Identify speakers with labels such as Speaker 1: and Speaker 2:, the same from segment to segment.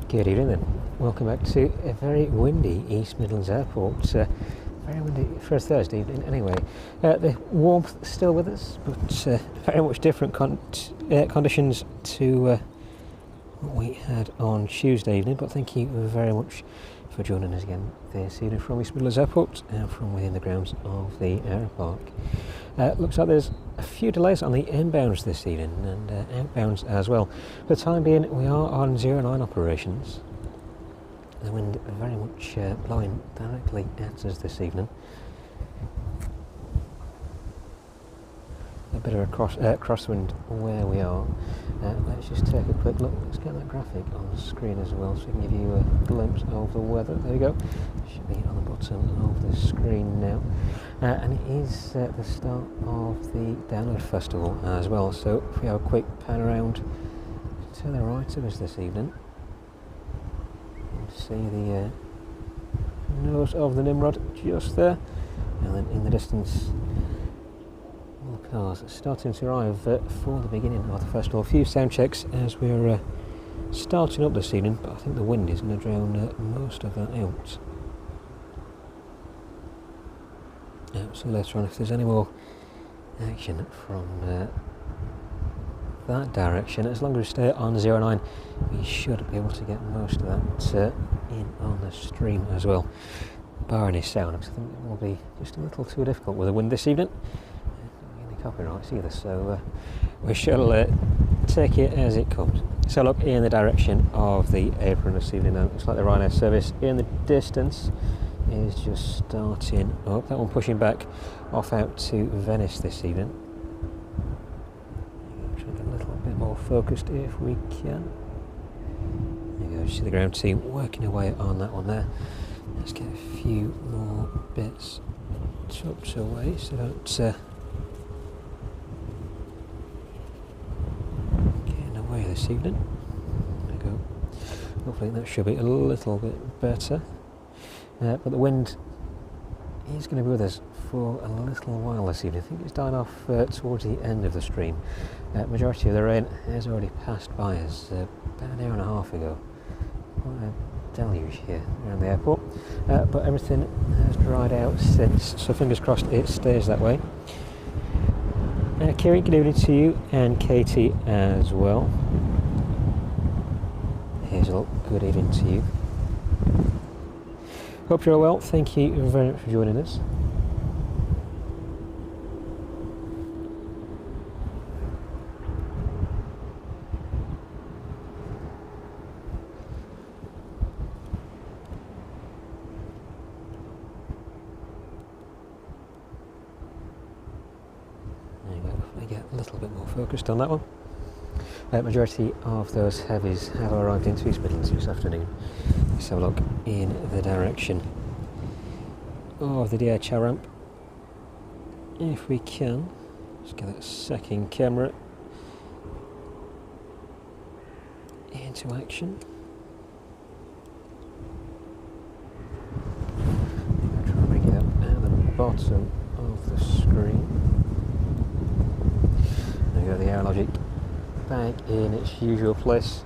Speaker 1: Good evening then. Welcome back to a very windy East Midlands Airport. Very windy for a Thursday evening anyway. The warmth still with us, but very much different conditions to what we had on Tuesday evening. But thank you very much for joining us again this evening from East Midlands Airport and from within the grounds of the Aeropark. Looks like there's a few delays on the inbounds this evening and outbounds as well. For the time being, we are on 09 operations. The wind very much blowing directly at us this evening. A bit of a crosswind where we are. Let's just take a quick look. Let's get that graphic on the screen as well so we can give you a glimpse of the weather. There we go. Should be on the bottom of the screen now. And it is the start of the Download Festival as well. So if we have a quick pan around to the right of us this evening, see the nose of the Nimrod just there, and then in the distance all the cars starting to arrive for the beginning of the festival. A few sound checks as we're starting up this evening, but I think the wind is going to drown most of that out. So later on, if there's any more action from that direction, as long as we stay on 09, we should be able to get most of that in on the stream as well. Bar any sound, because I think it will be just a little too difficult with the wind this evening. Not any copyrights either, so we shall take it as it comes. So look in the direction of the apron this evening now. Looks like the Ryanair service in the distance is just starting up. That one pushing back off out to Venice this evening. More focused if we can. There you go, see the ground team working away on that one there. Let's get a few more bits tucked away so don't get in the way this evening. There we go. Hopefully that should be a little bit better. But the wind is going to be with us for a little while this evening. I think it's dying off towards the end of the stream. Majority of the rain has already passed by us about an hour and a half ago. Quite a deluge here around the airport, but everything has dried out since, so fingers crossed it stays that way. Kieran, good evening to you, and Katie as well. Hazel, good evening to you. Hope you're all well. Thank you very much for joining us. Focused on that one. Majority of those heavies have arrived into East Midlands this afternoon. Let's have a look in the direction of the DHL ramp if we can. Let's get that second camera into action. I'll try and bring it up at the bottom of the screen. There we go, the Aerologic back in its usual place.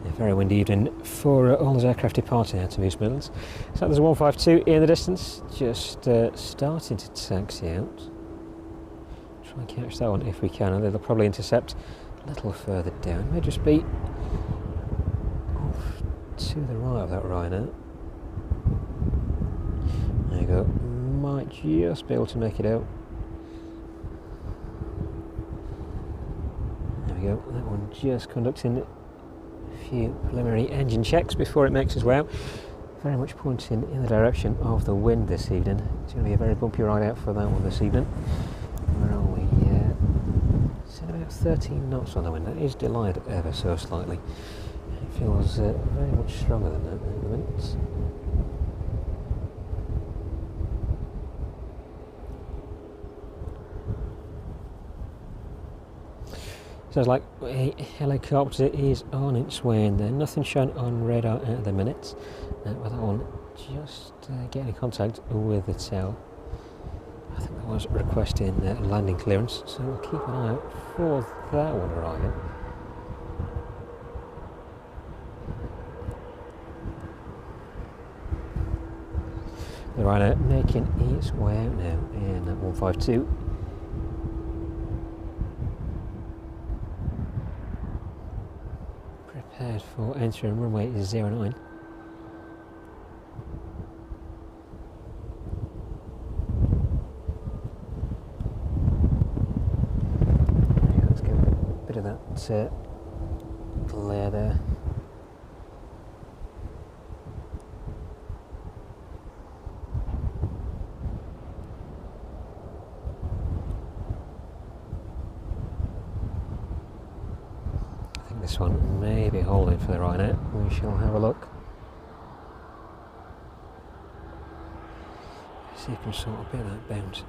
Speaker 1: A very windy evening for all those aircraft departing out of East Midlands. So there's a 152 in the distance, just starting to taxi out. Try and catch that one if we can, and they'll probably intercept a little further down. It may just be off to the right of that Ryanair. There you go. Might just be able to make it out. There we go. That one just conducting a few preliminary engine checks before it makes its way out. Very much pointing in the direction of the wind this evening. It's going to be a very bumpy ride out for that one this evening. Where are we? About 13 knots on the wind. That is delayed ever so slightly. It feels very much stronger than that at the minute. Sounds like a helicopter is on its way in there. Nothing shown on radar at the minute. But that one just getting in contact with the tower. I think that was requesting landing clearance, so we'll keep an eye out for that one arriving. The Rhino making its way out now in 152. Prepared for entering runway 09. Let's give it a bit of that glare there. This one may be holding for the Rhino. We shall have a look. See if we can sort a bit of that bounce.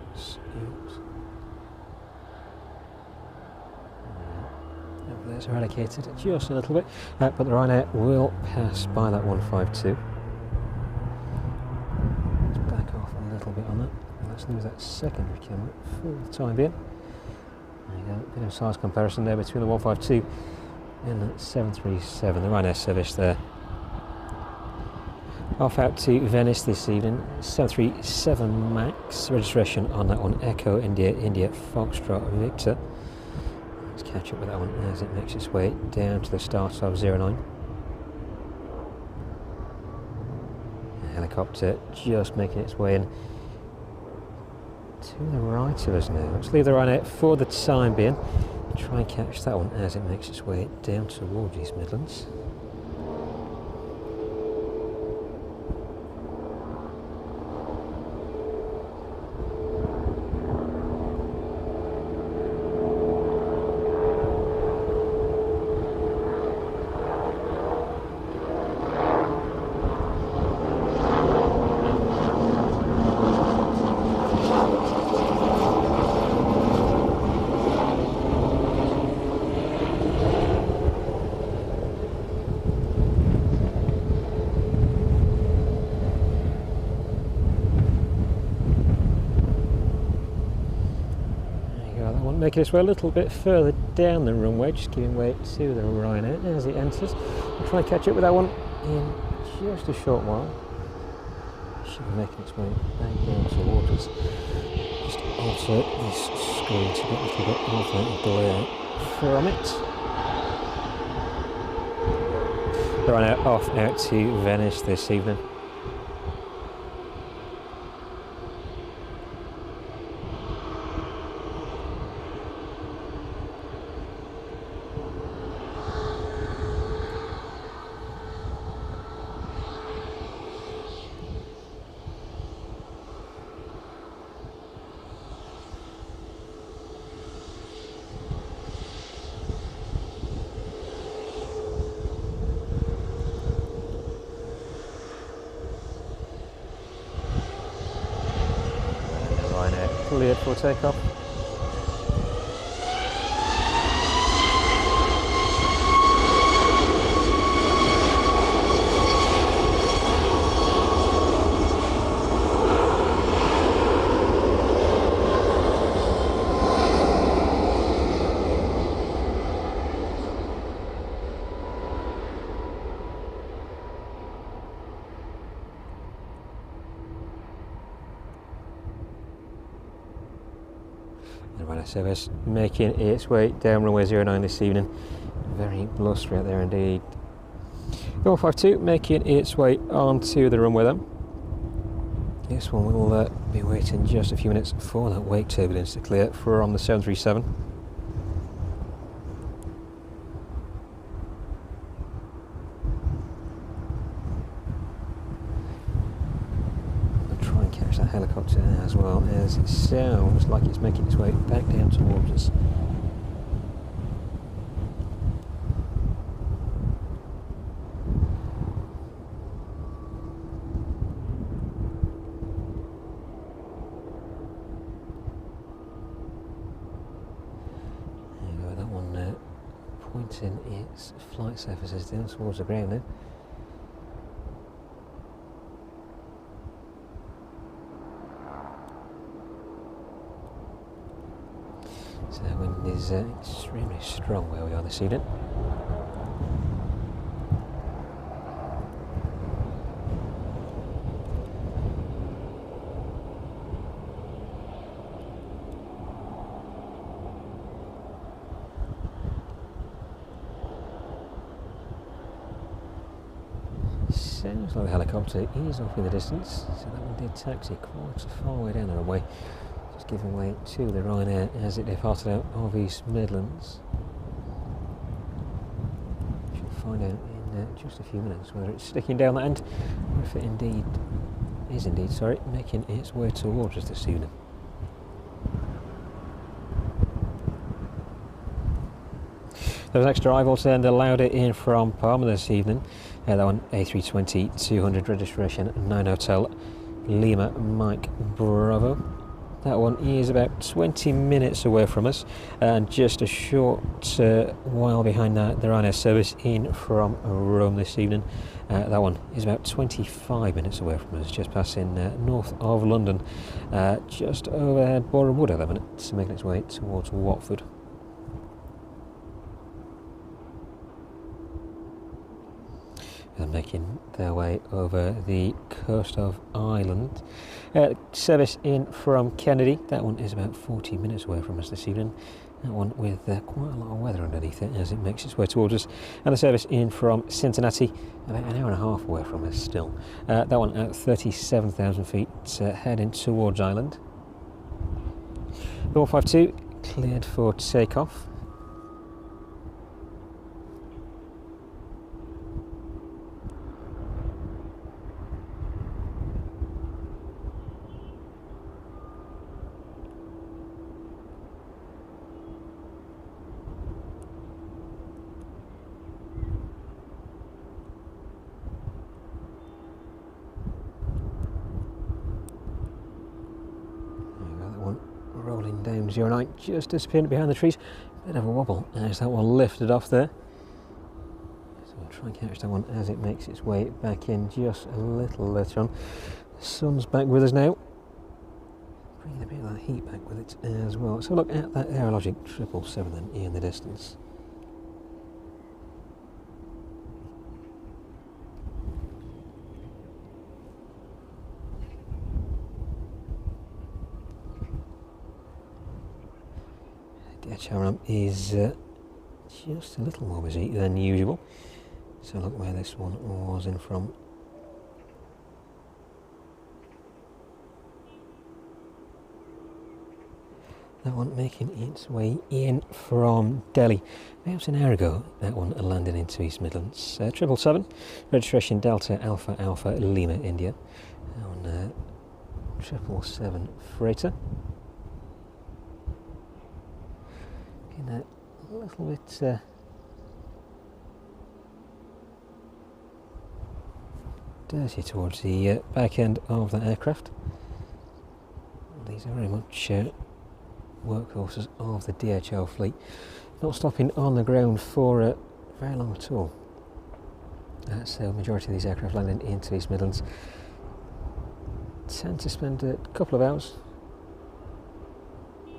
Speaker 1: That's eradicated just a little bit, but the Rhino will pass by that 152. Let's back off a little bit on that. Let's lose that secondary camera for the time being. There you go, a bit of size comparison there between the 152 and the 737, the Ryanair service there. Off out to Venice this evening, 737 MAX, registration on that one, Echo India, India Foxtrot Victor. Let's catch up with that one as it makes its way down to the start of 09. The helicopter just making its way in to the right of us now. Let's leave the Ryanair for the time being. Try and catch that one as it makes its way down towards East Midlands. Making its way a little bit further down the runway, just giving way to the Ryanair as it enters. We'll try and catch up with that one in just a short while. Should be making its way back down towards us. Just alter this screen to get a little bit of that glare from it. The Ryanair off out to Venice this evening. Cleared for takeoff. The Ryanair service making its way down runway 09 this evening. Very blustery out there indeed. The 152 making its way onto the runway then. This one will be waiting just a few minutes for that wake turbulence to clear from the 737. That helicopter as well, as it sounds like it's making its way back down towards us. There you go, that one pointing its flight surfaces down towards the ground now. So the wind is extremely strong where we are this evening. Sounds like the helicopter is off in the distance, so that one did taxi quite a far way down the runway, just giving way to the Ryanair as it departed out of East Midlands. Should find out in just a few minutes whether it's sticking down that end or if it is indeed making its way towards us this evening. There was extra arrivals and allowed it in from Palma this evening. That one A320-200 registration 9 Hotel Lima Mike Bravo. That one is about 20 minutes away from us, and just a short while behind that the Ryanair service in from Rome this evening. That one is about 25 minutes away from us, just passing north of London, just over Boreham Wood at the minute, making its way towards Watford. And making their way over the coast of Ireland. Service in from Kennedy, that one is about 40 minutes away from us this evening. That one with quite a lot of weather underneath it as it makes its way towards us. And the service in from Cincinnati, about an hour and a half away from us still. That one at 37,000 feet, heading towards Ireland. The 152 cleared for takeoff. Rolling down 09, just disappearing behind the trees. Bit of a wobble as that one lifted off there. So we'll try and catch that one as it makes its way back in just a little later on. The sun's back with us now, bringing a bit of that heat back with it as well. So look at that Aerologic 777 then in the distance. DHR is just a little more busy than usual. So look where this one was in from. That one making its way in from Delhi. About an hour ago, that one landed into East Midlands. 777, registration Delta Alpha Alpha Lima India. On 777 freighter. A little bit dirty towards the back end of that aircraft. These are very much workhorses of the DHL fleet, not stopping on the ground for very long at all. So the majority of these aircraft landing into East Midlands tend to spend a couple of hours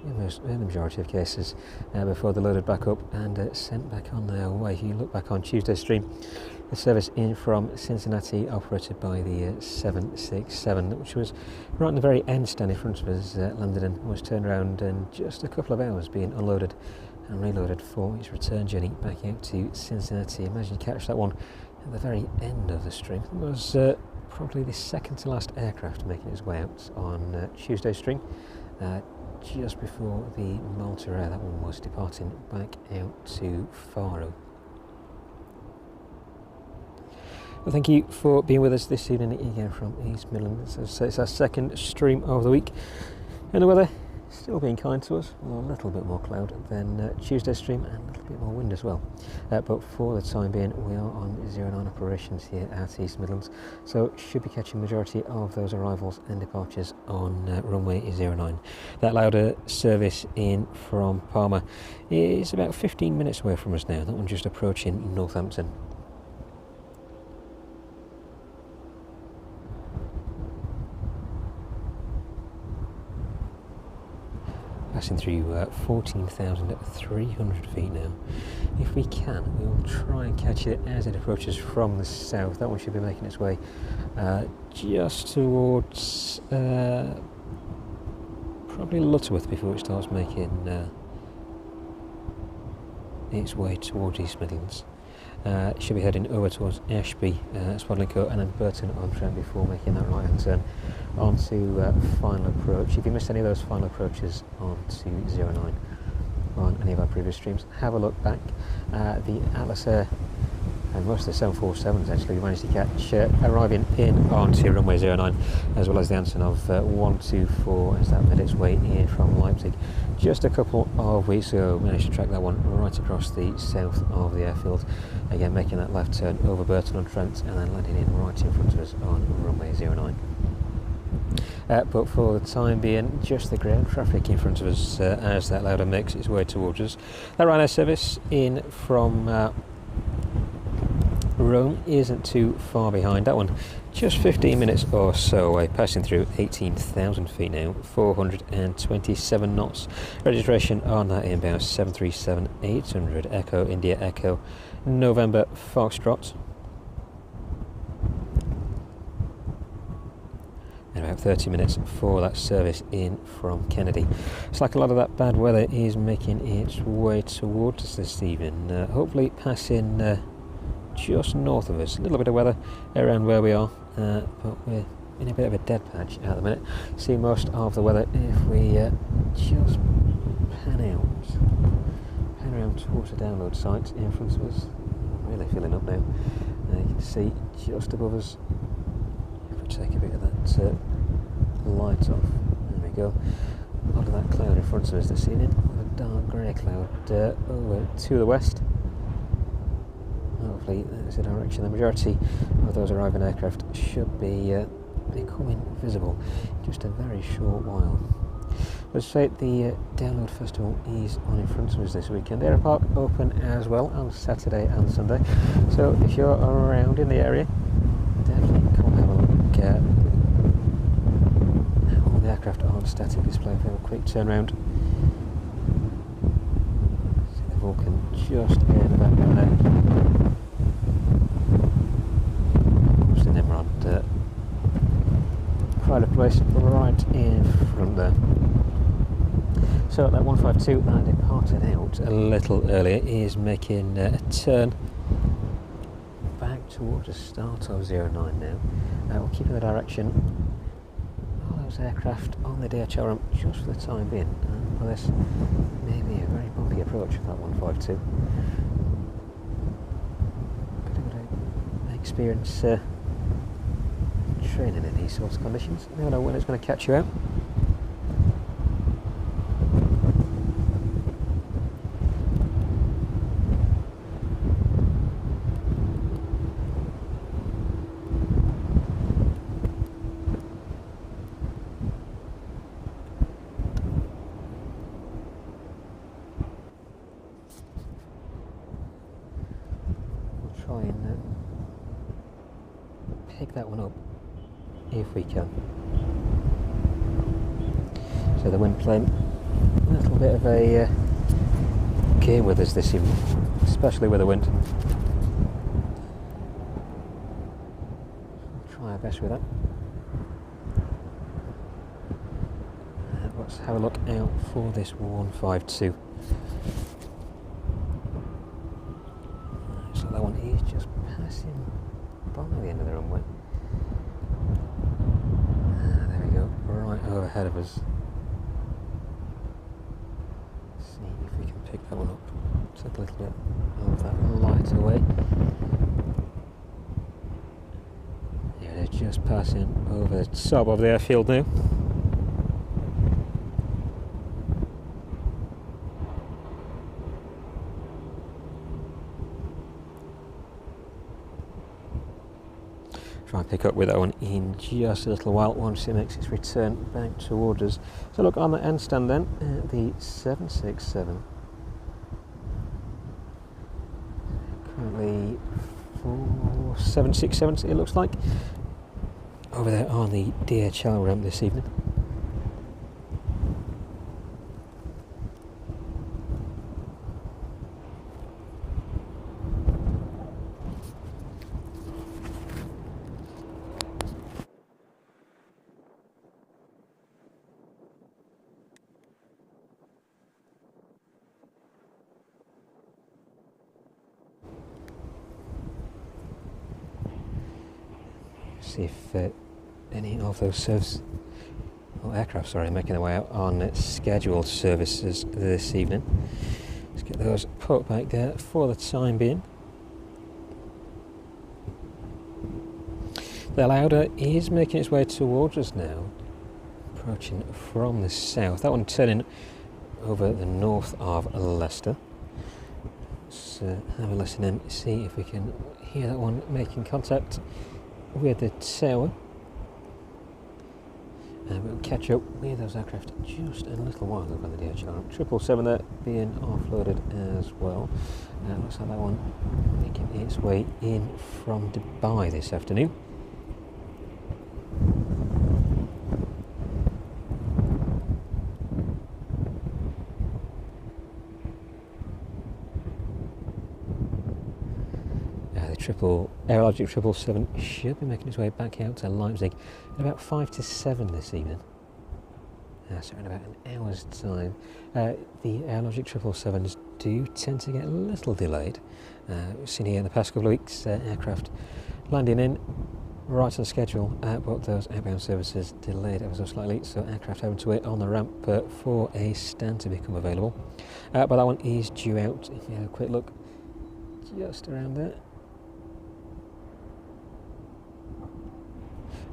Speaker 1: in the majority of cases before they're loaded back up and sent back on their way. If you look back on Tuesday's stream, the service in from Cincinnati operated by the 767, which was right in the very end stand in front of us, landed and was turned around in just a couple of hours being unloaded and reloaded for its return journey back out to Cincinnati. Imagine you catch that one at the very end of the stream. It was probably the second to last aircraft making its way out on Tuesday's stream. Just before the Malta Air, that one was departing back out to Faro. Well, thank you for being with us this evening again from East Midlands. As I say, it's our second stream of the week, and the weather Still being kind to us, a little bit more cloud than Tuesday's stream and a little bit more wind as well. But for the time being, we are on 09 operations here at East Midlands, so should be catching majority of those arrivals and departures on runway 09. That louder service in from Palma is about 15 minutes away from us now. That one just approaching Northampton. Passing through 14,300 feet now. If we can, we'll try and catch it as it approaches from the south. That one should be making its way just towards probably Lutterworth before it starts making its way towards East Midlands. It should be heading over towards Ashby, Swadlincote and then Burton-on-Trent before making that right hand turn onto final approach. If you missed any of those final approaches onto 09 on any of our previous streams, have a look back. The Atlas Air and most of the 747s actually we managed to catch arriving in onto runway 09, as well as the Antonov 124 as that made its way in from Leipzig just a couple of weeks ago. We managed to track that one right across the south of the airfield, again making that left turn over Burton-on-Trent and then landing in right in front of us on runway 09. But for the time being, just the ground traffic in front of us as that louder makes its way towards us. That Ryanair service in from Rome isn't too far behind. That one just 15 minutes or so away, passing through 18,000 feet now, 427 knots. Registration on that inbound 737-800 Echo India Echo November Foxtrot. And about 30 minutes for that service in from Kennedy. It's like a lot of that bad weather is making its way towards us this evening. Hopefully passing just north of us. A little bit of weather around where we are, but we're in a bit of a dead patch at the minute. See most of the weather if we just pan around towards the download site in front of us. I'm really filling up now. You can see just above us. If we take a bit of that light off, there we go. A lot of that cloud in front of us this evening, a dark grey cloud over to the west. Hopefully that's the direction the majority of those arriving aircraft should be becoming visible in just a very short while. Let's say the Download Festival is on in front of us this weekend. The Aeropark open as well on Saturday and Sunday, so if you're around in the area, definitely come have a look. All the aircraft are on static display. If we have a quick turn round, see the Vulcan just here in the background there. Pride of place right in front there. So that 152 that departed out a little earlier is making a turn back towards the start of 09 now. We'll keep in the direction of those aircraft on the DHL ramp just for the time being. Well, this may be a very bumpy approach of that 152. Bit of an experience training in these sorts of conditions. You never know when it's going to catch you out. We'll try and pick that one up if we can. So the wind playing a little bit of a game with us this evening, especially with the wind. We'll try our best with that. Let's have a look out for this 152. So that one is just passing by the end of the runway. There we go, right overhead of us. Let's see if we can pick that one up. Take a little bit of that light away. Yeah, they're just passing over the top of the airfield now. Try and pick up with that one in just a little while once it makes its return back towards us. So look, on the end stand then, the 767. Currently 4767 it looks like. Over there on the DHL ramp this evening. See if any of those aircraft, making their way out on scheduled services this evening. Let's get those put back there for the time being. The Lauda is making its way towards us now, approaching from the south. That one turning over the north of Leicester. Let's have a listen in, see if we can hear that one making contact with the tower. We'll catch up with those aircraft just a little while ago on the DHL. 777 there being offloaded as well. Looks like that one making its way in from Dubai this afternoon. Aeropark 777 should be making its way back out to Leipzig in about 5 to 7 this evening. So in about an hour's time. The Aeropark 777s do tend to get a little delayed. We've seen here in the past couple of weeks aircraft landing in right on schedule, but those outbound services delayed ever so slightly, so aircraft having to wait on the ramp for a stand to become available. But that one is due out, if you have a quick look, just around there.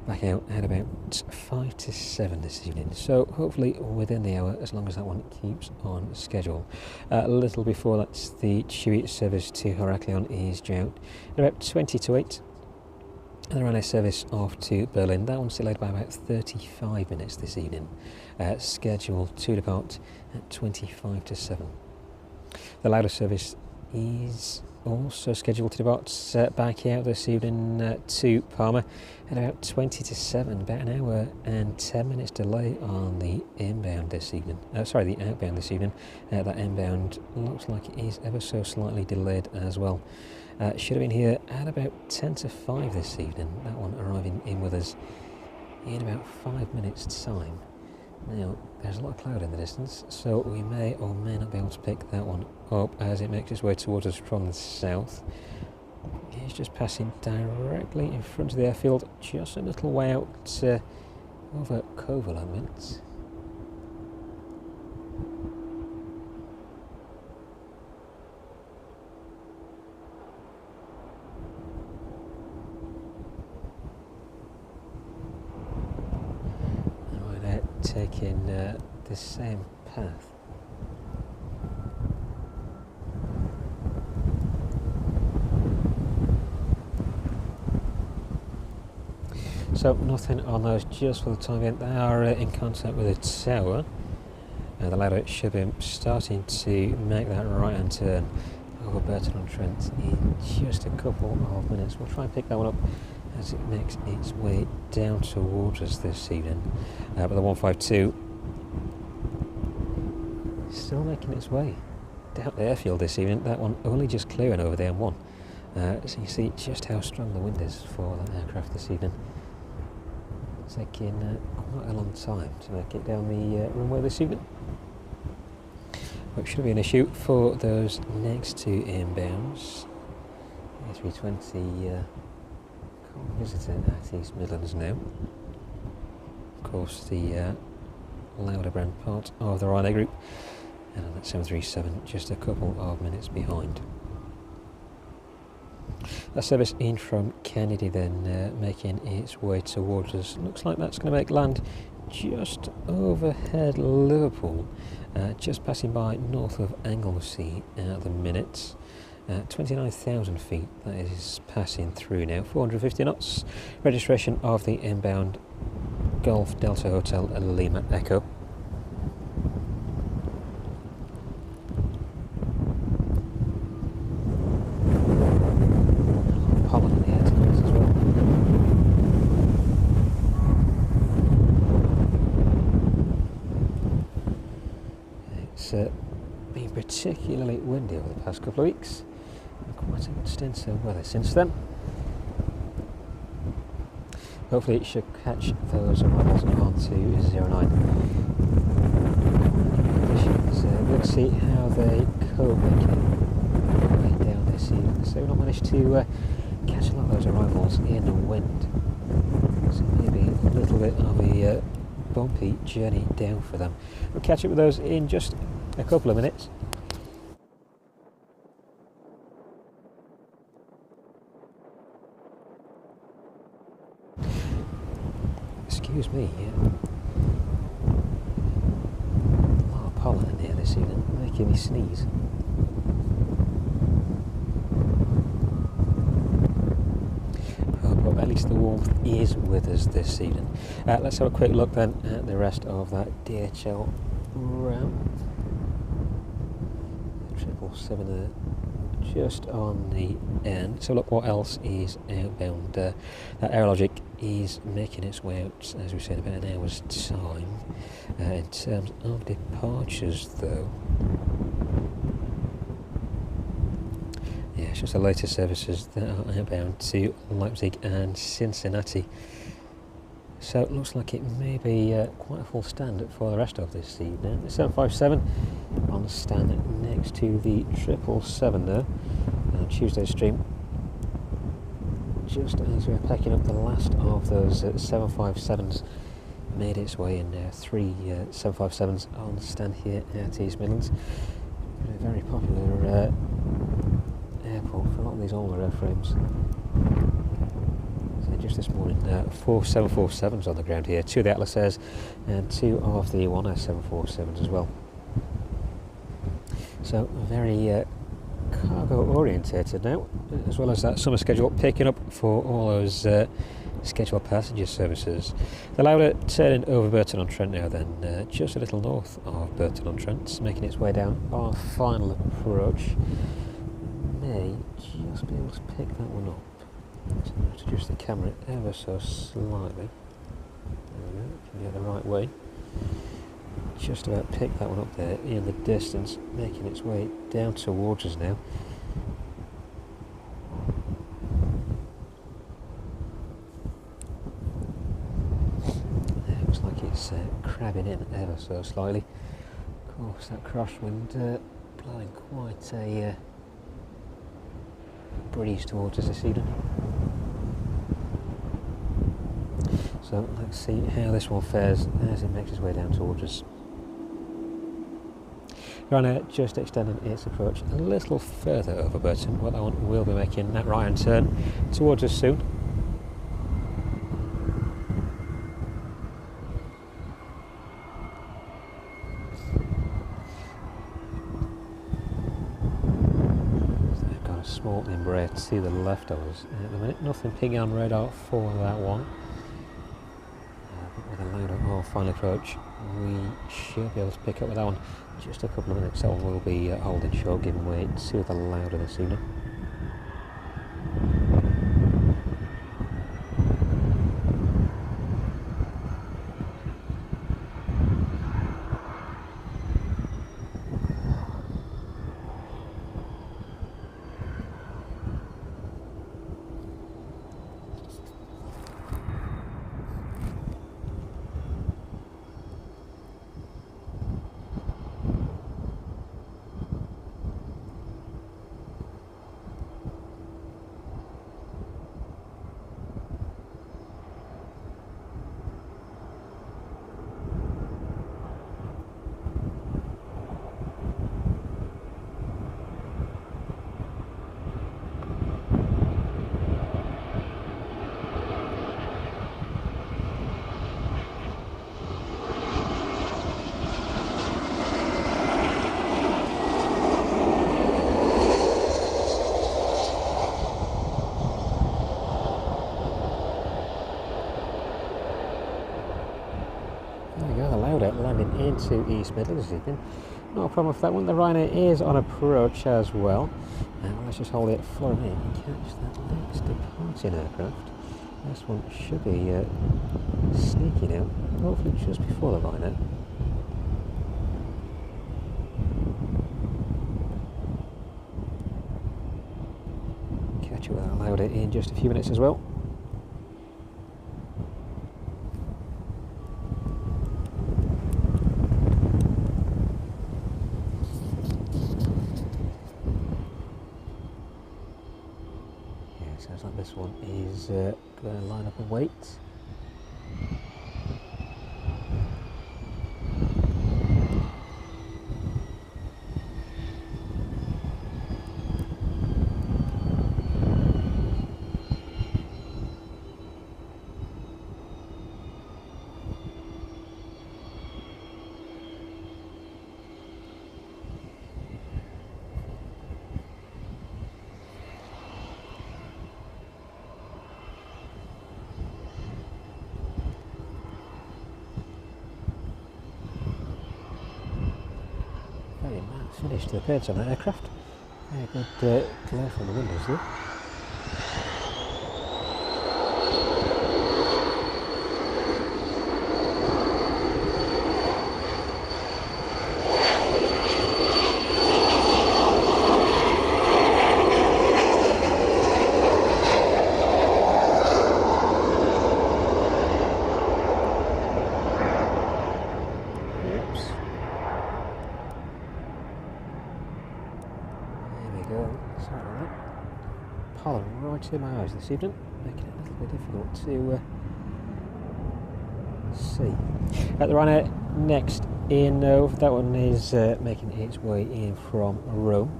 Speaker 1: Back out at about 5 to 7 this evening, so hopefully within the hour, as long as that one keeps on schedule. A little before that, the TUI service to Heraklion is due out at about 20 to 8, and the Runway service off to Berlin, that one's delayed by about 35 minutes this evening, scheduled to depart at 25 to 7. The Lauda service is also scheduled to depart back out this evening to Palma at about 20 to 7, about an hour and 10 minutes delay on the inbound this evening. The outbound this evening. That inbound looks like it is ever so slightly delayed as well. Should have been here at about 10 to 5 this evening. That one arriving in with us in about 5 minutes time. Now, there's a lot of cloud in the distance, so we may or may not be able to pick that one up as it makes its way towards us from the south. It's just passing directly in front of the airfield, just a little way out over Koval, I meant. Taking the same path. So nothing on those just for the time being. They are in contact with a tower. The ladder should be starting to make that right hand turn over Burton-on-Trent in just a couple of minutes. We'll try and pick that one up as it makes its way down towards us this evening. But the 152 still making its way down the airfield this evening. That one only just clearing over the M1. So you see just how strong the wind is for that aircraft this evening. It's taking quite a long time to make it down the runway this evening. Which should be an issue for those next two inbounds. A320 visitor at East Midlands now. Of course, the Lauda brand part of the Runway group, and on that 737 just a couple of minutes behind. That service in from Kennedy then making its way towards us. Looks like that's going to make land just overhead Liverpool, just passing by north of Anglesey at the minute. 29,000 feet, that is passing through now. 450 knots. Registration of the inbound Golf Delta Hotel Lima Echo. Pollen in the air tonight as well. It's been particularly windy over the past couple of weeks. Quite a good stint of weather since then. Hopefully it should catch those arrivals onto 09. Let's see how they cope way down this evening. So we've not managed to catch a lot of those arrivals in the wind. So maybe a little bit of a bumpy journey down for them. We'll catch up with those in just a couple of minutes. Excuse me, a lot of pollen in here this evening, making me sneeze. Oh, but at least the warmth is with us this evening. Let's have a quick look then at the rest of that DHL route. 777 there, just on the end. So look what else is outbound. That Aerologic is making its way out, as we said, about an hour's time. In terms of departures though, yeah, it's just the latest services that are outbound to Leipzig and Cincinnati. So it looks like it may be quite a full stand for the rest of this evening. The 757 on the stand next to the 777 there. Tuesday's stream. Just as we're packing up the last of those 757s, made its way in. 3 757s on the stand here at East Midlands. A very popular airport for a lot of these older airframes. Just this morning, 4 747s on the ground here, 2 of the Atlas Airs and 2 of the 1S 747s as well. So very cargo orientated now, as well as that summer schedule picking up for all those scheduled passenger services. The Lauda turning over Burton-on-Trent now then, just a little north of Burton-on-Trent, making its way down our final approach. May just be able to pick that one up. So I'm going to adjust the camera ever so slightly. There we go, can get the right way. Just about pick that one up there in the distance, making its way down towards us now. Looks like it's crabbing in ever so slightly. Of course, that crosswind blowing quite a breeze towards us this evening. So let's see how this one fares as it makes its way down towards us. Ryanair just extending its approach a little further over Burton, but that one will be making that right hand turn towards us soon. Small Embraer to the left of us at the minute. Nothing pinging on radar for that one. But with a Lauda or final approach, we should be able to pick up with that one. Just a couple of minutes, that one will be holding short, giving way to the Lauda this evening. Lauda landing into East Midlands this evening. Not a problem for that one. The Ryanair is on approach as well. Let's just hold it for a minute and catch that next departing aircraft. This one should be sneaking out, hopefully just before the Ryanair. Catch up with that Lauda in just a few minutes as well. Sounds like this one is going to line up and wait. Very mad finish to the paints on that aircraft. Very good glare from the windows there. Sorry about that. Pollen right in my eyes this evening, making it a little bit difficult to see. At the Ryanair next in, that one is making its way in from Rome.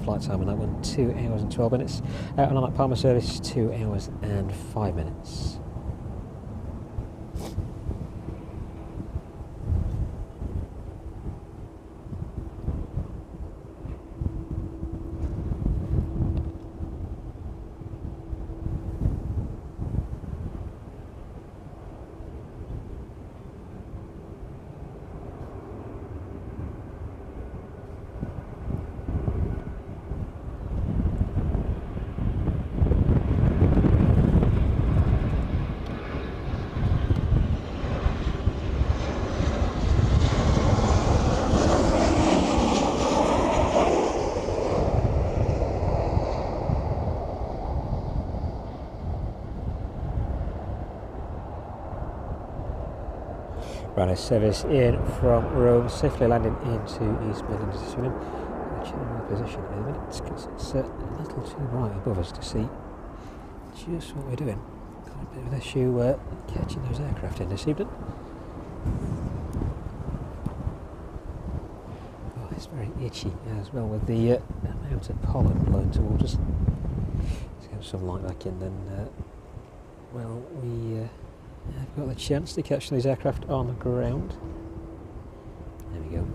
Speaker 1: Flight time on that one 2 hours and 12 minutes. And on that Palma service 2 hours and 5 minutes. Ryanair service in from Rome, safely landing into East Midlands this evening. Actually in my position at the minute because it's a little too bright above us to see just what we're doing. Got a bit of an issue catching those aircraft in this evening. Oh, it's very itchy as well with the amount of pollen blowing towards us. Let's get some light back in then. Well, we I've got the chance to catch these aircraft on the ground. There we go.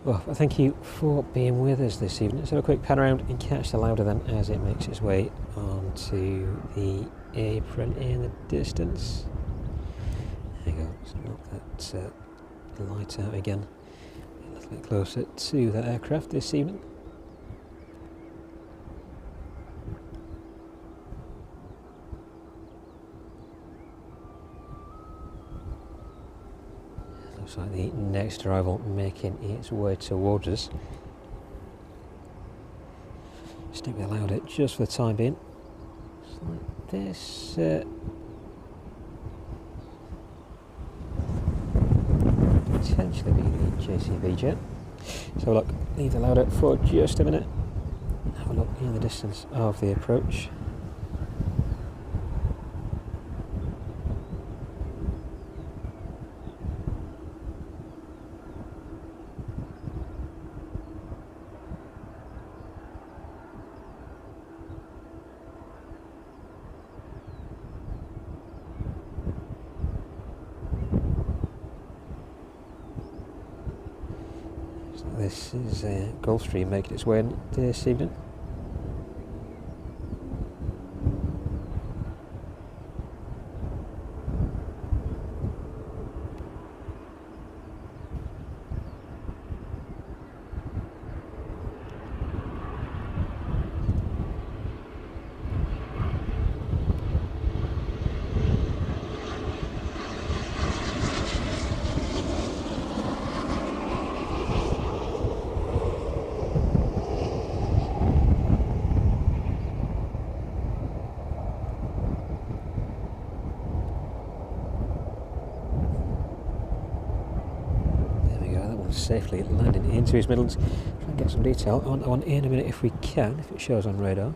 Speaker 1: Well, thank you for being with us this evening. Let's have a quick pan around and catch the Lauda then as it makes its way onto the apron in the distance. There you go. Let's knock that light out again, a little bit closer to that aircraft this evening. Looks like the next arrival making its way towards us. Stick with Lauda just for the time being. It's like this. Potentially be the JCB jet. So look, leave the Lauda for just a minute. Have a look in the distance of the approach. this is Gulfstream making its way in this evening. Safely landing into East Midlands. Try and get some detail on that one in a minute if we can, if it shows on radar. And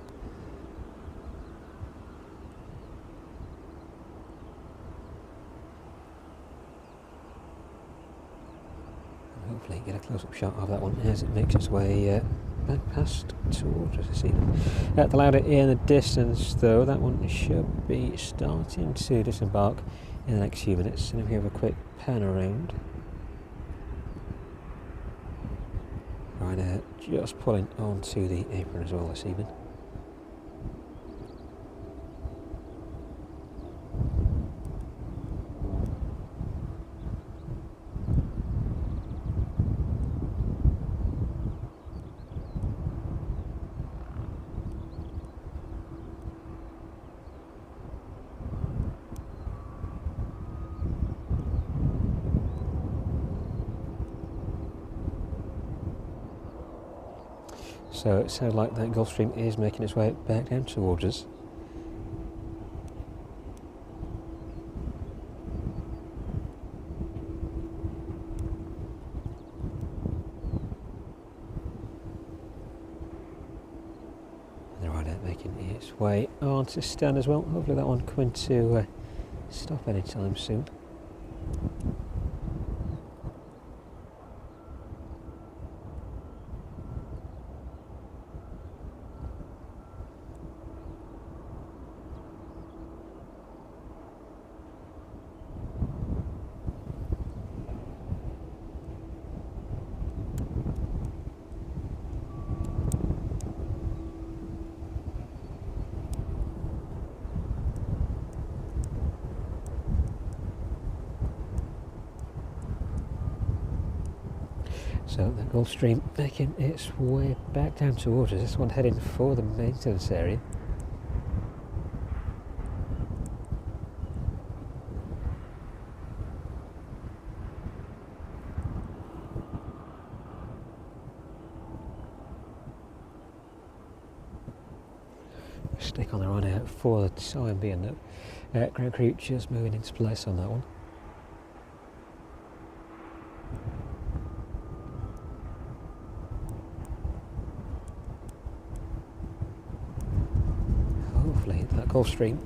Speaker 1: hopefully get a close-up shot of that one as it makes its way back past towards us this evening. The louder in the distance though, that one should be starting to disembark in the next few minutes. And if we have a quick pan around. Right, just pulling onto the apron as well this evening. So it sounds like that Gulfstream is making its way back down towards us. And the rider making its way on to stand as well. Hopefully that one coming to stop anytime soon. So the Gulfstream making its way back down towards us. This one heading for the maintenance area. Stick on the run out for the time being though. Ground crew just moving into place on that one. Hopefully that Gulfstream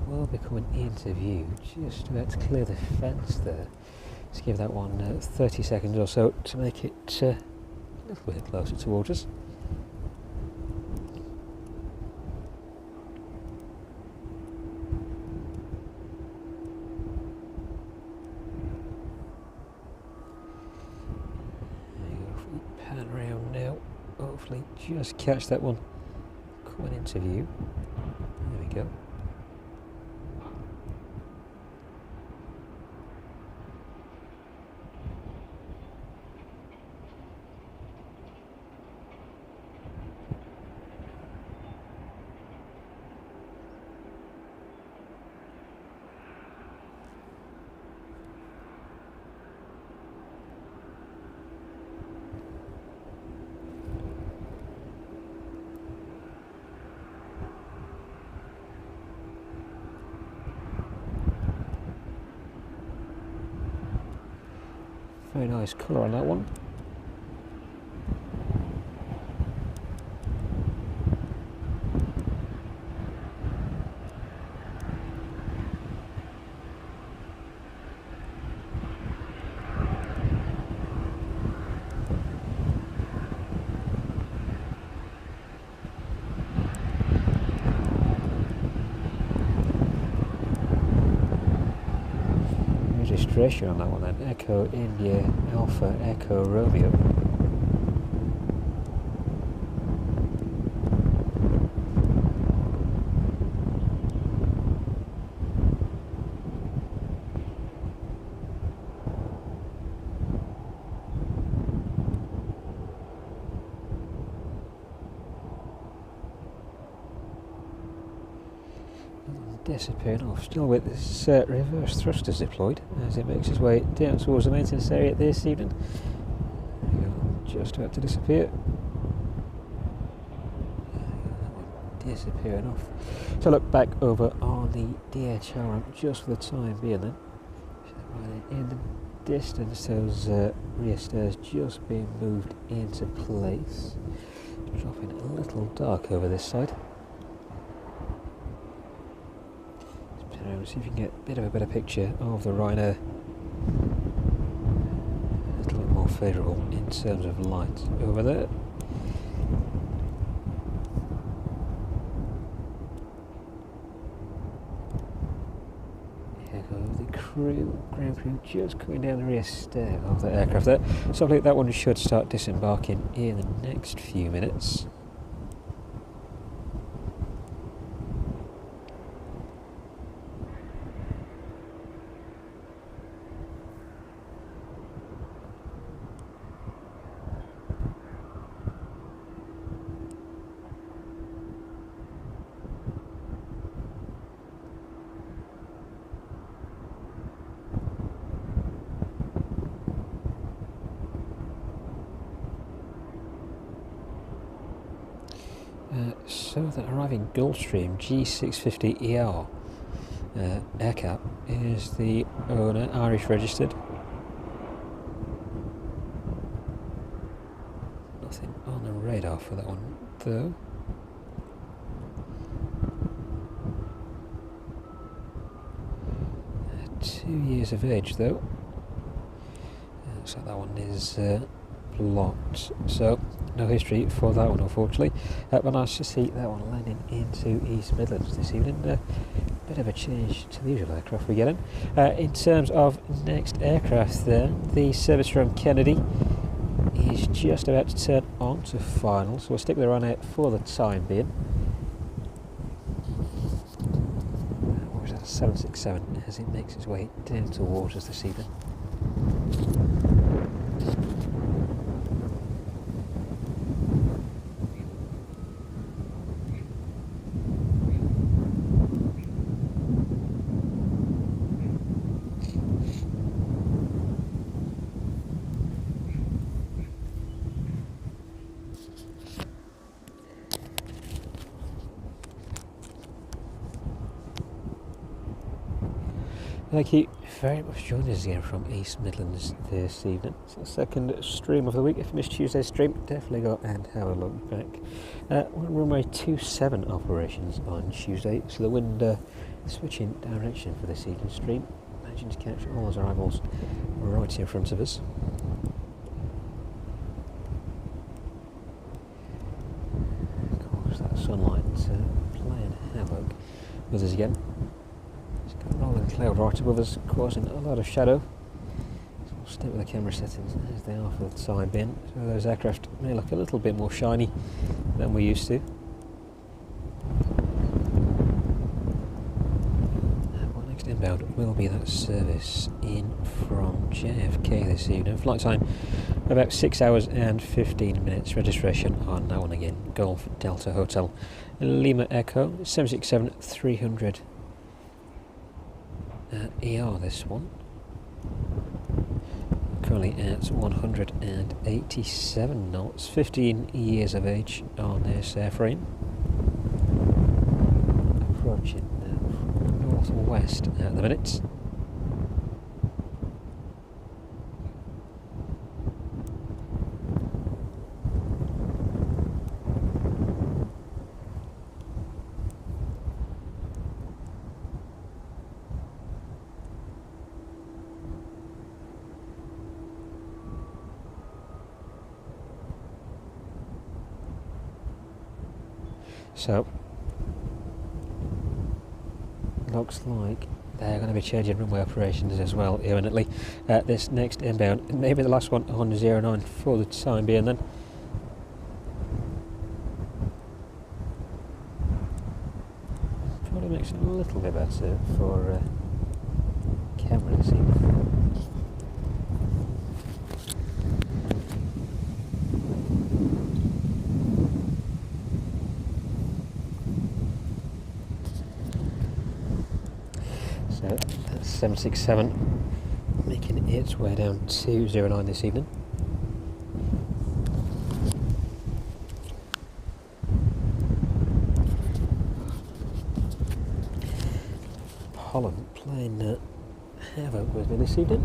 Speaker 1: will be coming into view, just about to clear the fence there. Let's give that one 30 seconds or so to make it a little bit closer towards us. Pan around now, hopefully just catch that one coming into view. There we go. Very nice colour on that one. registration on that one then. Echo India Alpha Echo Romeo. Disappearing off, still with this reverse thrusters deployed as it makes its way down towards the maintenance area this evening. Just about to disappear. Disappearing off. So look back over on the DHL ramp just for the time being then. In the distance those rear stairs just being moved into place. Dropping a little dark over this side. See if you can get a bit of a better picture of the Ryanair. A little bit more favourable in terms of light over there. Here go the ground crew just coming down the rear stair of the aircraft there. So I think that one should start disembarking in the next few minutes. So the arriving Gulfstream G650ER aircap is the owner, Irish registered. Nothing on the radar for that one though. Two years of age though. Looks like that one is blocked. So no history for that one, unfortunately. But nice to see that one landing into East Midlands this evening. Bit of a change to the usual aircraft we get in terms of next aircraft there, the service from Kennedy is just about to turn on to final, so we'll stick there on it for the time being. What was that, 767 as it makes its way down towards us this evening. Thank you very much for joining us again from East Midlands this evening. It's the second stream of the week. If you missed Tuesday's stream, definitely go and have a look back. We're on runway 27 operations on Tuesday, so the wind switching direction for this evening's stream. Managing to catch all those arrivals right in front of us. Of course, that sunlight playing havoc with us again. Rolling cloud right above us, causing a lot of shadow. So we'll stick with the camera settings as they are for the time being. So those aircraft may look a little bit more shiny than we're used to. Our next inbound will be that service in from JFK this evening. Flight time about 6 hours and 15 minutes. Registration on that one again. Golf Delta Hotel Lima Echo 767-300. ER this one, currently at 187 knots, 15 years of age on this airframe, approaching northwest at the minute. So, looks like they're going to be changing runway operations as well imminently. This next inbound, maybe the last one on 09 for the time being then. Probably makes it a little bit better for camera this evening. So that's 767 making its way down to 09 this evening. Holland playing havoc with me this evening.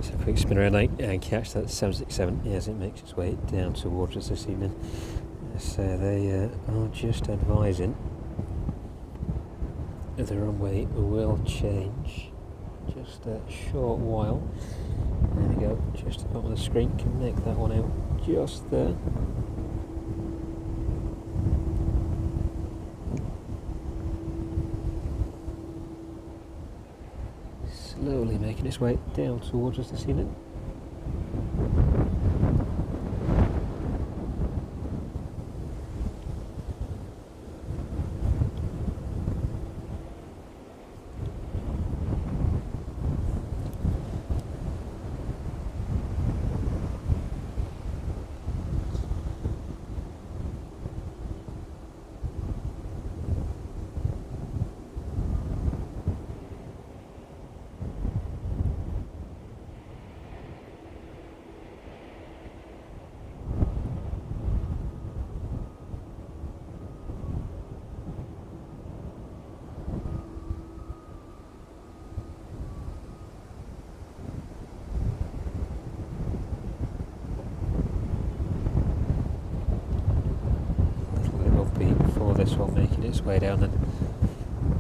Speaker 1: So a quick spin around and catch that 767 as it makes its way down towards us this evening. So they are just advising the runway will change just a short while. There we go, just at the bottom of the screen, can make that one out just there. Slowly making its way down towards us this evening. This one making its way down then.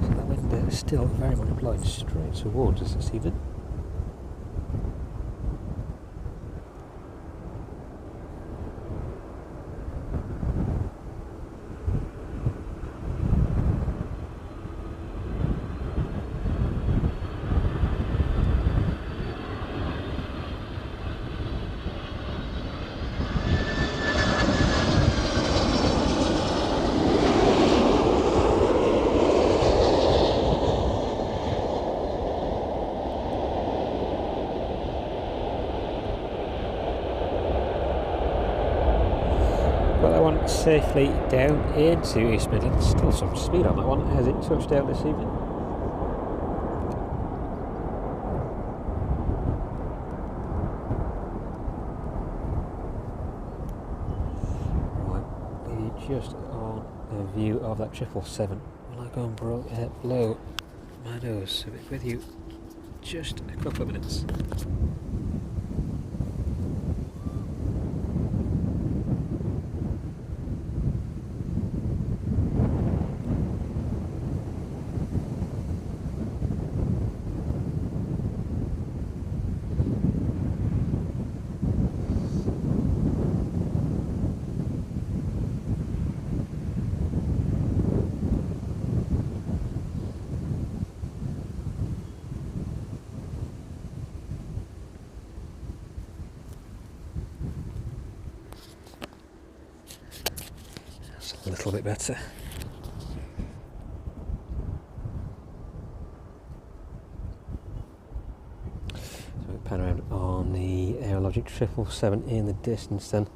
Speaker 1: So that wind is still very much blowing straight towards us this evening. Got that one safely down into East Midlands. Still some speed on that one as it touched down this evening. Right, we're just on a view of that 777. Will I go and blow my nose? So it's with you just a couple of minutes. A little bit better. So we pan around on the Aerologic 777 in the distance then.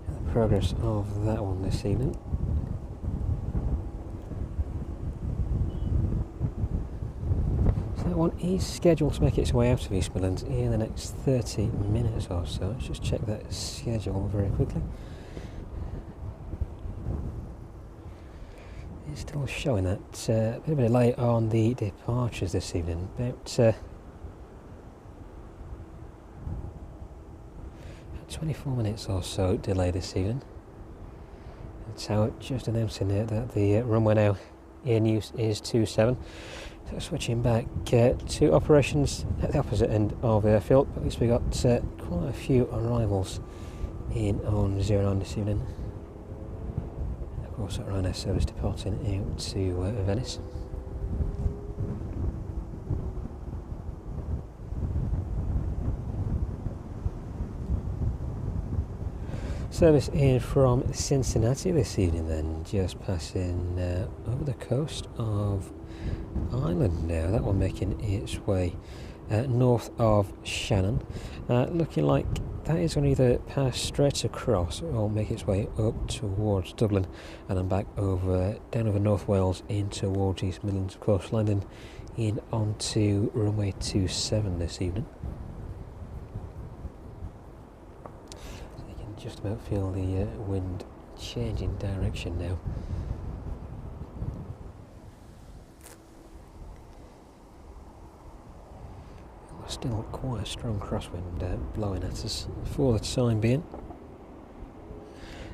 Speaker 1: The progress of that one this evening. So that one is scheduled to make its way out of East Midlands in the next 30 minutes or so. Let's just check that schedule very quickly. Still showing that a bit of a delay on the departures this evening, about 24 minutes or so delay this evening. That's how just announcing it that the runway now in use is 27. So switching back to operations at the opposite end of the airfield, but at least we got quite a few arrivals in on 09 this evening. Of course, that Ryanair service departing out to Venice. Service in from Cincinnati this evening then, just passing over the coast of Ireland now. That one making its way north of Shannon. Looking like that is going to either pass straight across or make its way up towards Dublin and then back down over North Wales in towards East Midlands, of course, landing in onto runway 27 this evening. Just about feel the wind changing direction now. Still quite a strong crosswind blowing at us for the time being.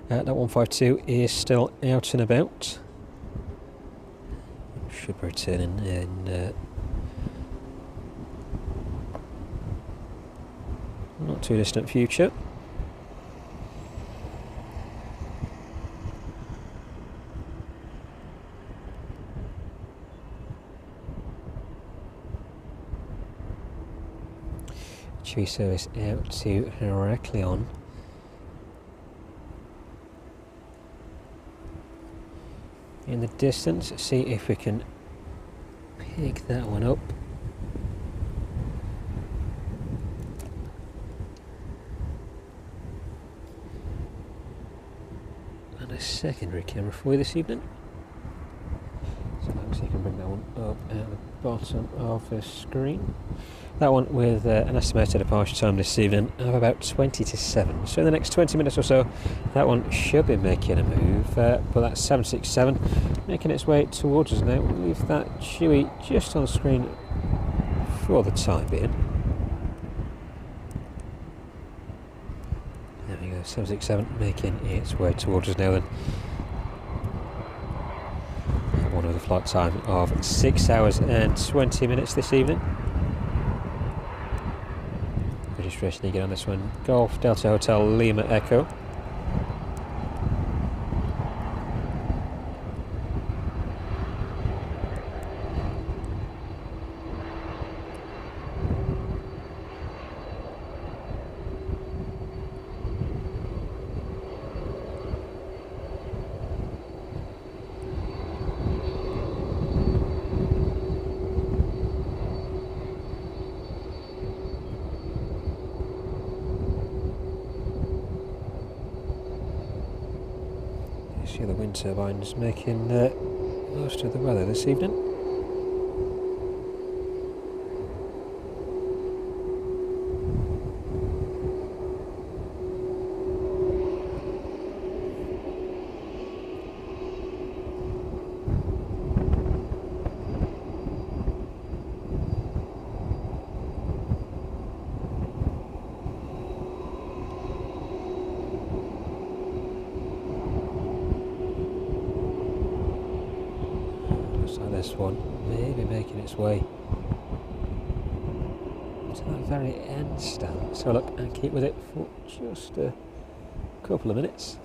Speaker 1: That 152 is still out and about. Should be returning in not too distant future. Chewy service out to Heraklion. In the distance, see if we can pick that one up. And a secondary camera for you this evening. So let's see if we can bring that one up at the bottom of the screen. That one with an estimated departure time this evening of about 20 to 7. So in the next 20 minutes or so, that one should be making a move. But that's 767 making its way towards us now. We'll leave that Chewy just on screen for the time being. There we go, 767 making its way towards us now then. One with a flight time of 6 hours and 20 minutes this evening. Registration again on this one, Golf Delta Hotel Lima Echo. See the wind turbines making most of the weather this evening. This one maybe making its way to that very end stand. So look, and keep with it for just a couple of minutes.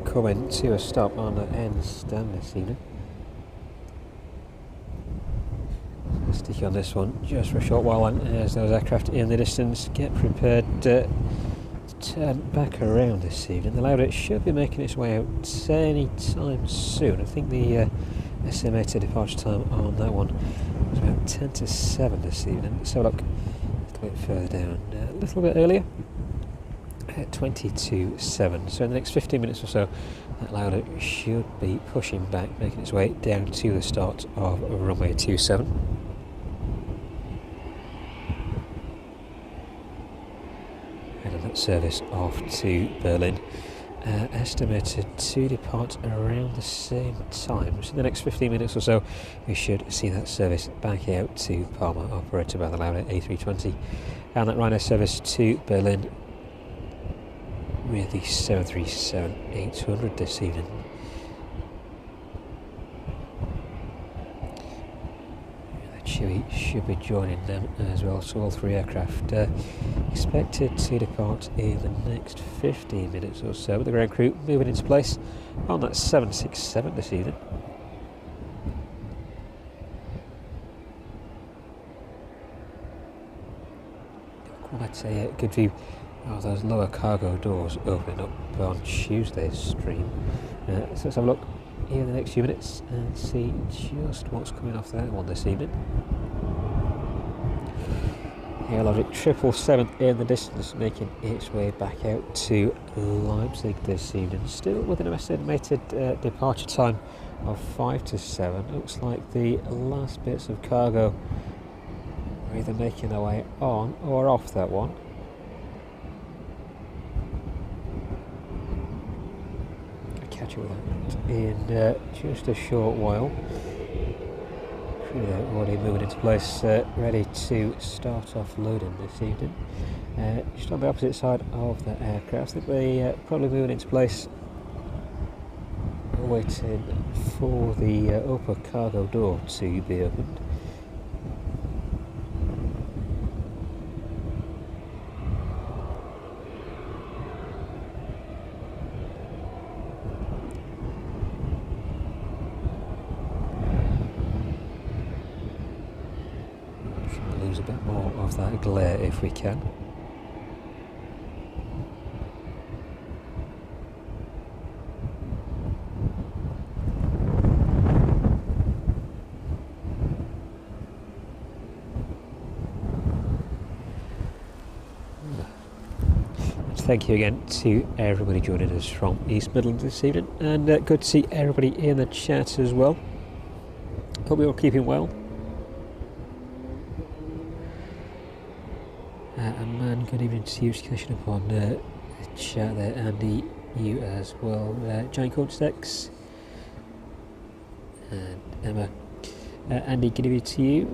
Speaker 1: Coming to a stop on the end stand this evening. Stick on this one just for a short while, and as those aircraft in the distance get prepared to turn back around this evening. The Lauda should be making its way out any time soon. I think the estimated departure time on that one was about 10 to 7 this evening. So look, a little bit further down, a little bit earlier. 20 to 7. So in the next 15 minutes or so, that Lauda should be pushing back, making its way down to the start of runway 27. And that service off to Berlin estimated to depart around the same time. So in the next 15 minutes or so, we should see that service back out to Palma, operated by the Lauda A320, and that Ryanair service to Berlin with the 737-800 this evening. Chewy should be joining them as well, so all three aircraft expected to depart in the next 15 minutes or so, with the ground crew moving into place on that 767 this evening. Quite a good view of those lower cargo doors opening up on Tuesday's stream. So let's have a look here in the next few minutes and see just what's coming off that one this evening. Airlogic 777 in the distance, making its way back out to Leipzig this evening, still within an estimated departure time of 5 to 7. Looks like the last bits of cargo are either making their way on or off that one. Catch up with that in just a short while. They're already moving into place, ready to start off loading this evening. Just on the opposite side of the aircraft, I think they're probably moving into place, waiting for the upper cargo door to be opened. Lose a bit more of that glare if we can. Thank you again to everybody joining us from East Midlands this evening, and good to see everybody in the chat as well. Hope you're all keeping well. And man, good evening to you, just catching up on the chat there, Andy, you as well, Giant Cortex, and Emma. Andy, good evening to you.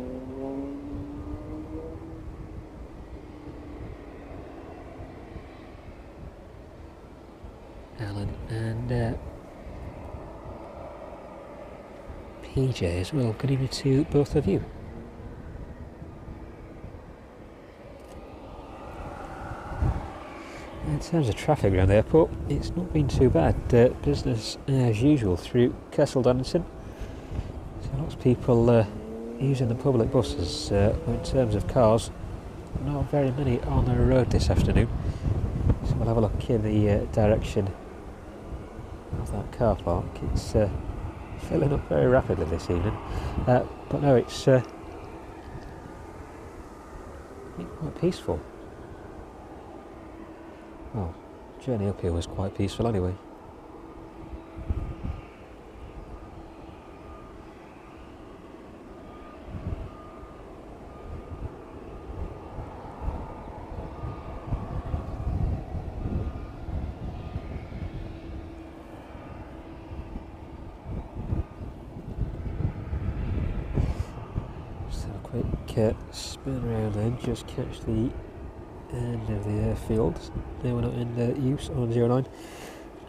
Speaker 1: Alan and PJ as well, good evening to both of you. In terms of traffic around the airport, it's not been too bad. Business as usual through Castle Donington. So lots of people using the public buses. But in terms of cars, not very many on the road this afternoon. So we'll have a look in the direction of that car park. It's filling up very rapidly this evening. But no, it's quite peaceful. Well, journey up here was quite peaceful anyway. Just have a quick spin around then, just catch the end of the airfield. Now we're not in use on 09.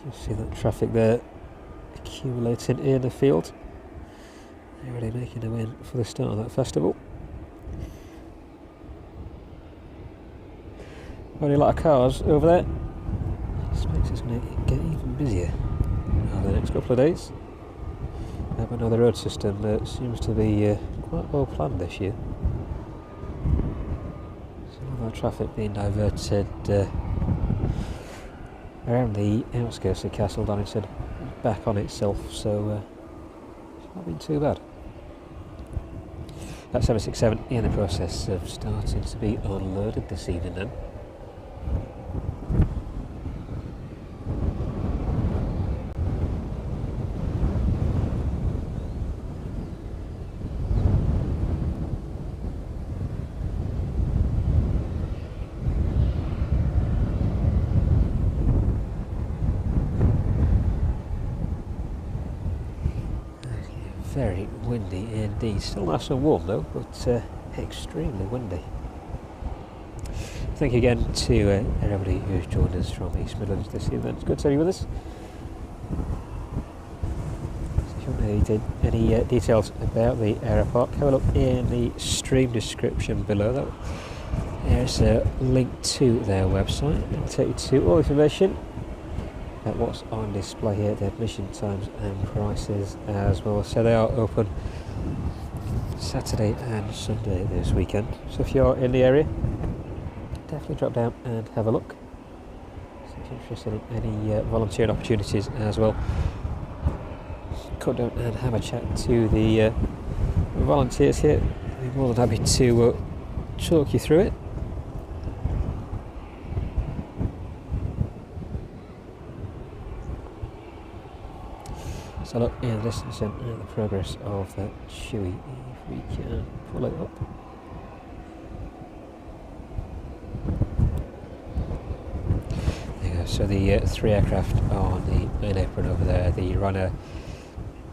Speaker 1: You see that traffic there accumulating in the field. They're already making their way in for the start of that festival. Already a lot of cars over there. I expect it's going to get even busier over the next couple of days. But now the road system seems to be quite well planned this year. Traffic being diverted around the outskirts of Castle Donington, back on itself, so it's not been too bad. That 767 in the process of starting to be unloaded this evening then. very windy indeed. Still nice and warm though, but extremely windy. Thank you again to everybody who's joined us from East Midlands this evening. It's good to have you with us. If you want any details about the Aeropark, have a look in the stream description below. There's a link to their website. It'll take you to all information about what's on display here, the admission times and prices as well. So they are open Saturday and Sunday this weekend. So if you're in the area, definitely drop down and have a look. So if you're interested in any volunteering opportunities as well, come down and have a chat to the volunteers here. I'll be more than happy to talk you through it. So look in the distance and the progress of that Chewy, if we can pull it up. There you go. So the 3 aircraft on the main apron over there, the Runner,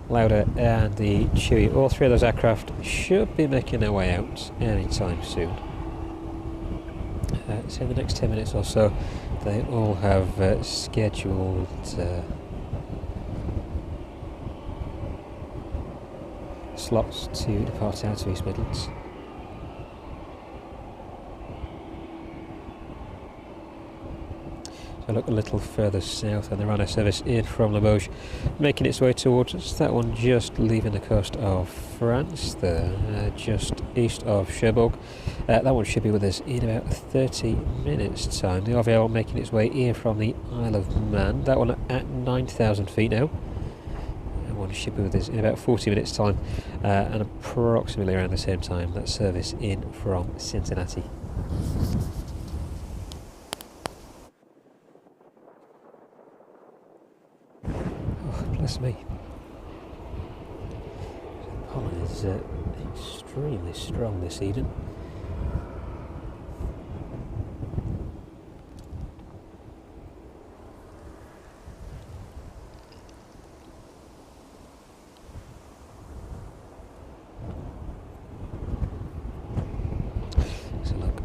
Speaker 1: Lauda and the Chewy, all 3 of those aircraft should be making their way out anytime soon. So in the next 10 minutes or so, they all have scheduled slots to depart out of East Midlands. So look a little further south and the Runner service in from Limoges making its way towards us. That one just leaving the coast of France there, just east of Cherbourg. That one should be with us in about 30 minutes time. The RVL making its way in from the Isle of Man. That one at 9,000 feet now. One should be with us in about 40 minutes time, and approximately around the same time that service in from Cincinnati. Oh, bless me. The pollen is extremely strong this evening.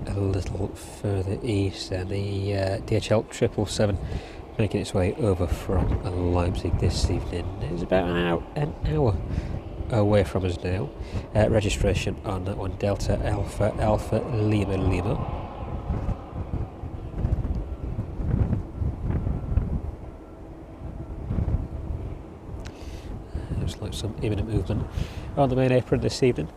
Speaker 1: A little further east and the DHL 777 making its way over from Leipzig this evening. It's about an hour away from us now. Registration on that one, Delta Alpha Alpha Lima Lima. Looks like some imminent movement on the main apron this evening.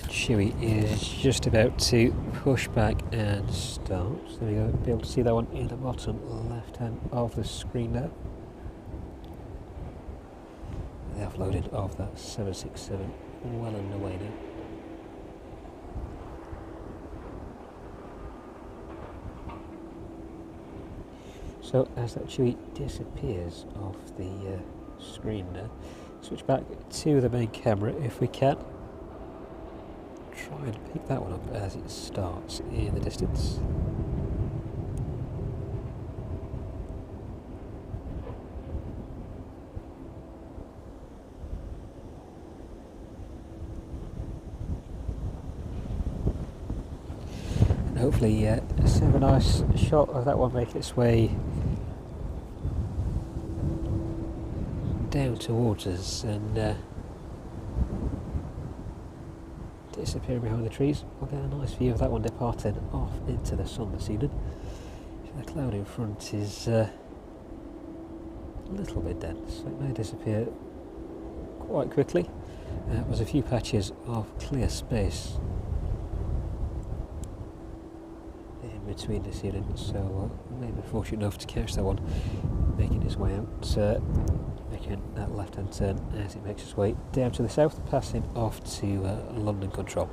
Speaker 1: Chewy is just about to push back and start. So there we go, be able to see that one in the bottom left hand of the screen now. The offloading of that 767 well underway now. So as that Chewy disappears off the screen now, switch back to the main camera if we can. Try and pick that one up as it starts in the distance. And hopefully have a nice shot of that one making its way down towards us and disappearing behind the trees. We'll get a nice view of that one departing off into the sun this evening. The cloud in front is a little bit dense, so it may disappear quite quickly. There's a few patches of clear space in between this evening, so maybe fortunate enough to catch that one making its way out, making that left-hand turn as it makes its way down to the south, passing off to London Control.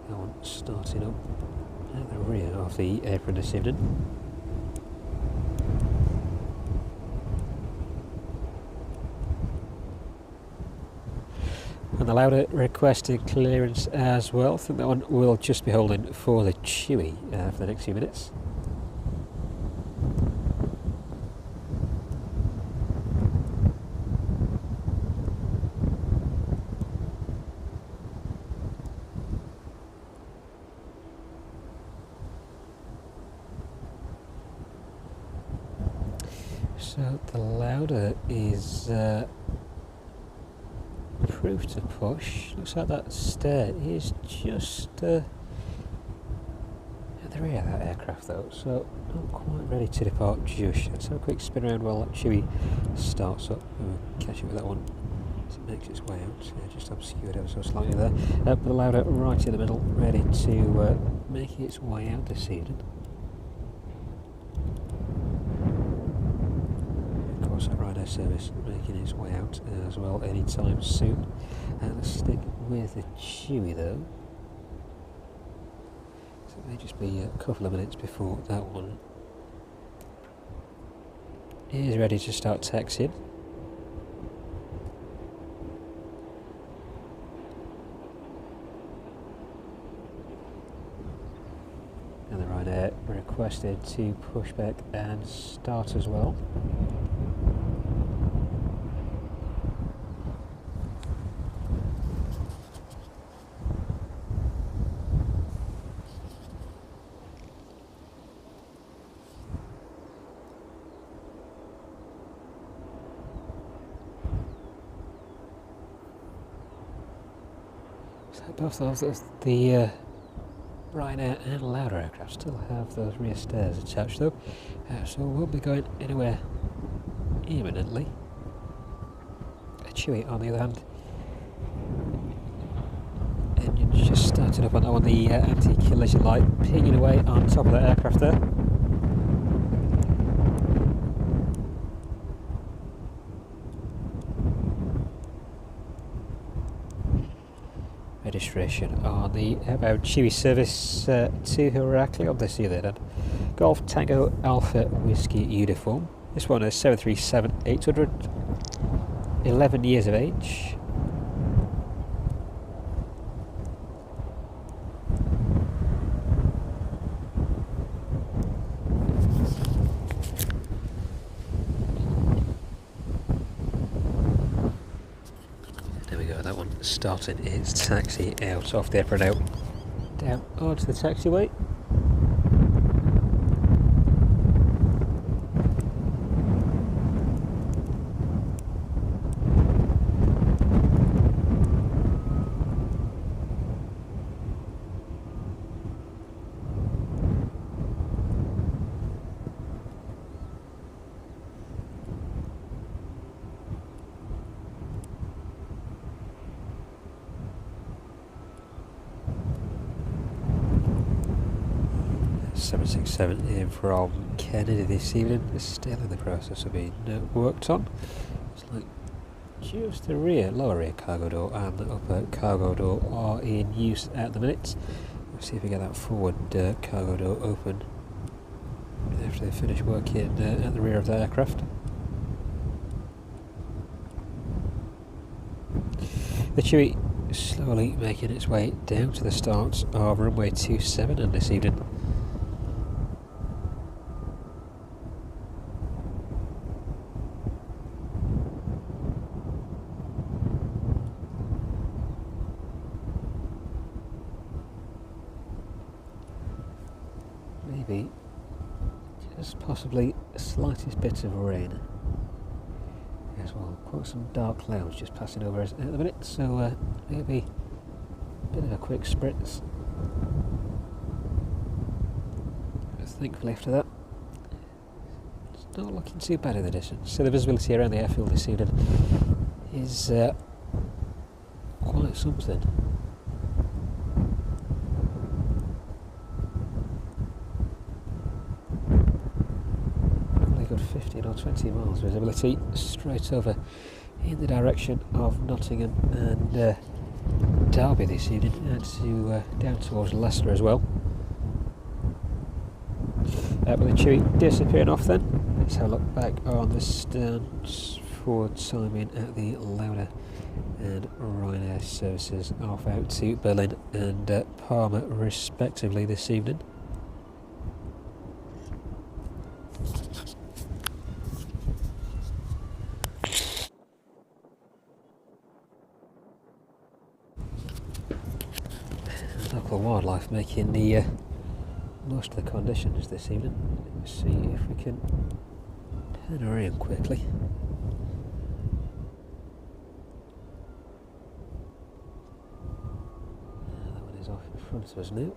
Speaker 1: That one starting up at the rear of the apron this evening. And the louder requested clearance as well. I think that one will just be holding for the Chewy for the next few minutes. So the louder is proof to push. Looks like that stair is just at the rear of that aircraft though, so not quite ready to depart just. Let's have a quick spin around while that Chewy starts up. We'll catch it with that one as it makes its way out. Yeah, just obscured ever so slightly there. But the louder right in the middle, ready to make its way out this evening. A Ryanair service making its way out as well anytime soon. Let's stick with the Chewy though. So it may just be a couple of minutes before that one is ready to start taxiing. And the Ryanair requested to push back and start as well. Both of those, the Ryanair and Lauda aircraft still have those rear stairs attached though, so we won't be going anywhere imminently. A Chewy on the other hand, engine's just started up on that one, the anti-collision light pinging away on top of that aircraft there. Registration on the outbound Chewy service to Heraklion on this unit, and Golf Tango Alpha Whiskey uniform. This one is 737-800, 11 years of age. Starting its taxi out off the apron out down onto the taxiway. In from Kennedy this evening is still in the process of being worked on. It's like just the lower rear cargo door and the upper cargo door are in use at the minute. Let's see if we get that forward cargo door open after they finish working at the rear of the aircraft. The Chewy slowly making its way down to the start of runway 27 and this evening. Maybe just possibly a slightest bit of rain as well. Quite some dark clouds just passing over us at the minute, so maybe a bit of a quick spritz. But thankfully after that it's not looking too bad in the distance. So the visibility around the airfield this evening is quite something. Good 15 or 20 miles visibility straight over in the direction of Nottingham and Derby this evening, and to down towards Leicester as well. With the Chewy disappearing off then, let's have a look back on the stance for timing at the Lauda and Ryanair services off out to Berlin and Parma respectively this evening. Local wildlife making the most of the conditions this evening. Let's see if we can turn around quickly. That one is off in front of us now.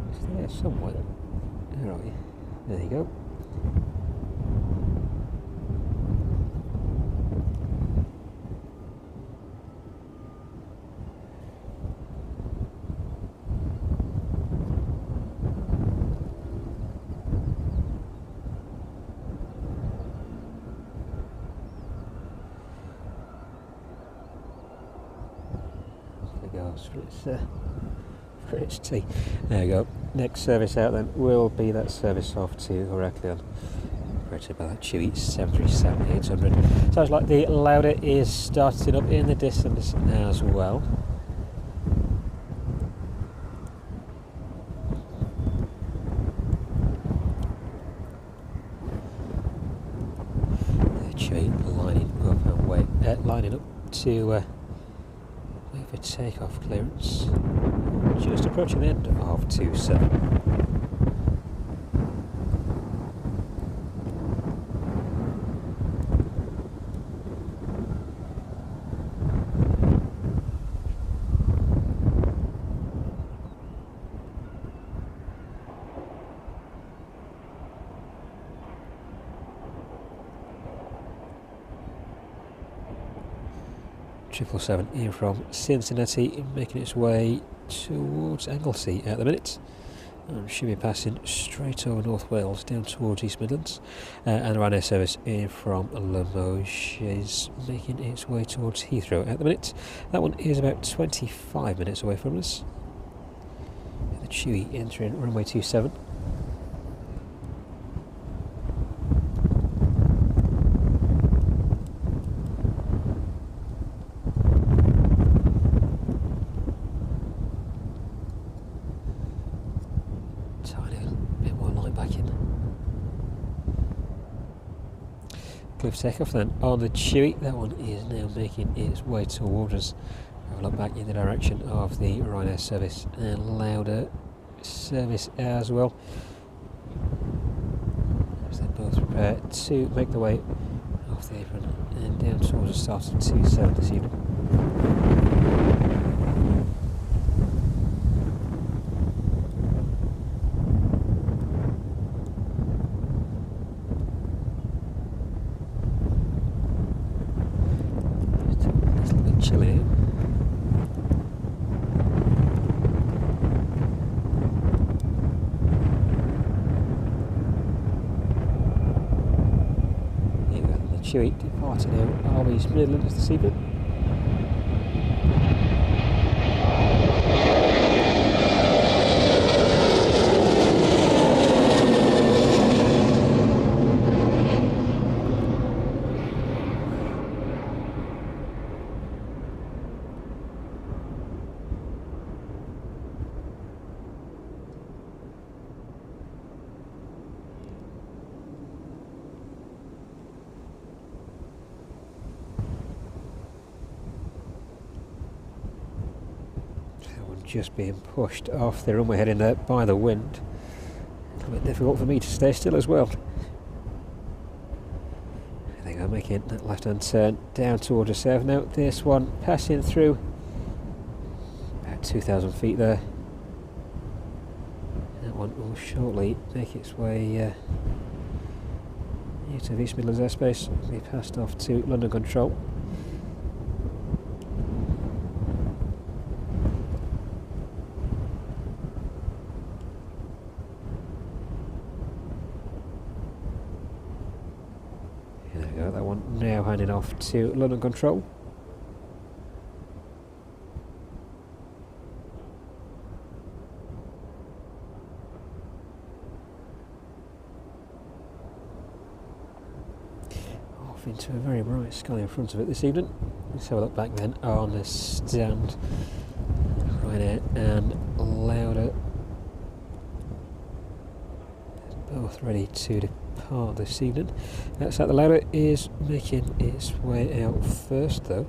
Speaker 1: It's there somewhere. Where are we? There you go. For its tea. There you go. Next service out then will be that service off to Heraklion, operated by that Chewy 737-800. Sounds like the Lauda is starting up in the distance as well. The Chewy lining up to wait for takeoff clearance. Just approaching the end of 27. Triple 7 in from Cincinnati, making its way towards Anglesey at the minute. Should be passing straight over North Wales down towards East Midlands, and the Ryanair service in from Limoges is making its way towards Heathrow at the minute. That one is about 25 minutes away from us. The Chewy entering runway 27. Cliff takeoff then on the Chewy. That one is now making its way towards us. Have a look back in the direction of the Ryanair service and Lauda service as well. As they both prepare to make the way off the apron and down towards the start of 27 this evening. Chewy departing out of East Midlands this evening. Just being pushed off the runway heading there by the wind. A little bit difficult for me to stay still as well. I think I'm making that left hand turn down towards the south now. This one passing through about 2,000 feet there. That one will shortly make its way out of East Midlands airspace. Be passed off to London Control. That one now handing off to London Control. off into a very bright sky in front of it this evening. Let's have a look back then on the stand. Quieter and louder. Both ready to depart this evening. So the louder is making its way out first though.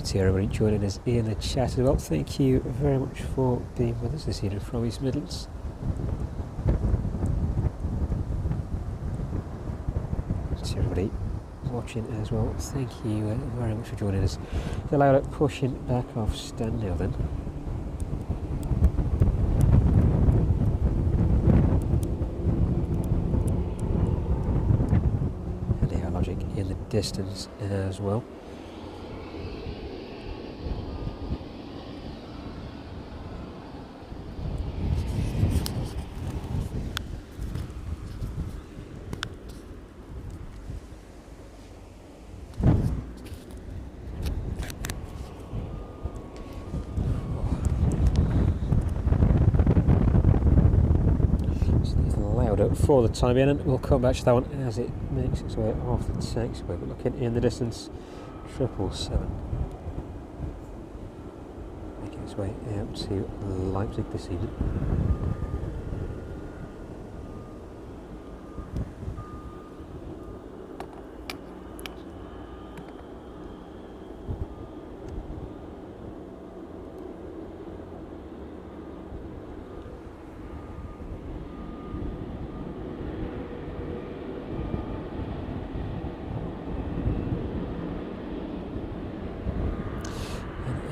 Speaker 1: To everybody joining us in the chat as well. Thank you very much for being with us this evening from East Midlands. To everybody watching as well, thank you very much for joining us. The louder pushing back off stand now then. And the logic in the distance as well. For the time being, and we'll come back to that one as it makes its way off the taxiway. But looking in the distance, 777 making its way out to Leipzig this evening.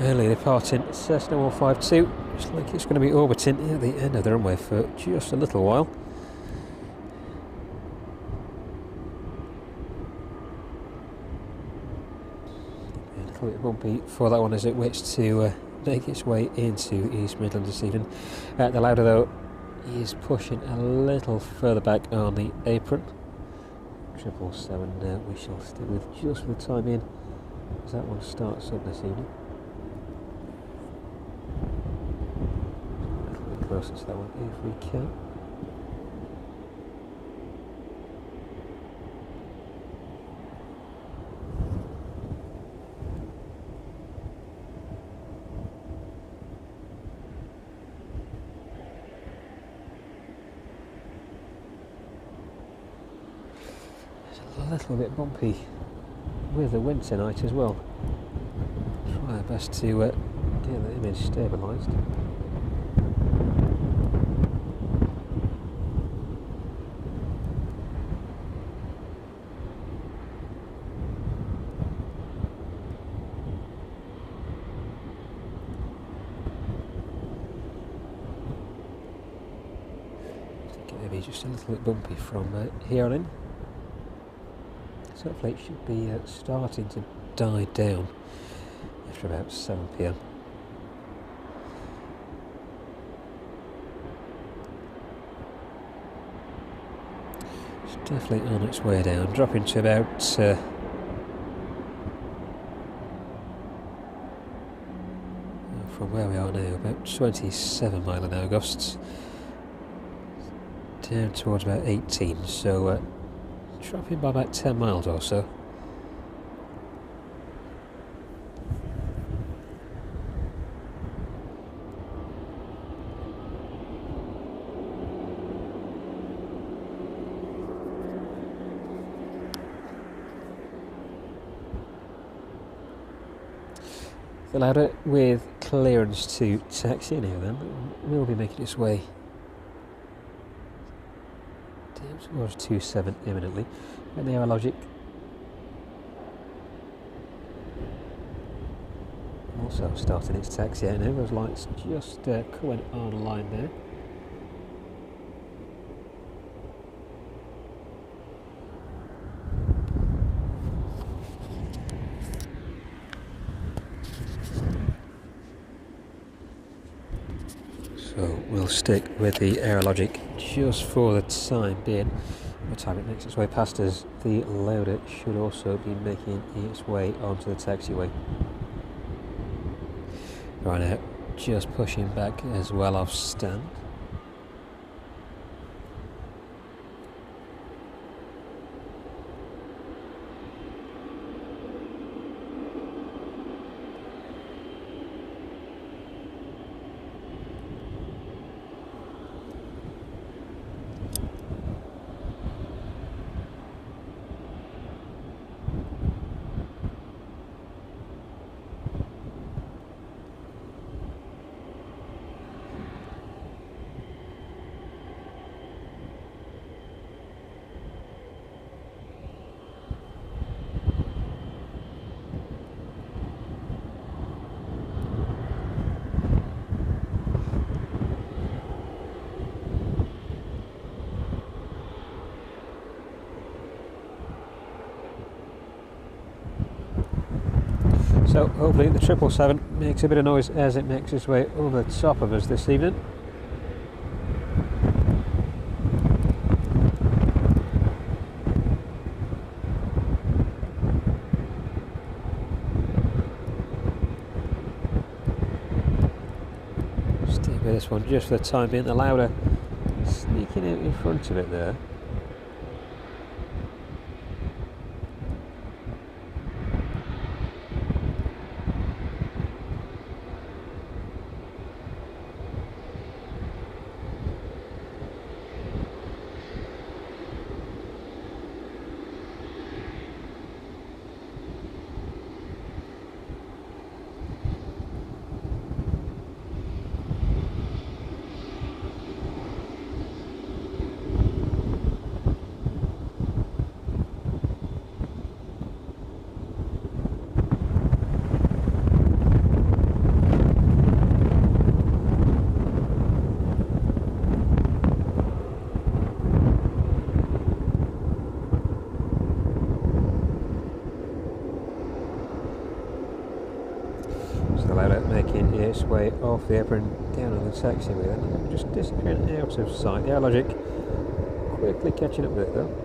Speaker 1: Early departing Cessna 152, looks like it's going to be orbiting at the end of the runway for just a little while. A little bit bumpy for that one as it waits to make its way into East Midlands this evening. The louder though is pushing a little further back on the apron. 777 we shall stick with just for the time being as that one starts up this evening. Closer to that one if we can. It's a little bit bumpy with the wind tonight as well. Try our best to get the image stabilised. Just a little bit bumpy from here on in. So hopefully it should be starting to die down after about 7 PM. It's definitely on its way down, dropping to about from where we are now, about 27 mile an hour gusts. Down towards about 18, so dropping by about 10 miles or so. The louder with clearance to taxi now then will be making its way towards 27 imminently, and the Aeropark also starting its taxi out now. Those lights just coming online there. we'll stick with the Aerologic just for the time being. By the time it makes its way past us, the loader should also be making its way onto the taxiway. Right now, just pushing back as well off stand. So hopefully the 777 makes a bit of noise as it makes its way over the top of us this evening. Stick with this one just for the time being. The louder sneaking out in front of it there. Making its way off the apron down on the taxiway, then just disappearing out of sight. The Aerologic quickly catching up with it though.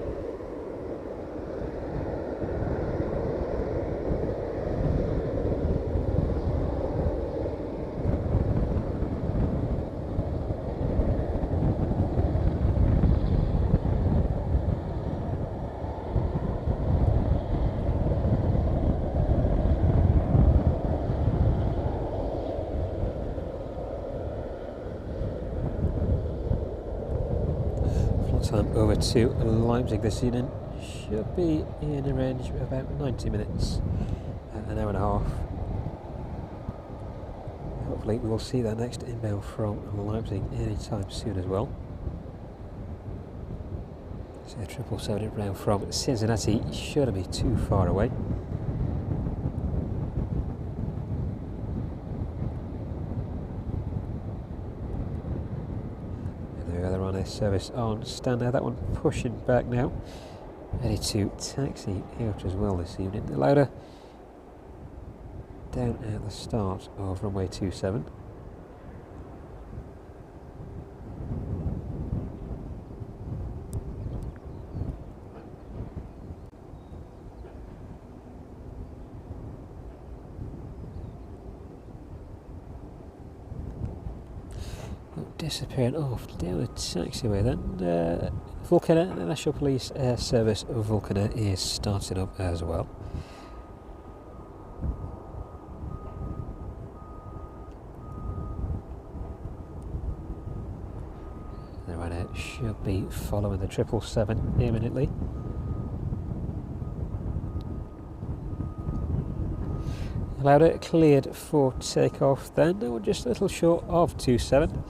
Speaker 1: Time over to Leipzig this evening should be in a range of about 90 minutes, an hour and a half. Hopefully we will see that next inbound from Leipzig anytime soon as well. So 777 inbound from Cincinnati shouldn't be too far away. Service on stand now, that one pushing back now, ready to taxi out as well this evening. The loader down at the start of runway 27. Disappearing off down the taxiway then. Vulcana, the National Police Air Service of Vulcana is starting up as well. The right out should be following the 777 imminently. Allowed it cleared for takeoff then. We're just a little short of 27.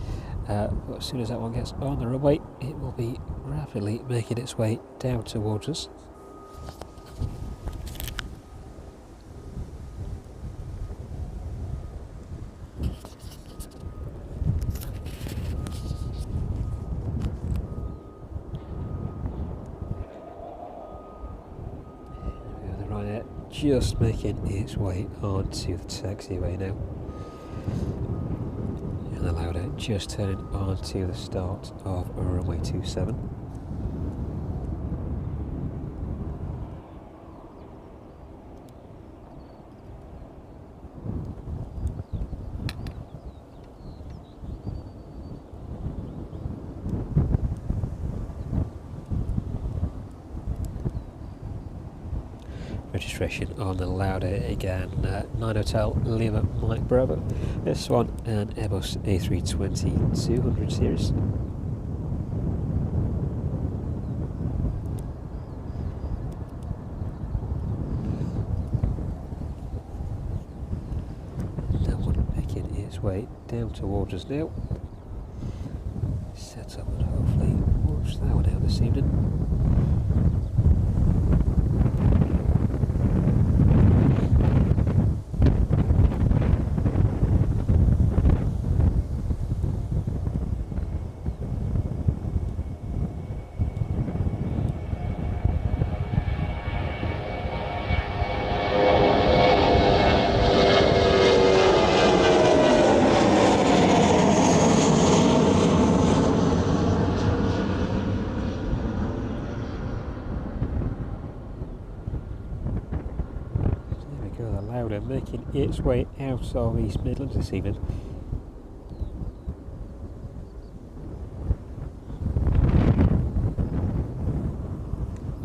Speaker 1: But as soon as that one gets on the runway, it will be rapidly making its way down towards us. The Ryanair just making its way onto the taxiway now. And allowed it just turning on to the start of runway 27. Registration on the louder again, 9 Hotel Lima Mike Bravo. This one an Airbus A320-200 series. That one making its way down towards us now. Set up and hopefully watch that one out this evening. Making its way out of East Midlands this evening.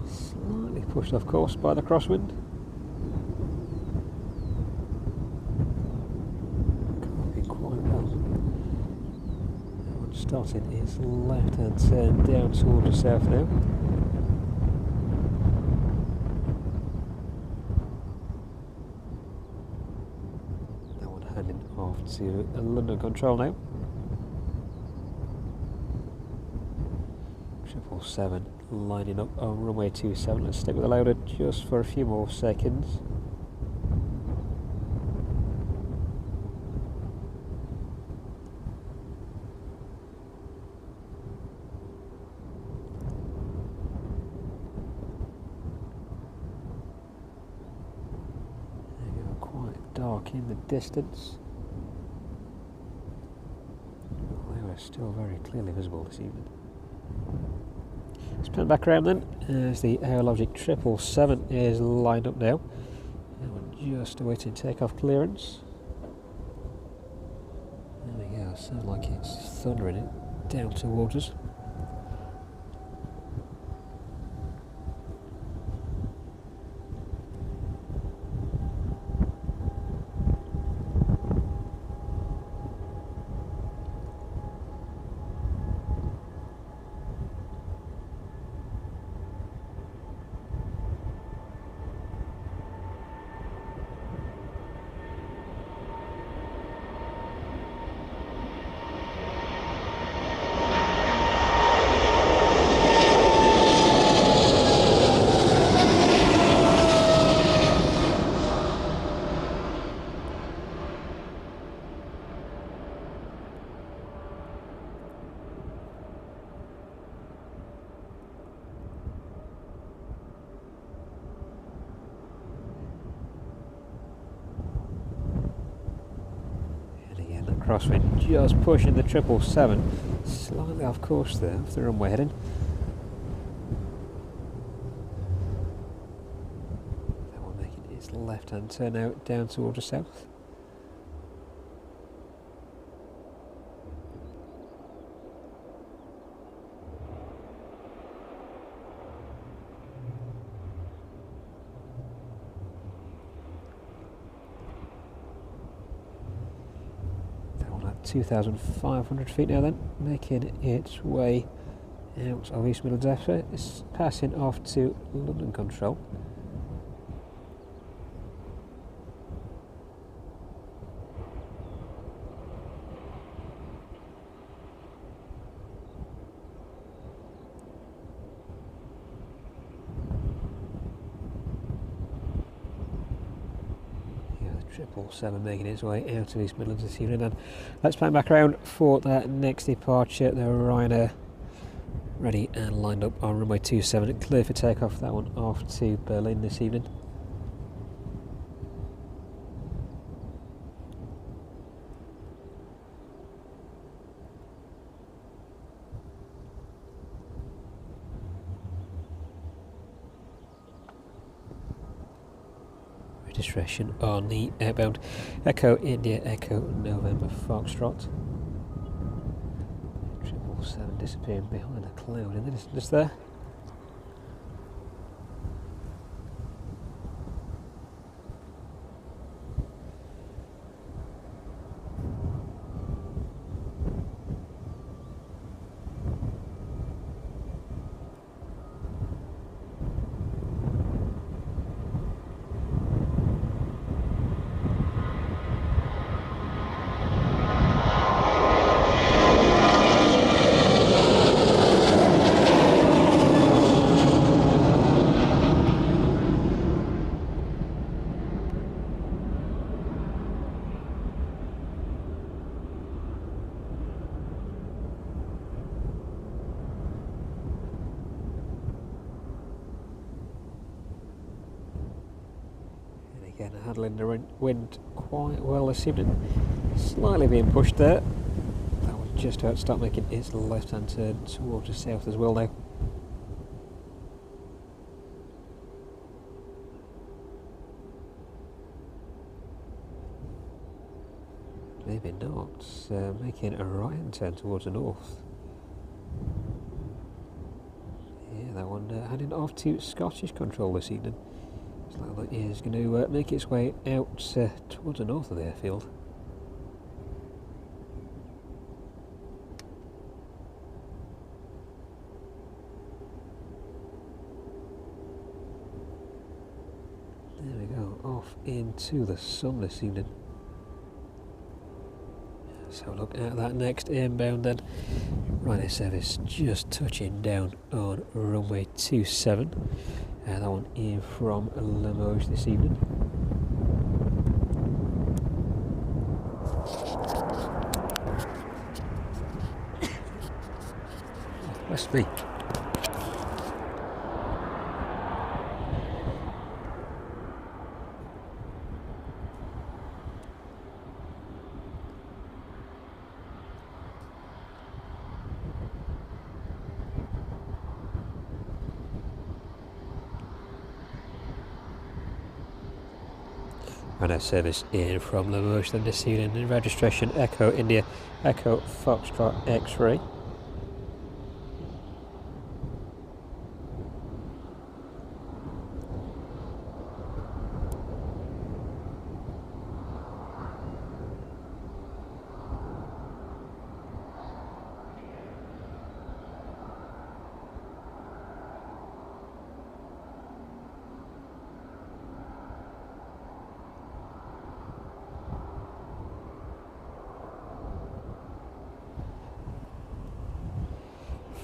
Speaker 1: Slightly pushed off course by the crosswind. Coping quite well. That one starting its left hand turn down towards the south now. Off to London control now. 777 lining up on runway 27. Let's stick with the louder just for a few more seconds. Quite dark in the distance. Still very clearly visible this evening. Let's pan back around then, as the Aerologic 777 is lined up now. And we're just awaiting takeoff clearance. There we go, sounds like it's thundering it down towards us. Crosswind just pushing the 777 slightly off course there, off the runway heading. That one making its left hand turn out down towards the south. That one at 2,500 feet now then, making its way out of East Midlands Airport. It's passing off to London control. Yeah, the 777 making its way out of East Midlands this evening. And let's pan back around for that next departure. The Ryanair ready and lined up on runway 27, clear for takeoff. That one off to Berlin this evening. registration on the outbound Echo India Echo November Foxtrot. 777 disappearing behind a cloud in the distance there. Again, handling the wind quite well this evening. Slightly being pushed there. That was just about to start making its left-hand turn towards the south as well now. Maybe not. Making a right-hand turn towards the north. Yeah, that one heading off to Scottish control this evening. Looks like it is going to make its way out towards the north of the airfield. There we go, off into the sun this evening. So look at that next inbound then. Ryanair service just touching down on runway 27. That one in from Limoges this evening. Oh, bless me. Ryanair service in from Limoges then this evening in registration Echo India Echo Foxtrot X-ray.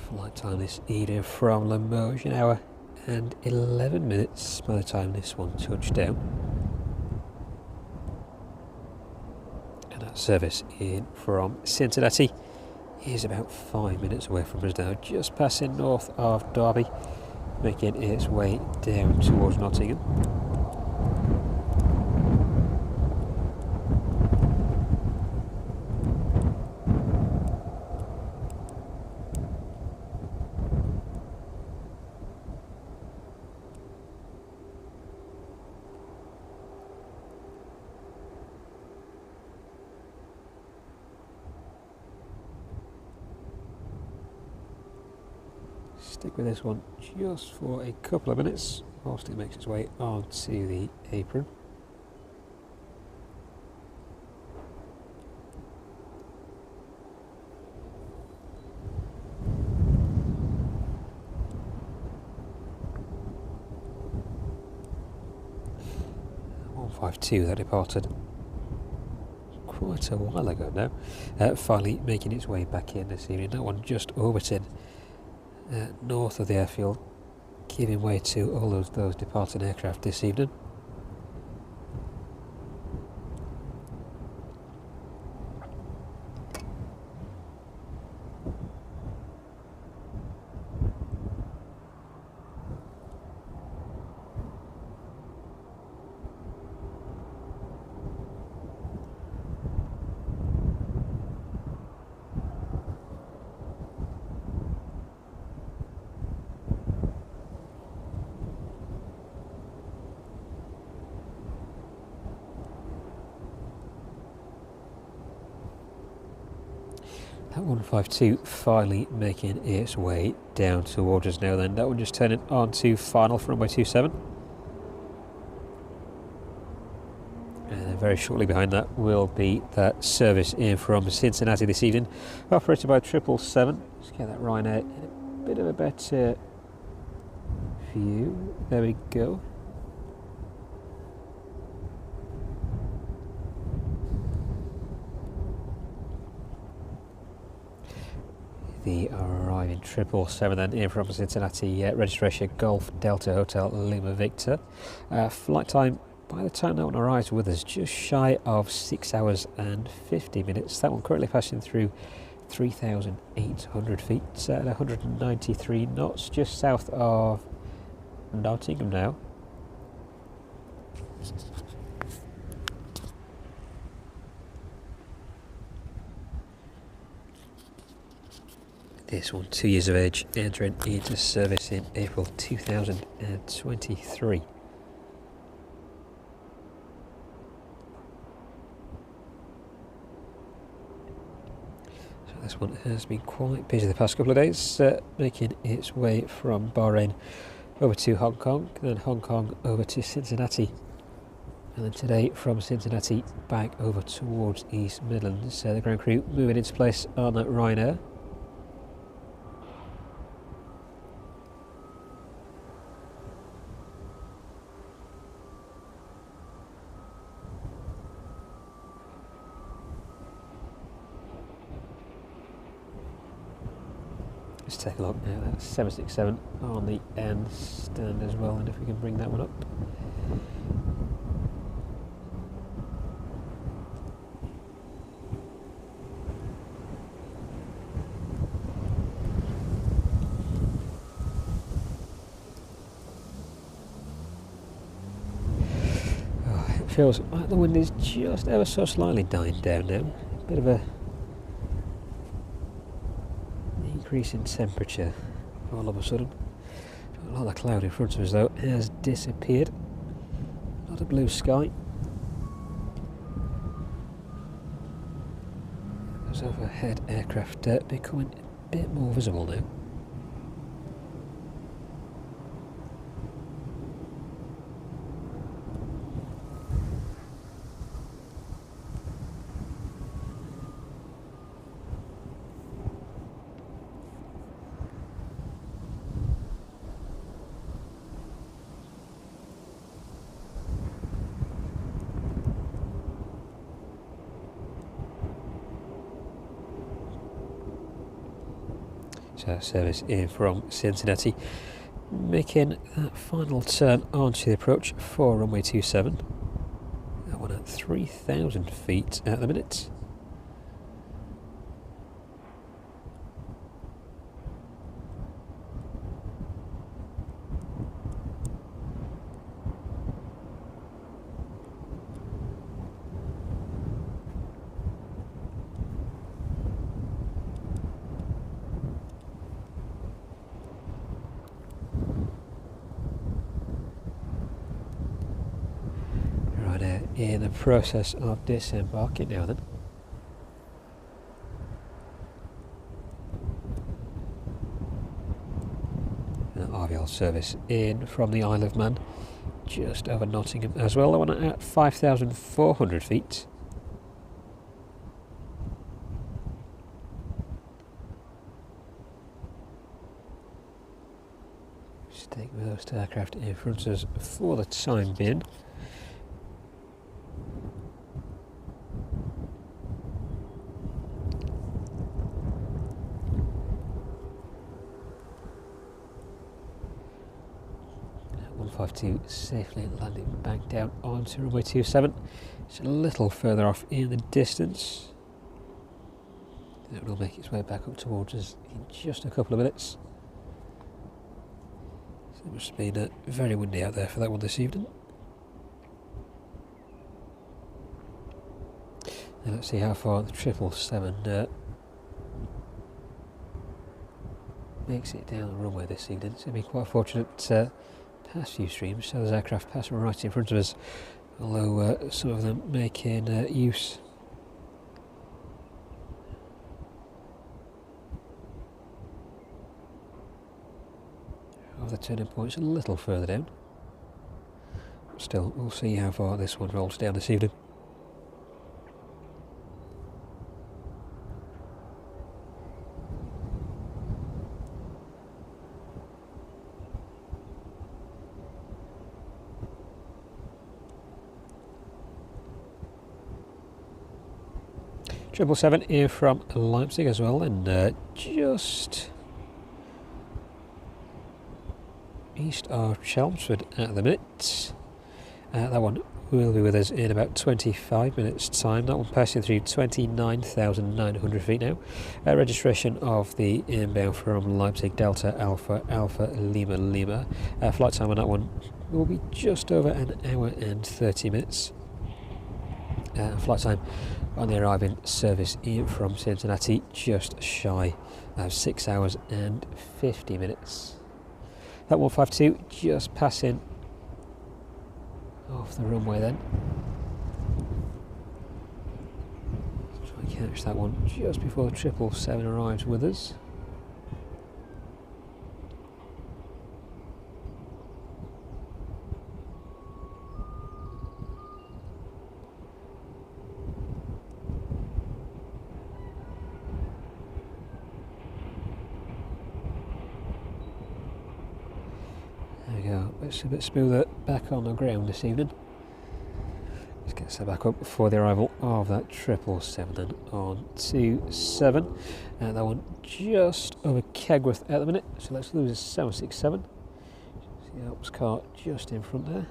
Speaker 1: Flight time this evening from Limoges, an hour and 11 minutes by the time this one touched down. And that service in from Cincinnati is about 5 minutes away from us now, just passing north of Derby, making its way down towards Nottingham. Stick with this one just for a couple of minutes whilst it makes its way onto the apron. that departed quite a while ago now, finally making its way back in this evening. That one just orbiting north of the airfield, giving way to all of those departing aircraft this evening. That 152 finally making its way down towards us now then. That one just turning on to final for runway 27. And then very shortly behind that will be that service in from Cincinnati this evening, operated by 777. Let's get that Ryanair in a bit of a better view. There we go. The arriving 777 then in from Cincinnati, registration Golf Delta Hotel Lima Victor. Flight time, by the time that one arrives with us, just shy of 6 hours and 50 minutes. That one currently passing through 3,800 feet at 193 knots, just south of Nottingham now. This one, 2 years of age, entering into service in April 2023. So this one has been quite busy the past couple of days, making its way from Bahrain over to Hong Kong, then Hong Kong over to Cincinnati, and then today from Cincinnati back over towards East Midlands. The ground crew moving into place on that Ryanair. Let's take a look now. That's 767 on the end stand as well, and if we can bring that one up. Oh, it feels like the wind is just ever so slightly dying down now. A bit of a increase in temperature all of a sudden. A lot of the cloud in front of us though has disappeared. A lot of blue sky. Those overhead aircraft becoming a bit more visible now. So service in from Cincinnati, making that final turn onto the approach for runway 27. That one at 3,000 feet at the minute. In the process of disembarking now then. RVL service in from the Isle of Man, just over Nottingham as well. I want at 5,400 feet. Just take those two aircraft in front of us for the time being. To safely landing back down onto runway 27. It's a little further off in the distance. It will make its way back up towards us in just a couple of minutes. So it must have been very windy out there for that one this evening. Now let's see how far the 777 makes it down the runway this evening. It's going to be quite fortunate past few streams, so those aircraft pass right in front of us, although some of them making use of the turning points a little further down. Still, we'll see how far this one rolls down this evening. Triple 7 here from Leipzig as well, and just east of Chelmsford at the minute. That one will be with us in about 25 minutes time. That one passing through 29,900 feet now. Registration of the inbound from Leipzig Delta Alpha Alpha Lima Lima. Flight time on that one will be just over an hour and 30 minutes. Flight time on the arriving service in from Cincinnati just shy of 6 hours and 50 minutes. That 152 just passing off the runway then. Let's try and catch that one just before the 777 arrives with us. There we go, it's a bit smoother back on the ground this evening. Let's get set back up before the arrival of that 777 then on 27. That one just over Kegworth at the minute, so let's lose a 767. See the Alps car just in front there.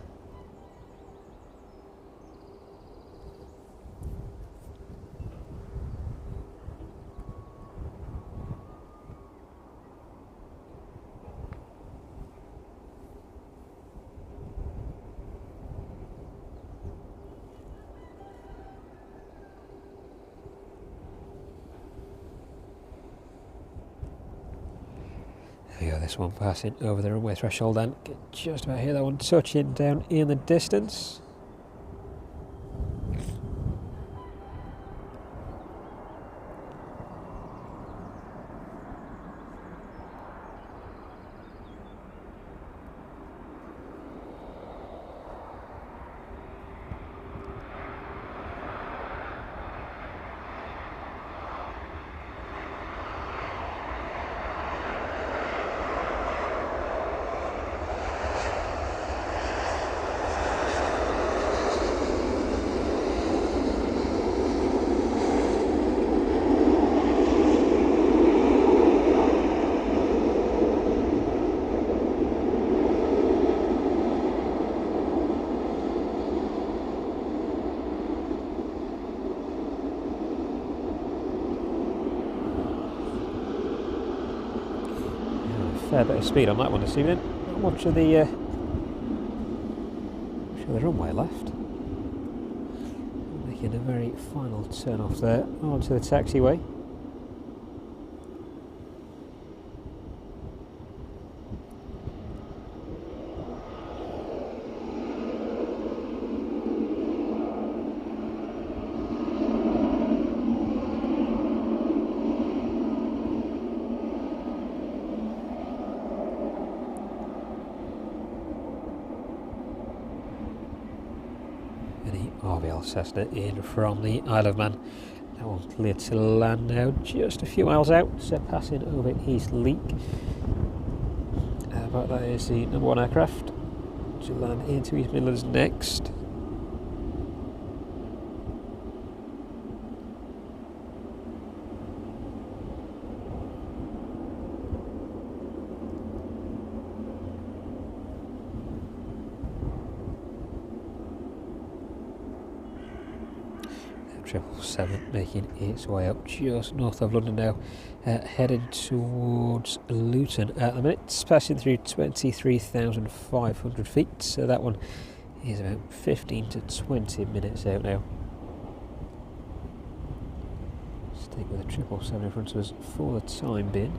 Speaker 1: There we go, this one passing over the runway threshold and just about here, that one touching down in the distance. Fair bit of speed on that one this evening. Not much of the runway left. Making a very final turn off there onto the taxiway. RVL Cessna in from the Isle of Man. That one cleared to land now, just a few miles out, so passing over East Leek. But that is the number 1 aircraft to land into East Midlands next. Triple 7 making its way up just north of London now, headed towards Luton at the minute. It's passing through 23,500 feet, so that one is about 15 to 20 minutes out now. Stick with a 777 in front of us for the time being.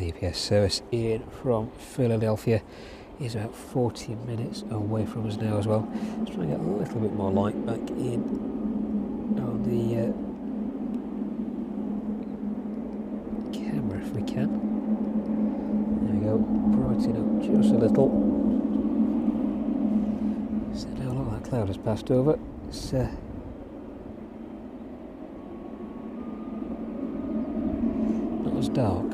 Speaker 1: the EPS service in from Philadelphia is about 40 minutes away from us now as well. Let's try and get a little bit more light back in on the camera if we can. There we go, brighten up just a little. So now a lot of that cloud has passed over. It's not as dark.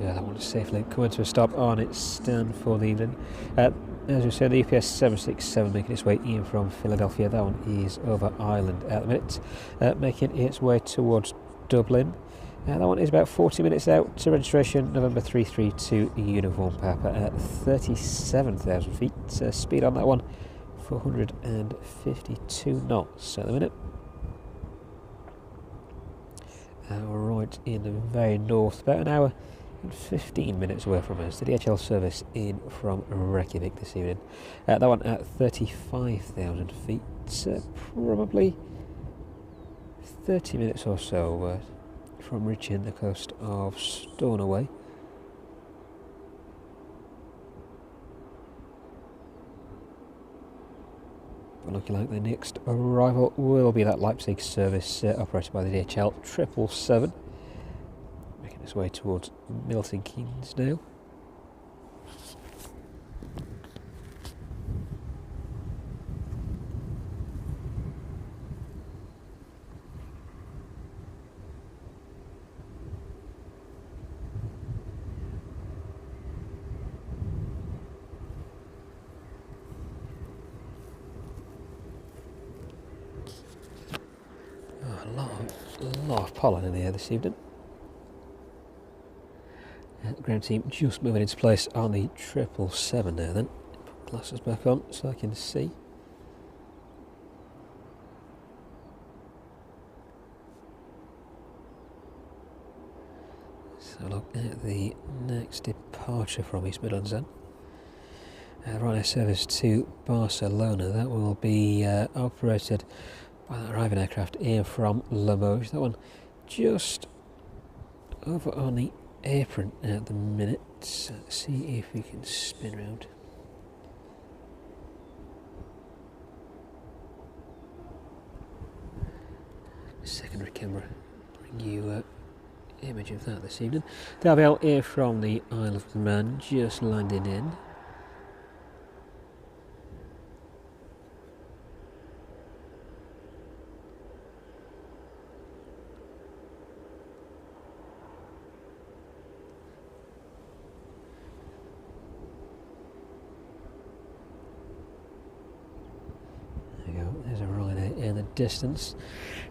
Speaker 1: Yeah, that one is safely coming to a stop on its stand for the evening. As we said, the EPS 767 making its way in from Philadelphia. That one is over Ireland at the minute, making its way towards Dublin. That one is about 40 minutes out to registration, November 332 uniform Papa at 37,000 feet. Speed on that one, 452 knots at the minute. Right in the very north, about an hour and 15 minutes away from us. The DHL service in from Reykjavik this evening. That one at 35,000 feet, probably 30 minutes or so from reaching the coast of Stornoway. But looking like the next arrival will be that Leipzig service operated by the DHL 777, making its way towards Milton Keynes now. A lot of pollen in the air this evening. The ground team just moving into place on the 777 now then. Put glasses back on so I can see. So look at the next departure from East Midlands then. Ryanair service to Barcelona. That will be operated by that arriving aircraft in from Limoges. That one just over on the apron at the minute. Let's see if we can spin around. Secondary camera, bring you image of that this evening. Davell here from the Isle of Man, just landing in. In the distance,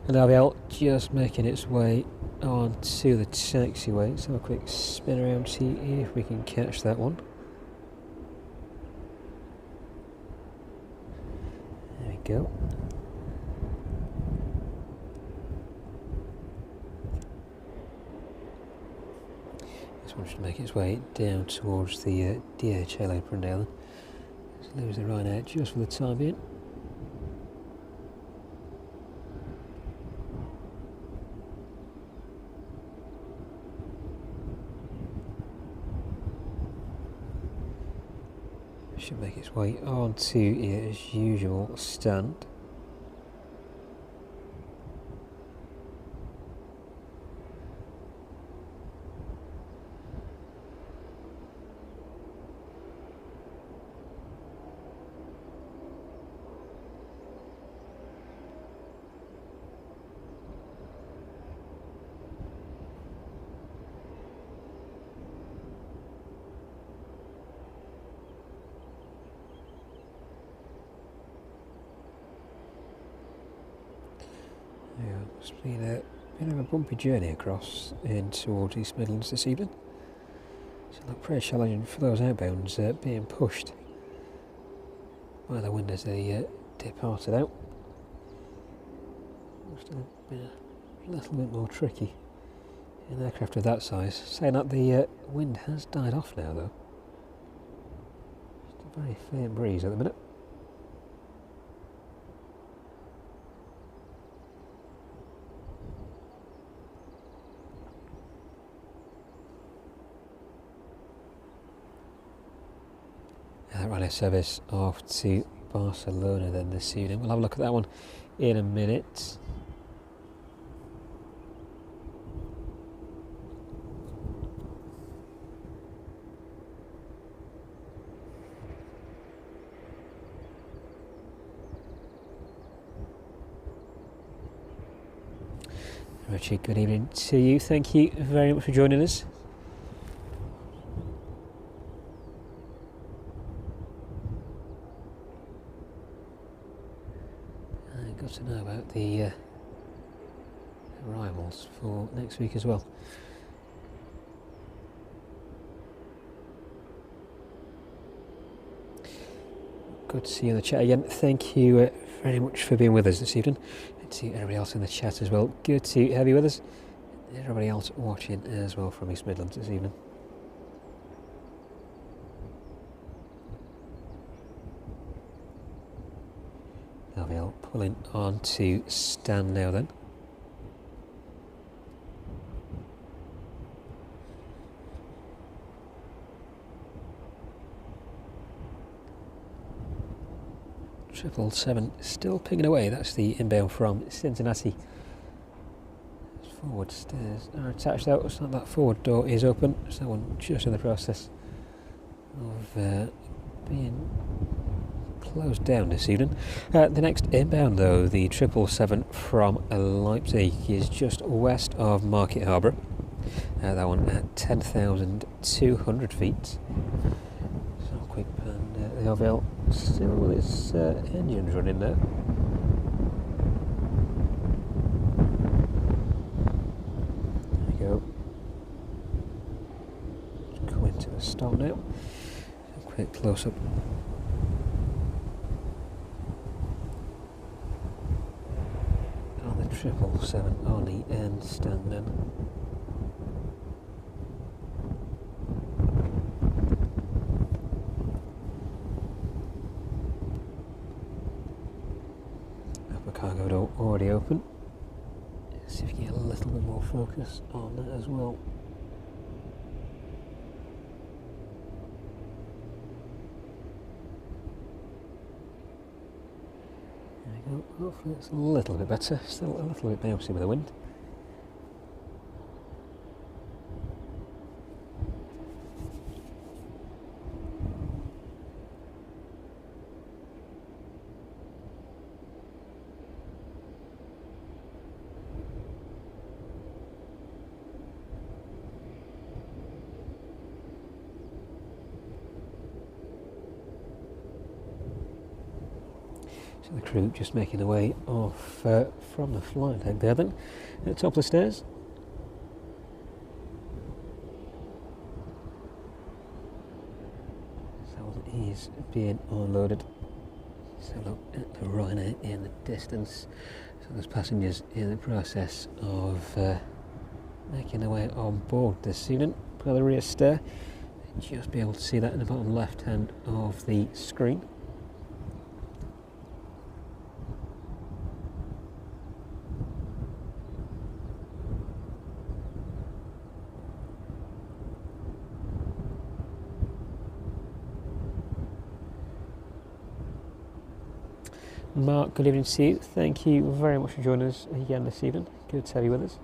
Speaker 1: and Aviel just making its way onto the taxiway. Let's have a quick spin around, see if we can catch that one. There we go. This one should make its way down towards the DHL apron now then. Let's lose the Ryanair just for the time being. Should make its way onto its usual stand. Yeah, it's been a bit of a bumpy journey across in towards East Midlands this evening. So look pretty challenging for those outbounds being pushed by the wind as they departed out. Must have been a little bit more tricky in an aircraft of that size. Saying that the wind has died off now though. Just a very faint breeze at the minute. Ryanair service off to Barcelona then this evening. We'll have a look at that one in a minute. Richie, good evening to you. Thank you very much for joining us. I got to know about the arrivals for next week as well. Good to see you in the chat again. Thank you very much for being with us this evening. And to everybody else in the chat as well. Good to have you with us. Everybody else watching as well from East Midlands this evening. LVL pulling on to stand now then. Triple 7 still pinging away. That's the inbound from Cincinnati. Forward stairs are attached out. It's not that forward door is open. It's that one just in the process of being closed down this evening. The next inbound though, the 777 from Leipzig, is just west of Market Harbour. That one at 10,200 feet. So quick pan, the RVL still with its engines running there. There we go. Just coming to a stop now. A quick close up. On the 777 on the end stand then. Cargo door already open. Let's see if we can get a little bit more focus on that as well. There we go. Hopefully it's a little bit better. Still a little bit bouncy with the wind. So the crew just making their way off from the flight deck there then, at the top of the stairs. So that is being unloaded. So look at the Ryanair in the distance. So there's passengers in the process of making their way on board this evening by the rear stair. Just be able to see that in the bottom left hand of the screen. Mark, good evening to you. Thank you very much for joining us again this evening. Good to have you with us.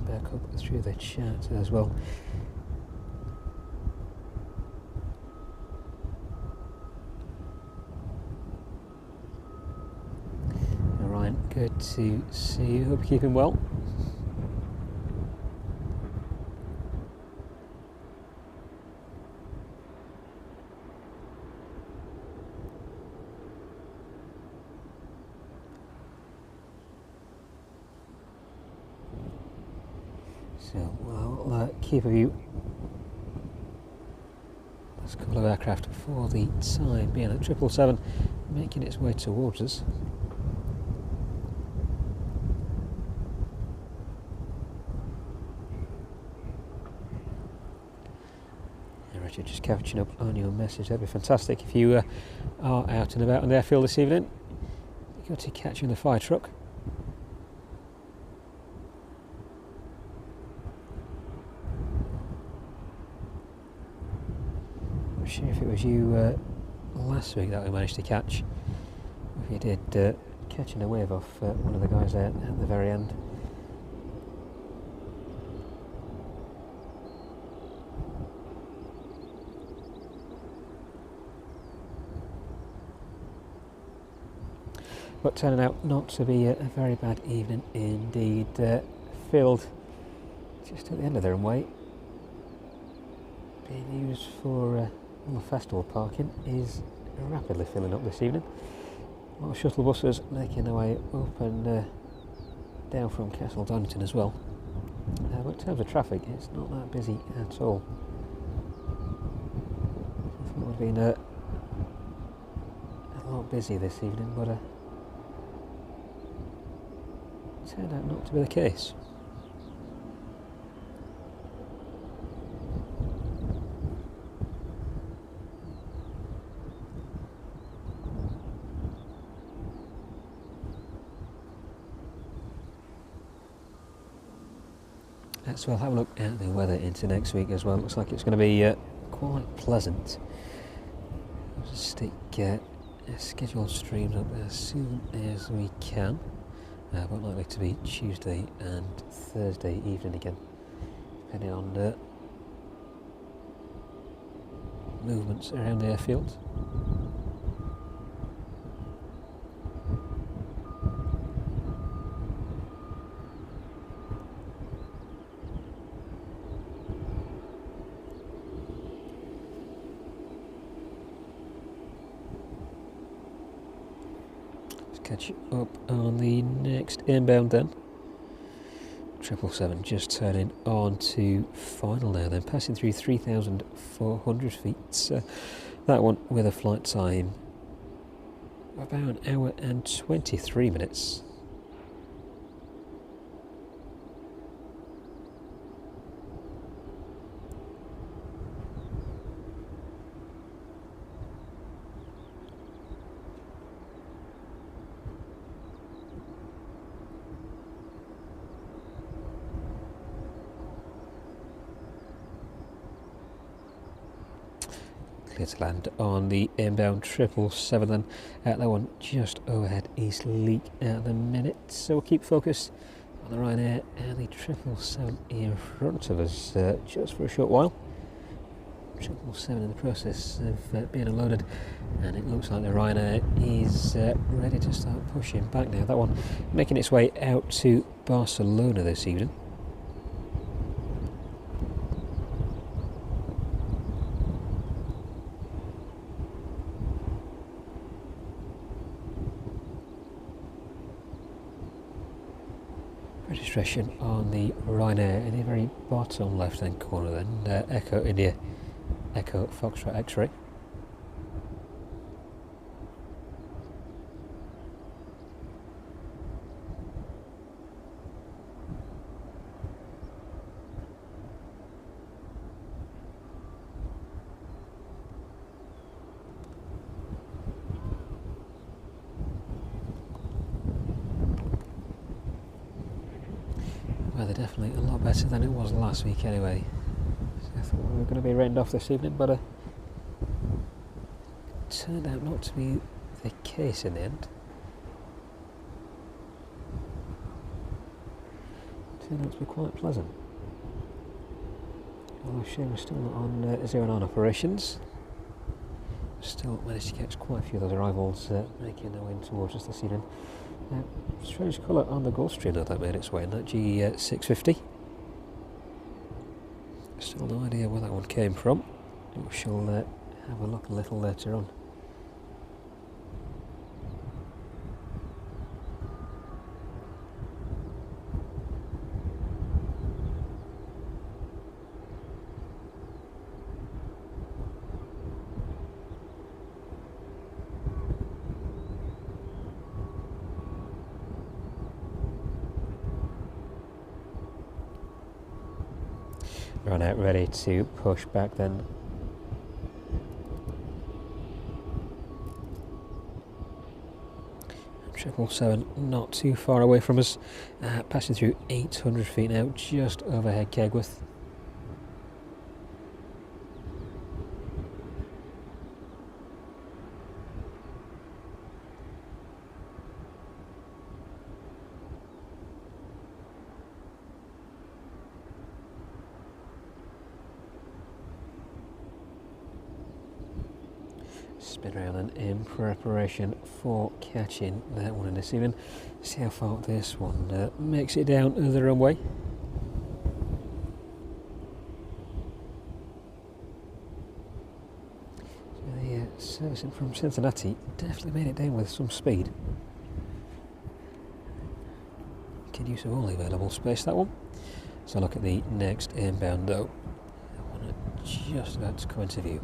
Speaker 1: Back up through the chat as well. Ryan, good to see you. Hope you're keeping well. So we'll keep a view. Let's call of aircraft for the time being at 777, making its way towards us. Richard, just catching up on your message. That'd be fantastic if you are out and about on the airfield this evening. You've got to catch you in the fire truck. I'm sure if it was you last week that we managed to catch, if you did catching a wave off one of the guys there at the very end. But turning out not to be a very bad evening indeed. Field just at the end of the runway, being used for all the festival parking, is rapidly filling up this evening. A lot of shuttle buses making their way up and down from Castle Donington as well. But in terms of traffic, it's not that busy at all. I thought it would have been a lot busy this evening, but turned out not to be the case. So we'll have a look at the weather into next week as well. Looks like it's going to be quite pleasant. We'll just stick scheduled streams up as soon as we can. But likely to be Tuesday and Thursday evening again, depending on movements around the airfield. Catch up on the next inbound then. 777 just turning on to final now then, passing through 3,400 feet. That one with a flight time of about an hour and 23 minutes. Clear to land on the inbound 777 then. That one just overhead East Leek at the minute. So we'll keep focus on the Ryanair and the 777 in front of us just for a short while. 777 in the process of being unloaded, and it looks like the Ryanair is ready to start pushing back now. That one making its way out to Barcelona this evening. Registration on the Ryanair in the very bottom left hand corner then, Echo India, Echo Foxtrot X-ray. Weather definitely a lot better than it was last week anyway. So I thought we were going to be rained off this evening, but turned out not to be the case in the end. Turned out to be quite pleasant. Although shame we're still not on 0-9 operations. Still managed to catch quite a few of those arrivals making their way towards us this evening. Strange colour on the Gulfstream though that made its way in that G650. Still no idea where that one came from. We shall have a look a little later on. run out ready to push back then. Triple seven, not too far away from us, passing through 800 feet now, just overhead Kegworth. Spin around and in preparation for catching that one in this evening. See how far this one makes it down the runway. So the servicing from Cincinnati definitely made it down with some speed. Good use of all the available space, that one. So look at the next inbound though. That one just about to come into view.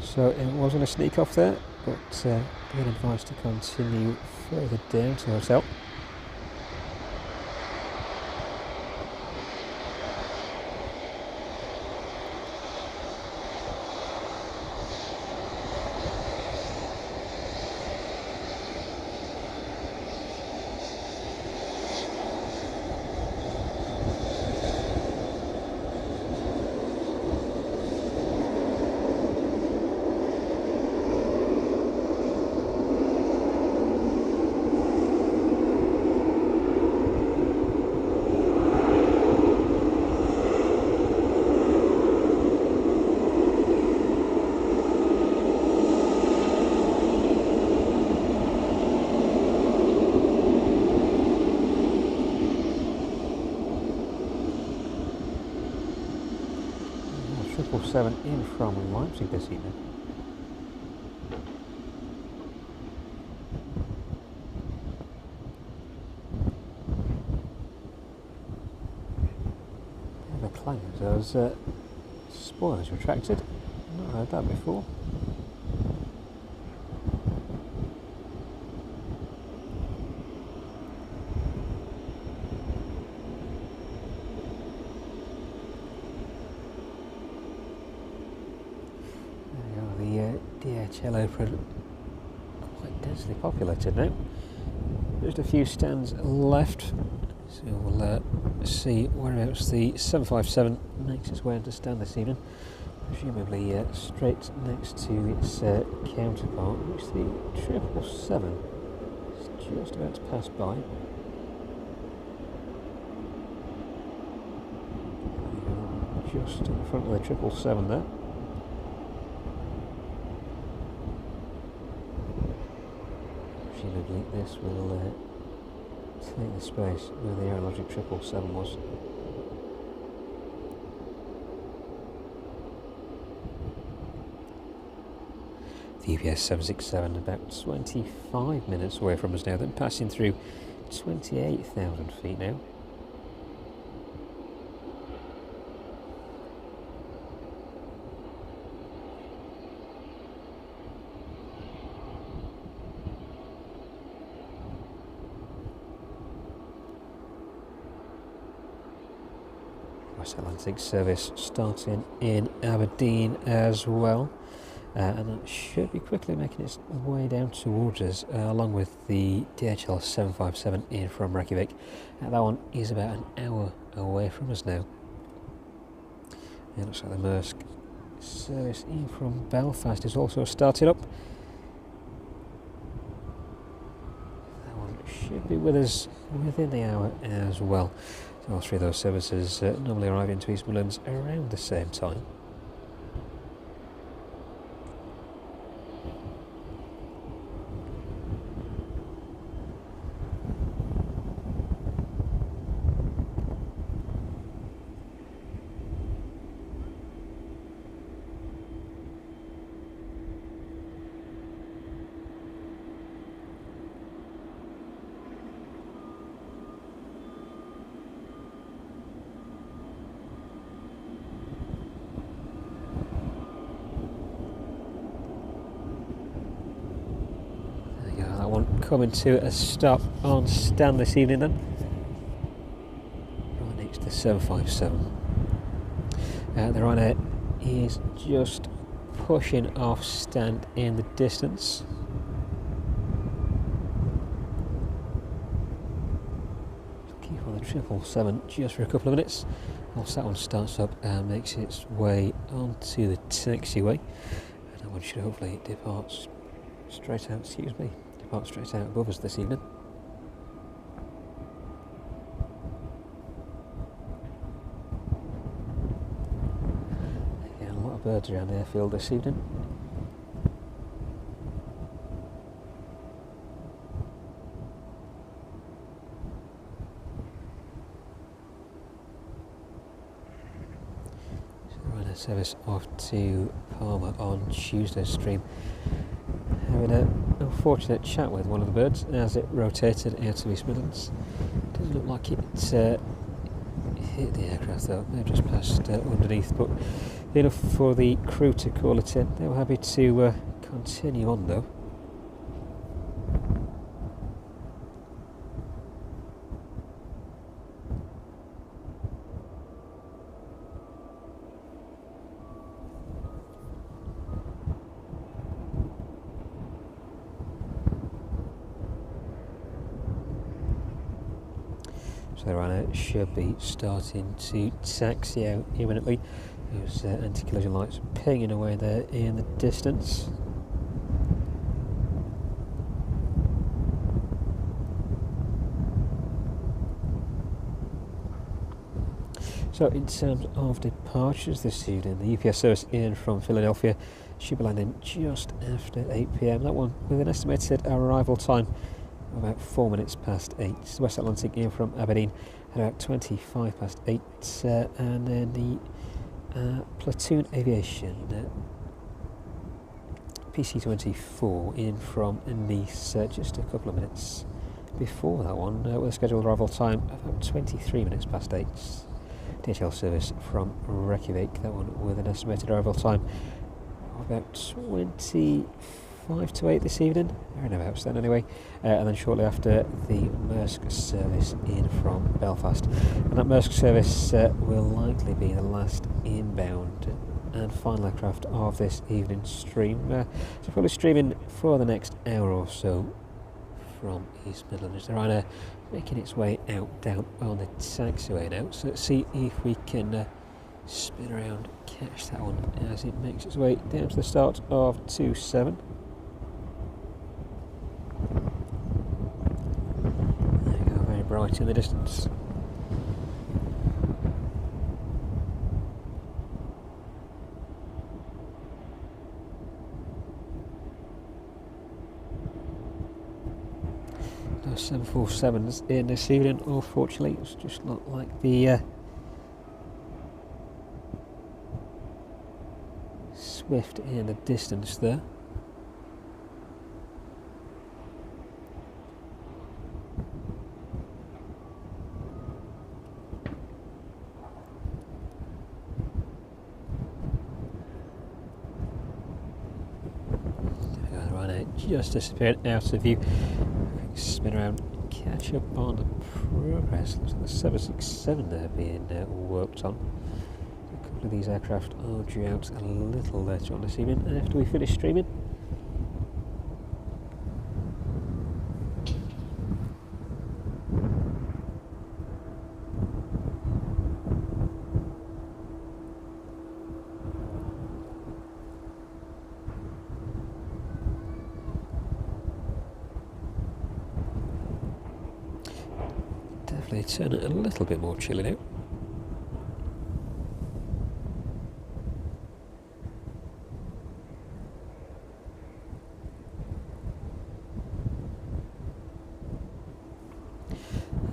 Speaker 1: So it wasn't a sneak off there, but being advised to continue further down to the hotel. Seven in from Leipzig this evening. Bit of a clang as those spoilers retracted. Not heard that before. DHL apron quite densely populated now. Just a few stands left, so we'll see whereabouts the 757 makes its way into stand this evening. Presumably straight next to its counterpart, which the 777 is just about to pass by. Just in front of the 777 there. Presumably this will take the space where the Aerologic 777 was. The UPS 767 about 25 minutes away from us now, then passing through 28,000 feet now. West Atlantic service starting in Aberdeen as well, and it should be quickly making its way down towards us, along with the DHL 757 in from Reykjavik. That one is about an hour away from us now. And it looks like the Maersk service in from Belfast is also started up. That one should be with us within the hour as well. All three of those services normally arrive into East Midlands around the same time. coming to a stop on stand this evening then. Right next to 757. The Ryanair is just pushing off stand in the distance. Keep on the 777 just for a couple of minutes whilst that one starts up and makes its way onto the taxiway. And that one should hopefully depart straight out, depart straight out above us this evening. Again, a lot of birds around the airfield this evening. Service off to Palmer on Tuesday's stream. Having an unfortunate chat with one of the birds as it rotated out of East Midlands. Doesn't look like it hit the aircraft though, they've just passed underneath, but enough for the crew to call it in. They were happy to continue on though. So the Ryanair should be starting to taxi out imminently. Those anti-collision lights pinging away there in the distance. So in terms of departures this evening, the UPS service in from Philadelphia should be landing just after 8 PM. That one with an estimated arrival time about 4 minutes past 8. The West Atlantic in from Aberdeen at about 25 past 8, and then the Platoon Aviation PC-24 in from Nice just a couple of minutes before that one, with a scheduled arrival time of about 23 minutes past 8. DHL service from Reykjavik, that one with an estimated arrival time of about 25 to 8 this evening, or thereabouts then anyway, and then shortly after the Maersk service in from Belfast. And that Maersk service will likely be the last inbound and final aircraft of this evening's stream. So probably streaming for the next hour or so from East Midlands. The Ryanair making its way out down on the taxiway now, so let's see if we can spin around, catch that one as it makes its way down to the start of 27. There we go, very bright in the distance. No 747s in this evening, unfortunately. It's just not like the Swift in the distance there. Just disappeared out of view. Spin around, catch up on the progress. Looks like the 767 there being worked on. A couple of these aircraft are due out a little later on this evening after we finish streaming. Turn it a little bit more chilly now.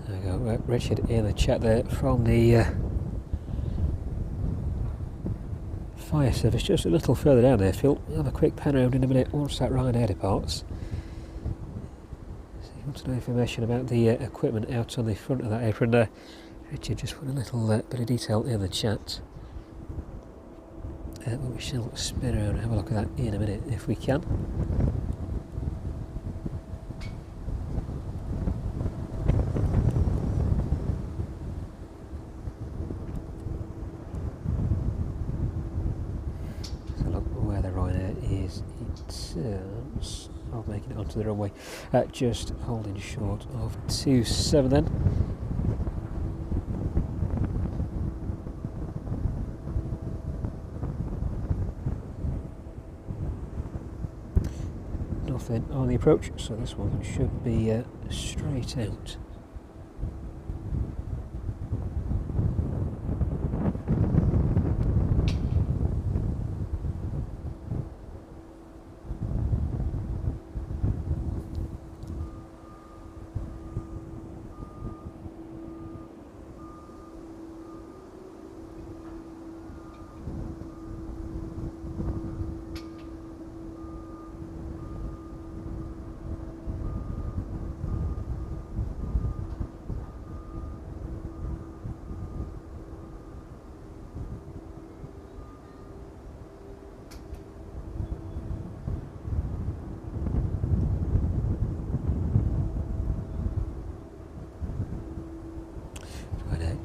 Speaker 1: There we go. Right, Richard in the chat there from the fire service just a little further down there, Phil. We'll have a quick pan around in a minute once that Ryanair departs. To know information about the equipment out on the front of that apron there. Richard just put a little bit of detail in the chat, but we shall spin around and have a look at that in a minute if we can. terms of making it onto the runway. Just holding short of 27 then. Nothing on the approach, so this one should be straight out.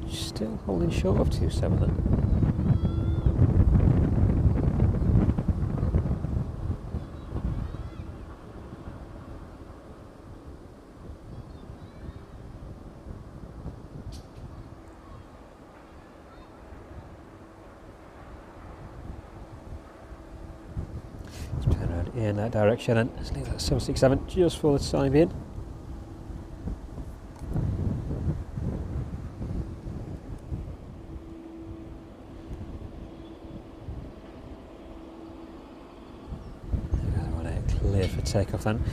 Speaker 1: Still holding short of 27 then. Let's turn around in that direction and let's leave that 767 just for the time being. Clear for takeoff then.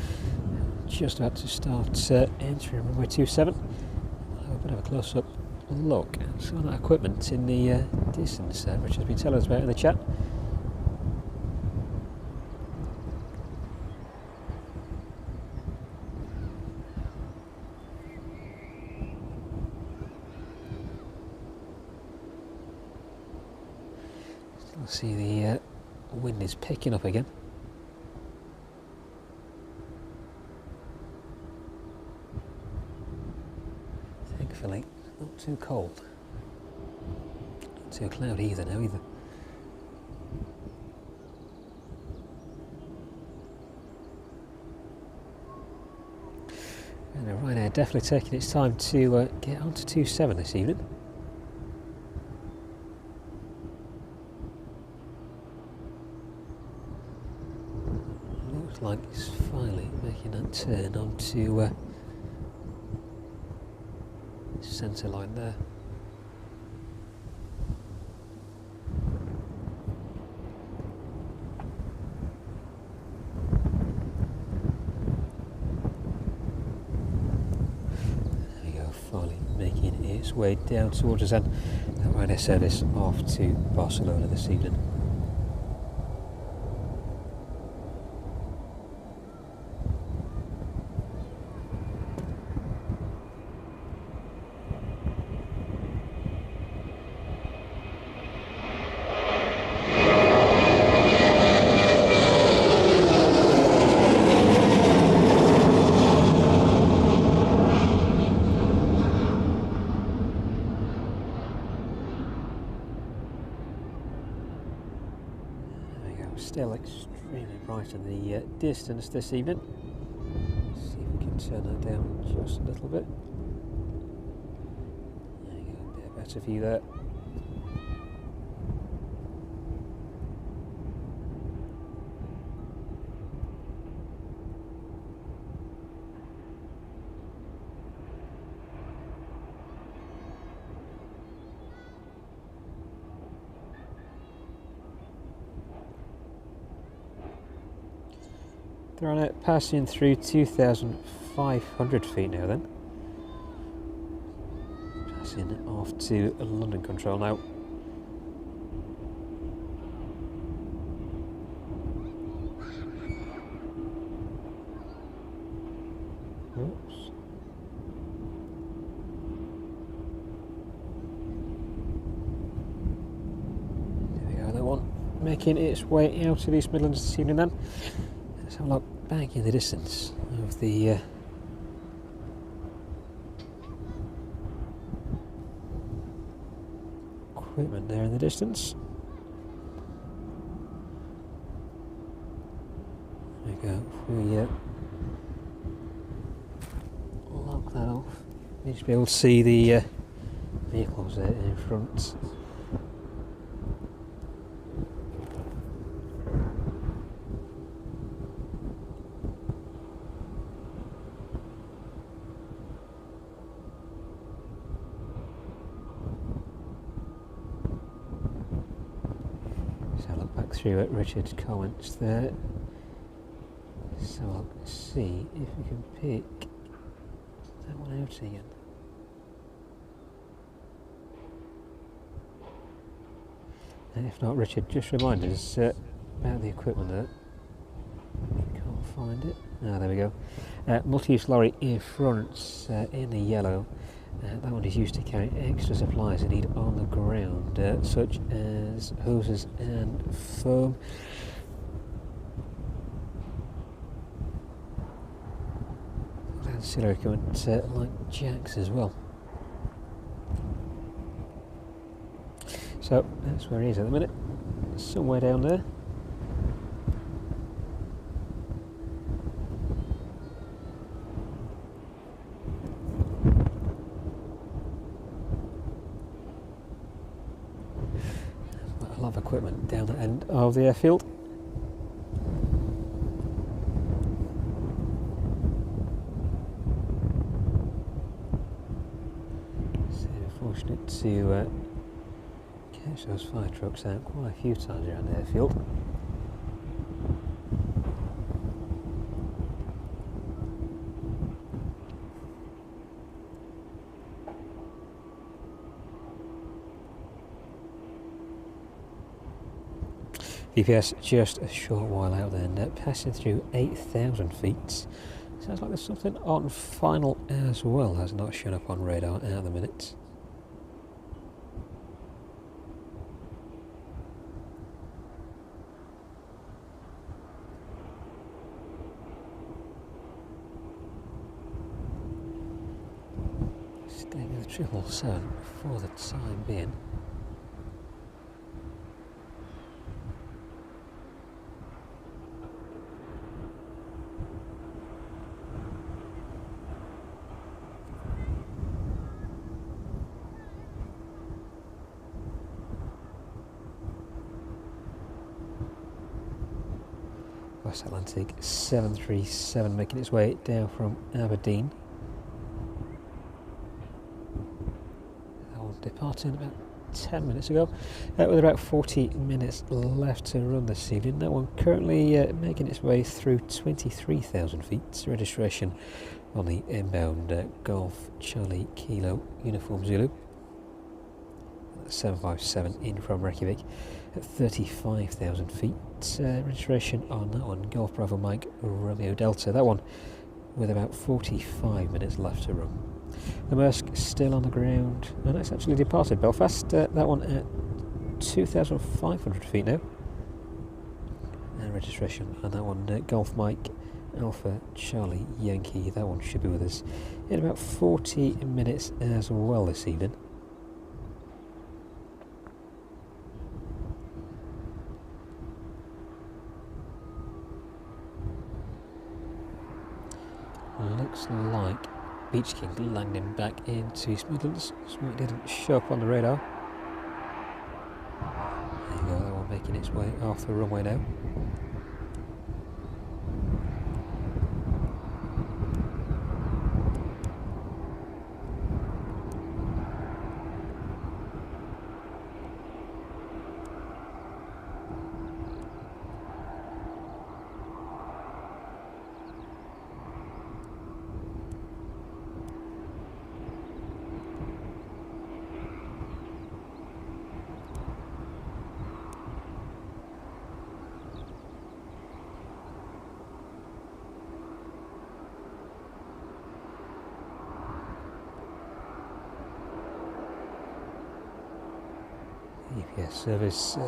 Speaker 1: Just about to start entering runway 27. I'll have a bit of a close-up look at some of that equipment in the distance there, which has been telling us about in the chat. Still see the wind is picking up again. Thankfully, not too cold. Not too cloudy either now either. And Ryanair definitely taking its time to get onto 27 this evening. Looks like it's finally making that turn onto centre line there. There we go, finally making its way down towards us, and that Ryanair service off to Barcelona this evening. Still extremely bright in the distance this evening. Let's see if we can turn that down just a little bit. There you go, a bit better view there. They're on it, passing through 2,500 feet now then. Passing off to London control now. Oops. There we go, that one making its way out of East Midlands this evening then. Let's have a look back in the distance of the equipment there in the distance. There go. If we lock that off, you should be able to see the vehicles there in front. So I'll look back through at Richard's comments there. So I'll see if we can pick that one out again. And if not, Richard, just remind us about the equipment there. Can't find it. Ah, there we go. Multi-use lorry in front in the yellow. That one is used to carry extra supplies they need on the ground, such as hoses and foam. Ancillary equipment like jacks as well. So that's where he is at the minute, somewhere down there. A lot of equipment down the end of the airfield. So fortunate to catch those fire trucks out quite a few times around the airfield. GPS just a short while out there, and passing through 8,000 feet. Sounds like there's something on final as well, has not shown up on radar at the minute. Staying with 777 for the time being. West Atlantic 737 making its way down from Aberdeen. That one departing about 10 minutes ago, with about 40 minutes left to run this evening. That one currently making its way through 23,000 feet. Registration on the inbound Golf Charlie Kilo Uniform Zulu. 757 in from Reykjavik at 35,000 feet. Registration on that one, Golf Bravo Mike Romeo Delta. That one with about 45 minutes left to run. The Maersk still on the ground, and it's actually departed Belfast. That one at 2,500 feet now. And registration on that one, Golf Mike Alpha Charlie Yankee. That one should be with us in about 40 minutes as well this evening. Looks like Beach King landing back into East Midlands. It didn't show up on the radar. There you go, that one making its way off the runway now. GPS service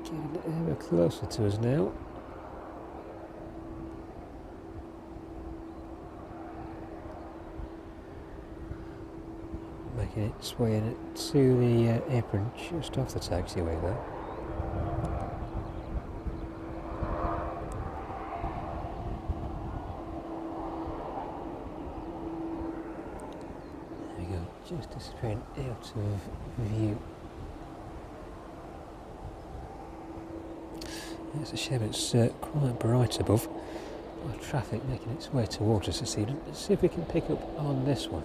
Speaker 1: getting ever closer to us now. Making its way in to the apron just off the taxiway there. just disappearing out of view. It's a shame it's quite bright above. A lot of traffic making its way towards us this evening. Let's see if we can pick up on this one.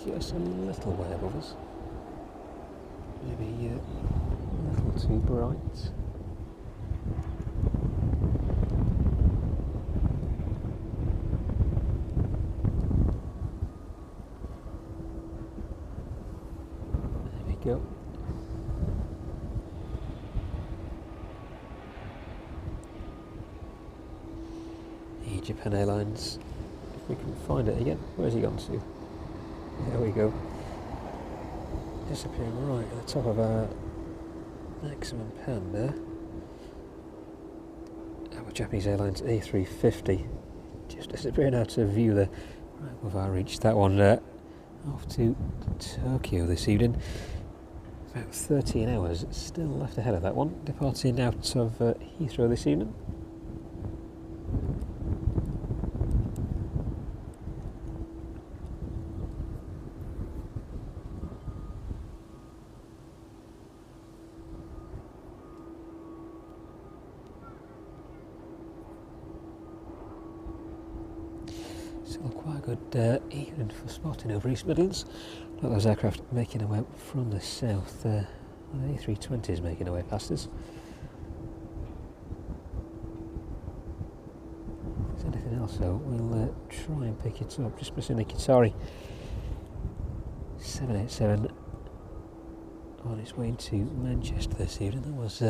Speaker 1: Just a little way above us. Maybe a little too bright. There we go. Japan Airlines, if we can find it again. Where's he gone to? There we go. Disappearing right at the top of our maximum pan there. Our Japanese Airlines A350 just disappearing out of view there. Right above our reach. That one off to Tokyo this evening. About 13 hours still left ahead of that one. Departing out of Heathrow this evening. Still quite a good evening for spotting over East Midlands. Look at those aircraft making their way up from the south. The A320 is making their way past us. If there's anything else though, we'll try and pick it up. Just missing the Qatari 787 on its way into Manchester this evening. That was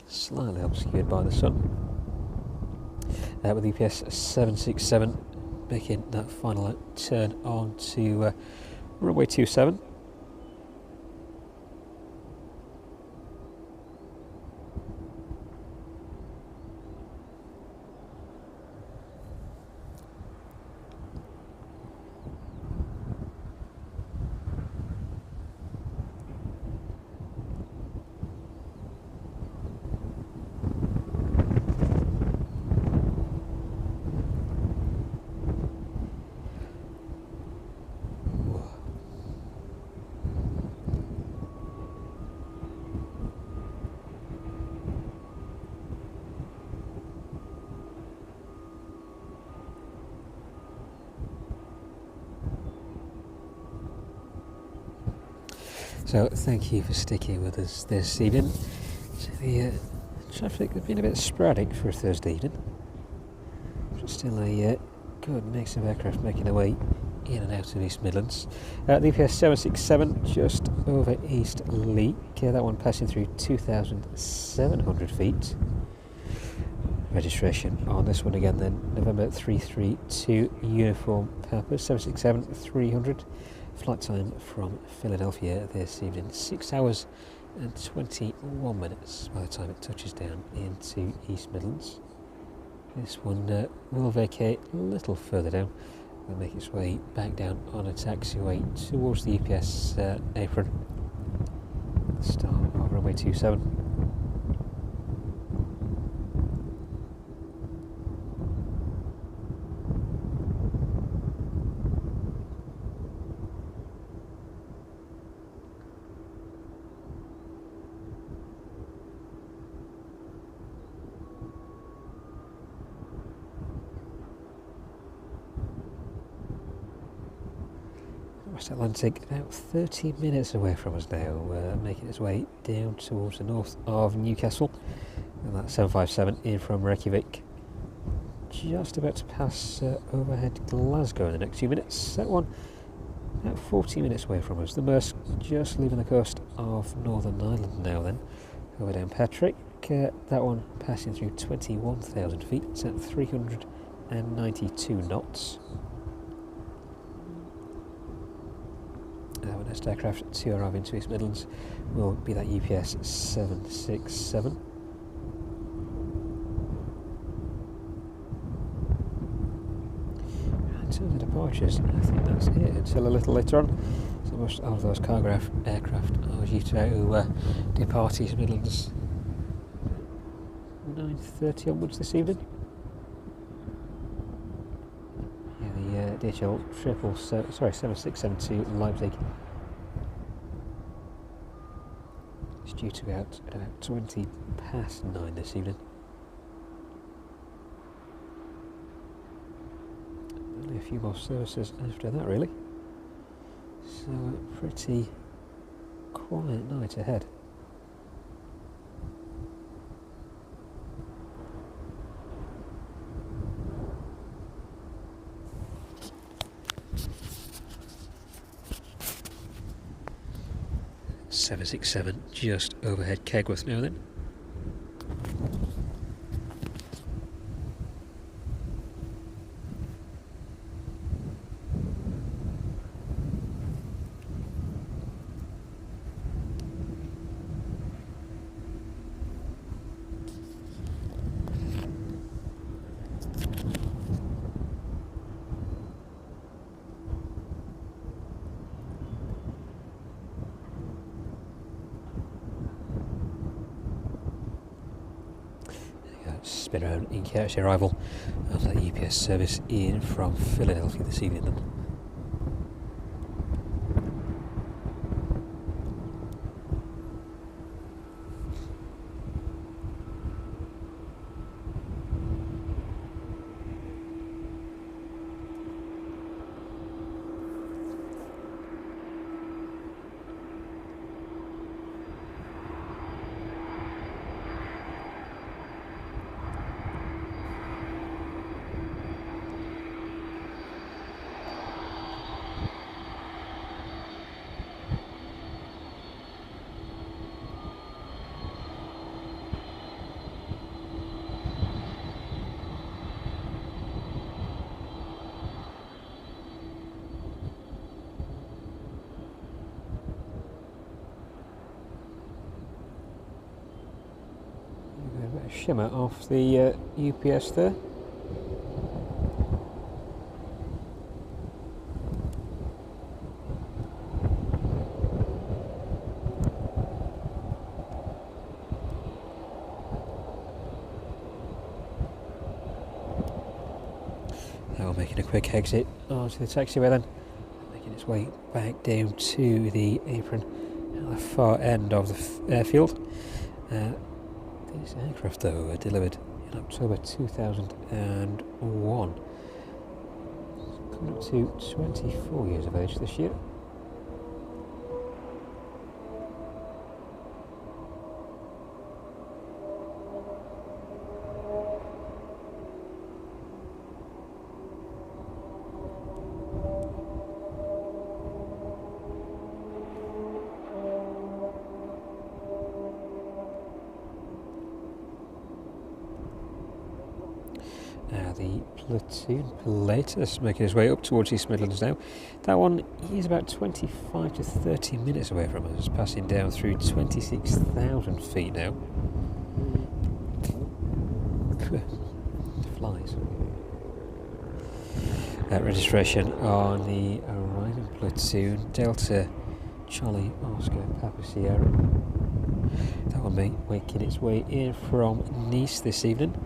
Speaker 1: slightly obscured by the sun. With the EPS 767 making that final turn on to runway 27. So thank you for sticking with us this evening. So the traffic has been a bit sporadic for a Thursday evening. But still a good mix of aircraft making their way in and out of East Midlands. The EPS 767 just over East Leek. That one passing through 2,700 feet. Registration on this one again then, November 332 Uniform Papa 767 300. Flight time from Philadelphia this evening, 6 hours and 21 minutes by the time it touches down into East Midlands. This one will vacate a little further down and make its way back down on a taxiway towards the EPS apron. Start of runway 27. West Atlantic about 30 minutes away from us now, making its way down towards the north of Newcastle, and that 757 in from Reykjavik, just about to pass overhead Glasgow in the next few minutes. That one about 40 minutes away from us. The Maersk just leaving the coast of Northern Ireland now then, over down Patrick. That one passing through 21,000 feet at 392 knots. Our next aircraft to arrive into East Midlands will be that UPS 767. In terms of departures, I think that's it until a little later on. So most of those cargo aircraft are due to depart East Midlands 9:30 onwards this evening. Yeah, the DHL 7672 Leipzig. It's due to go out at about 20 past 9 this evening. Only a few more services after that, really. So a pretty quiet night ahead. .767 just overhead Kegworth now then. Spin around in catch the arrival of that UPS service in from Philadelphia this evening then. A bit of shimmer off the UPS there. Now making a quick exit onto the taxiway then, making its way back down to the apron at the far end of the airfield. This aircraft though were delivered in October 2001. Coming up to 24 years of age this year. Now the platoon Pilatus making his way up towards East Midlands now. That one is about 25 to 30 minutes away from us, passing down through 26,000 feet now. Flies. Registration on the arriving platoon Delta Charlie Oscar Papa Sierra. That one making its way in from Nice this evening.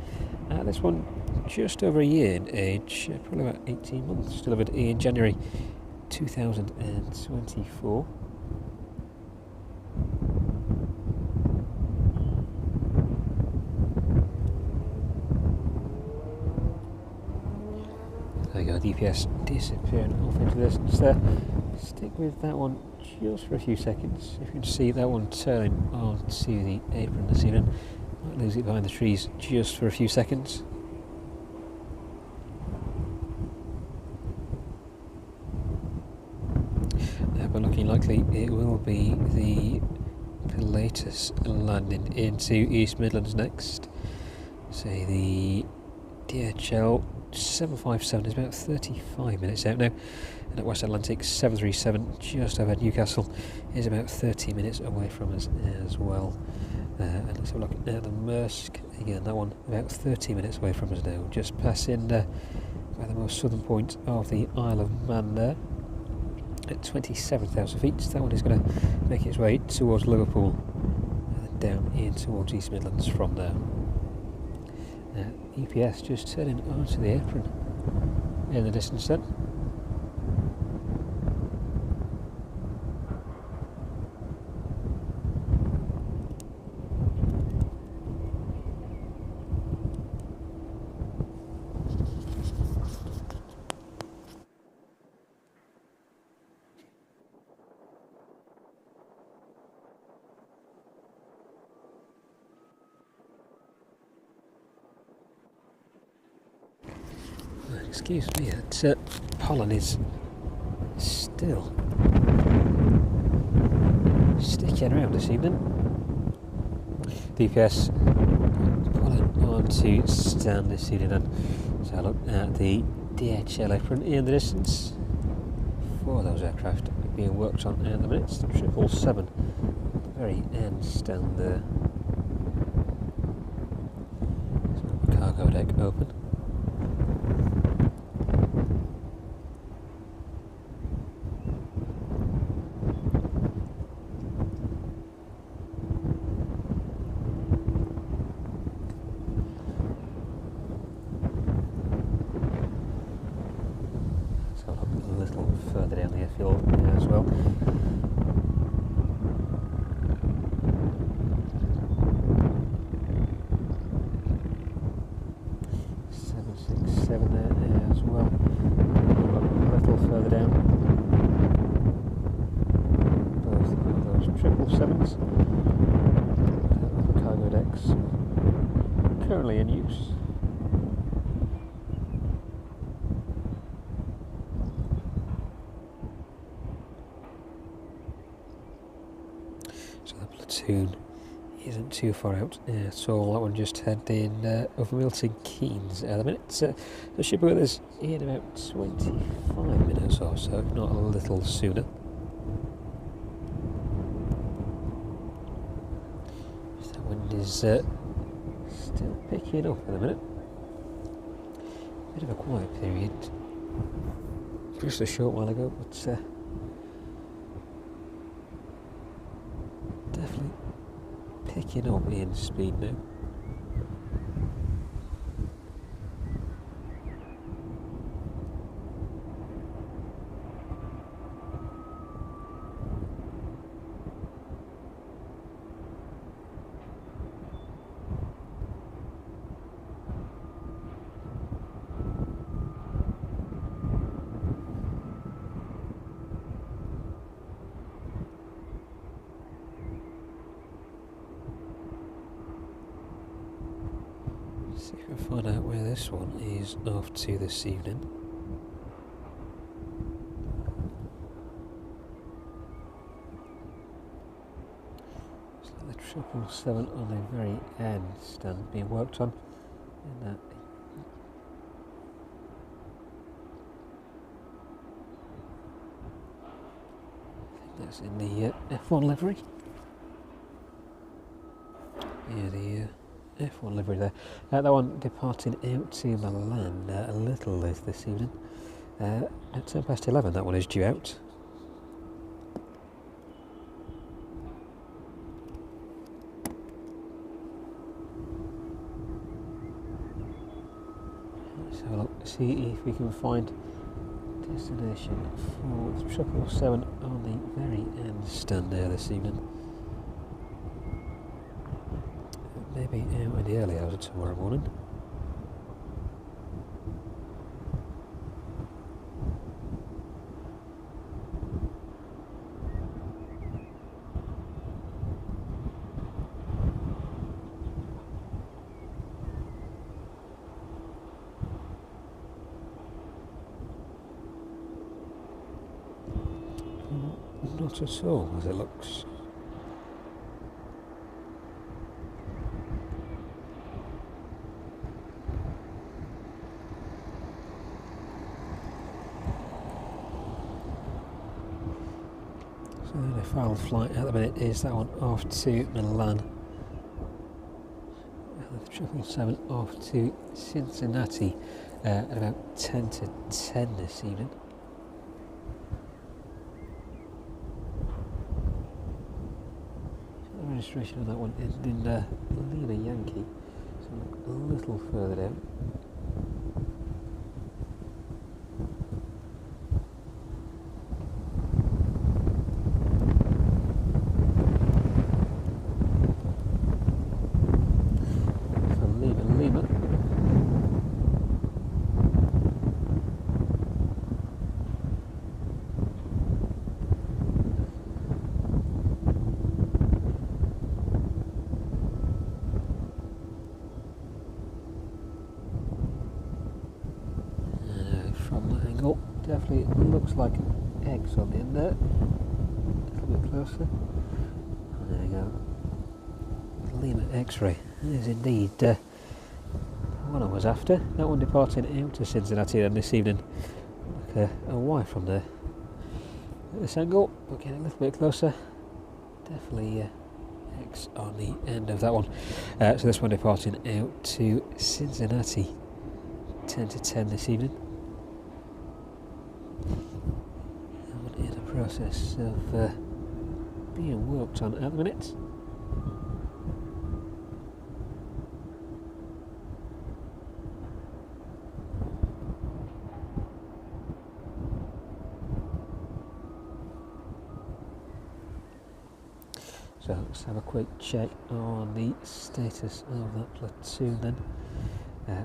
Speaker 1: This one just over a year in age, probably about 18 months, delivered in January 2024. There we go, DPS disappearing off into the distance there. Stick with that one just for a few seconds. If you can see that one turning onto the apron this evening, might lose it behind the trees just for a few seconds. But looking likely it will be the Pilatus landing into East Midlands next. Say the DHL 757 is about 35 minutes out now, and at West Atlantic 737 just over Newcastle is about 30 minutes away from us as well. And let's have a look at the Maersk again. That one about 30 minutes away from us now, just passing by the most southern point of the Isle of Man there. At 27,000 feet, that one is going to make its way towards Liverpool and then down in towards East Midlands from there. EPS just turning onto the apron in the distance then. excuse me, that pollen is still sticking around this evening. DPS pollen on to stand this evening, and so look at the DHL apron in the distance. 4 of those aircraft being worked on at the minute. 777 at the very end stand there. So cargo deck open. Further down the airfield as well. Seven there as well. A little further down. Both of those 777s. The cargo decks currently in use. So the platoon isn't too far out at all. That one just heading over Milton Keynes at the minute. So it should be with us in about 25 minutes or so, if not a little sooner. So the wind is still picking up at the minute. Bit of a quiet period just a short while ago, but definitely picking up in speed now. See if we can find out where this one is off to this evening. It's like the 777 on the very end stand being worked on. And I think that's in the F1 livery. Yeah, the F1 livery there. That one departing out to Milan a little later this evening. At 11:10 that one is due out. Let's have a look, see if we can find destination for the 777 on the very end stand there this evening. Maybe out in the early hours of tomorrow morning. Not at all, as it looks. So the final flight at the minute is that one off to Milan. And the 777 off to Cincinnati at about 10 to 10 this evening. So the registration on that one is in Lima Yankee, so a little further down. like eggs on the end there. A little bit closer. There we go. Lima X-ray. There's indeed one I was after. That one departing out to Cincinnati then this evening. Like a Y from there. At this angle, but getting a little bit closer. Definitely X on the end of that one. So this one departing out to Cincinnati. 10 to 10 this evening. That one in the process of being worked on at the minute. So let's have a quick check on the status of that platoon then.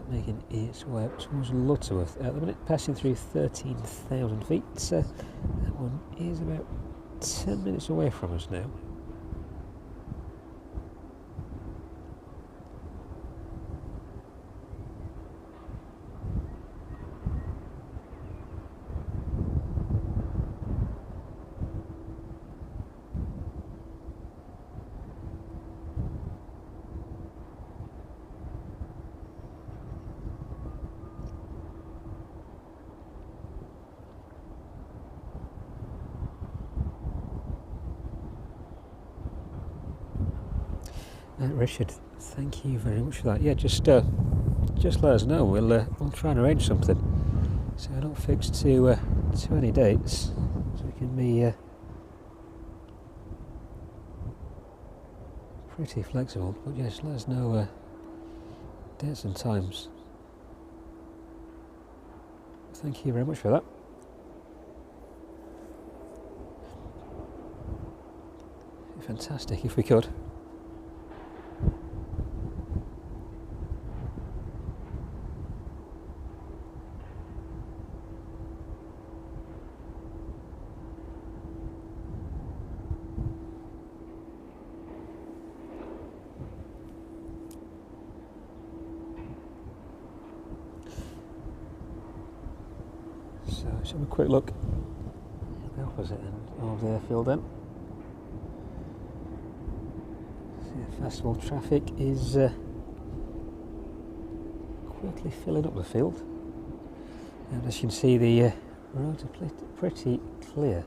Speaker 1: Making its way up towards Lutterworth at the minute, passing through 13,000 feet. That one is about 10 minutes away from us now. Richard, thank you very much for that. Yeah, just let us know. We'll try and arrange something. So I don't fix to any dates, so we can be pretty flexible. But yeah, just let us know dates and times. Thank you very much for that. Fantastic, if we could. So let's have a quick look at the opposite end of the airfield then. So festival traffic is quickly filling up the field, and as you can see the roads are pretty clear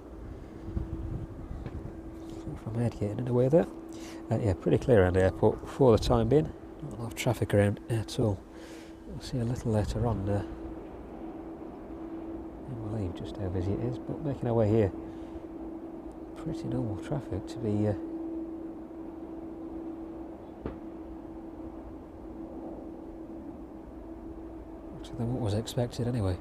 Speaker 1: from Headgate and away there. Yeah, pretty clear around the airport for the time being. Not a lot of traffic around at all. We'll see a little later on I believe just how busy it is, but making our way here, pretty normal traffic to be better than what was expected anyway.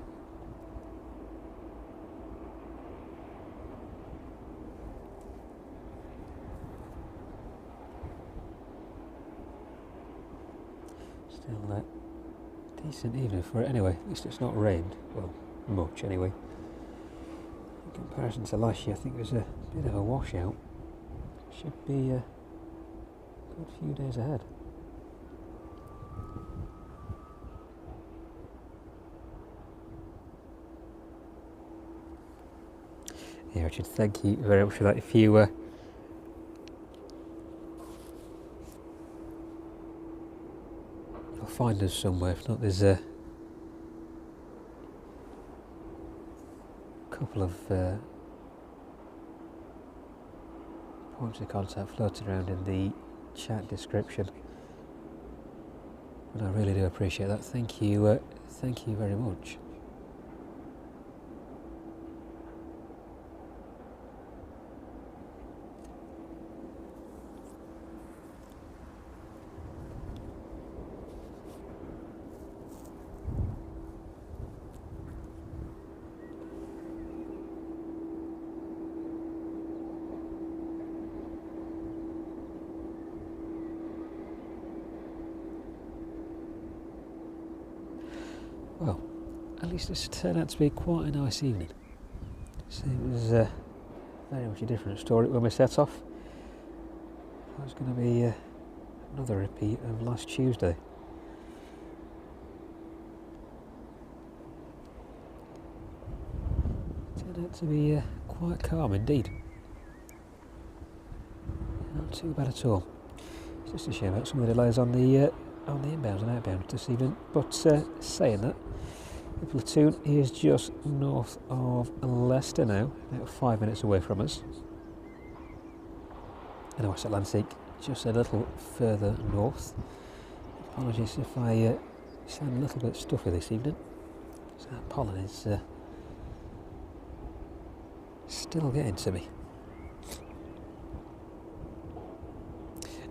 Speaker 1: Still decent evening for it anyway, at least it's not rained, well, much anyway. In comparison to last year, I think it was a bit of a washout. Should be a good few days ahead. Yeah, Richard, thank you very much for that. If you you'll find us somewhere, if not there's a couple of points of contact floating around in the chat description, and I really do appreciate that. Thank you very much. Well, at least this turned out to be quite a nice evening. So it was very much a different story when we set off. It was going to be another repeat of last Tuesday. Turned out to be quite calm indeed. Not too bad at all. It's just a shame about some of the delays on the inbounds and outbounds this evening. But saying that, the platoon is just north of Leicester now, about 5 minutes away from us. And the West Atlantic just a little further north. Apologies if I sound a little bit stuffy this evening. So that pollen is still getting to me.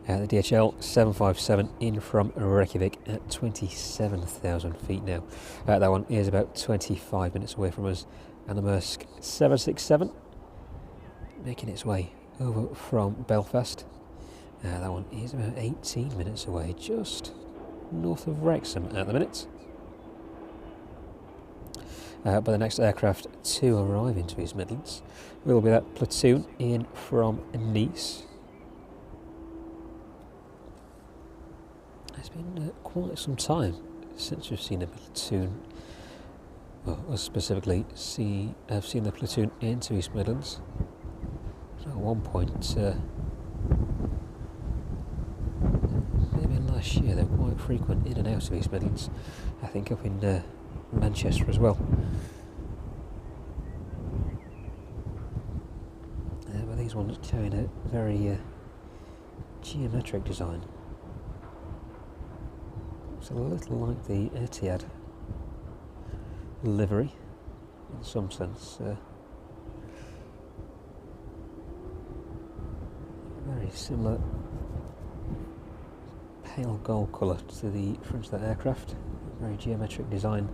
Speaker 1: The DHL 757 in from Reykjavik at 27,000 feet now. That one is about 25 minutes away from us. And the Maersk 767 making its way over from Belfast. That one is about 18 minutes away, just north of Wrexham at the minute. But the next aircraft to arrive into East Midlands will be that platoon in from Nice. It's been quite some time since we've seen a platoon, well, us specifically have seen the platoon into East Midlands. So at one point, maybe last year, they were quite frequent in and out of East Midlands. I think up in Manchester as well. But these ones carrying a very geometric design. It's a little like the Etihad livery in some sense. Very similar pale gold colour to the front of that aircraft. Very geometric design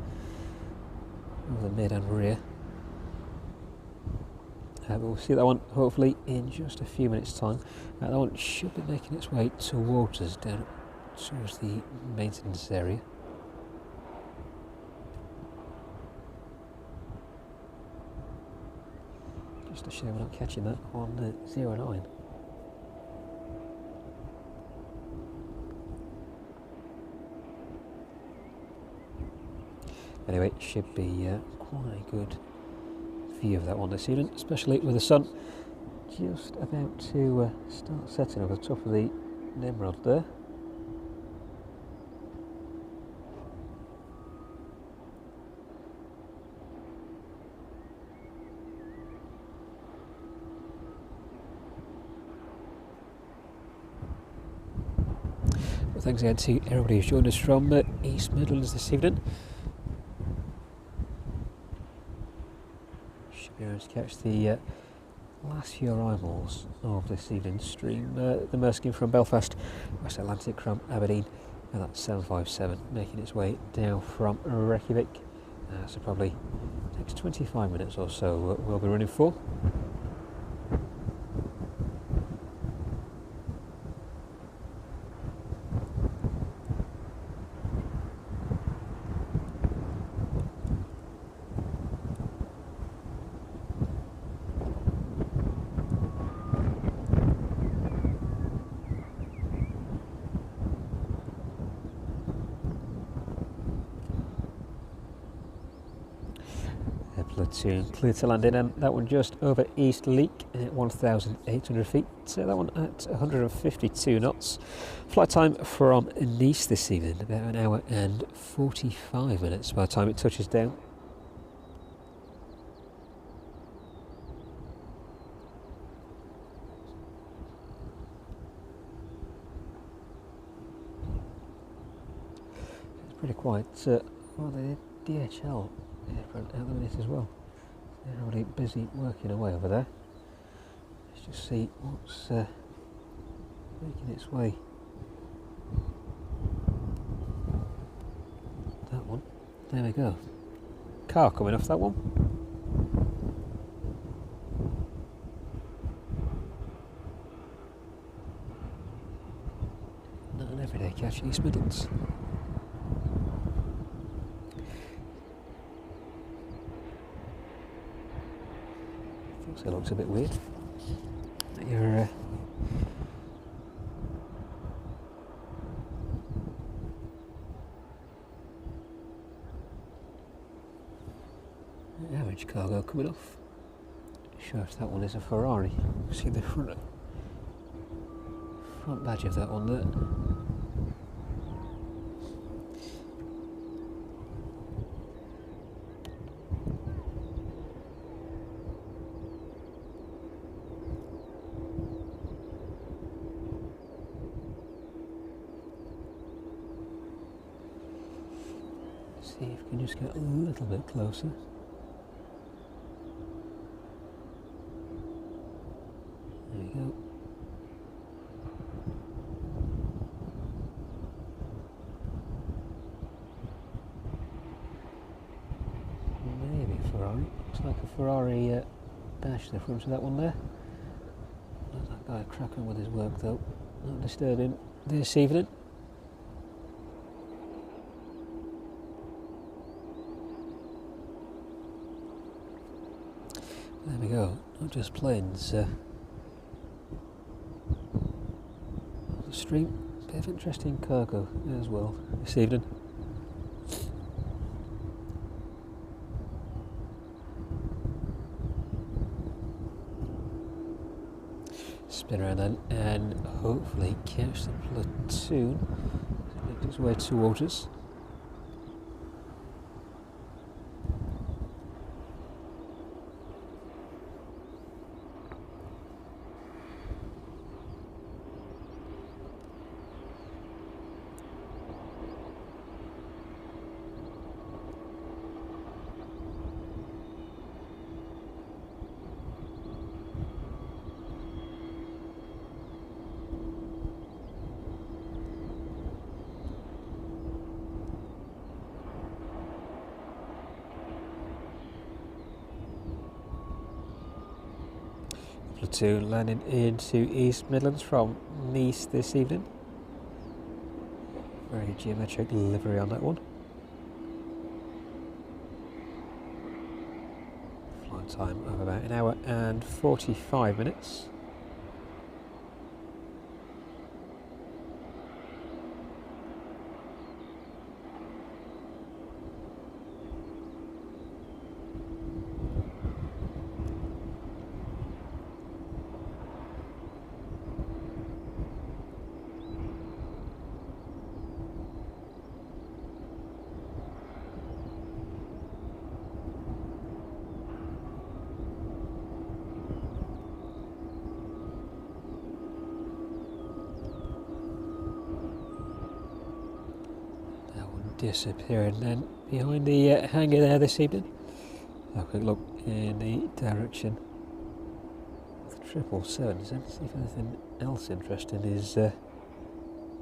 Speaker 1: of the mid and rear. We'll see that one hopefully in just a few minutes' time. That one should be making its way towards us down towards the maintenance area. Just a shame we're not catching that on 09. Anyway, it should be quite a good view of that one this evening, especially with the sun just about to start setting over the top of the Nimrod there. Well, thanks again to everybody who's joined us from East Midlands this evening. To catch the last few arrivals of this evening's stream. The Maersk in from Belfast, West Atlantic from Aberdeen, and that 757 making its way down from Reykjavik. So probably takes 25 minutes or so we'll be running for. Platoon clear to land in, and that one just over East Leek at 1,800 feet. So that one at 152 knots. Flight time from Nice this evening, about an hour and 45 minutes by the time it touches down. It's pretty quiet. Well, the DHL apron at the minute as well. They're already busy working away over there. Let's just see what's making its way. That one. There we go. Car coming off that one. Not an everyday catch in East Midlands. It looks a bit weird. Your average cargo coming off. sure if that one is a Ferrari. See the front badge of that one there. See if we can just get a little bit closer. There you go. Maybe a Ferrari. Looks like a Ferrari badge to the front of that one there. Let that guy crack on with his work though. Not disturbing this evening. There we go, not just planes. Stream, bit of interesting cargo as well this evening. Spin around then and hopefully catch the platoon. Make its way towards us. Platoon landing into East Midlands from Nice this evening. Very geometric livery on that one. Flight time of about 1 hour and 45 minutes. Disappearing then behind the hangar there this evening. Have a quick look in the direction of the 777. See if anything else interesting is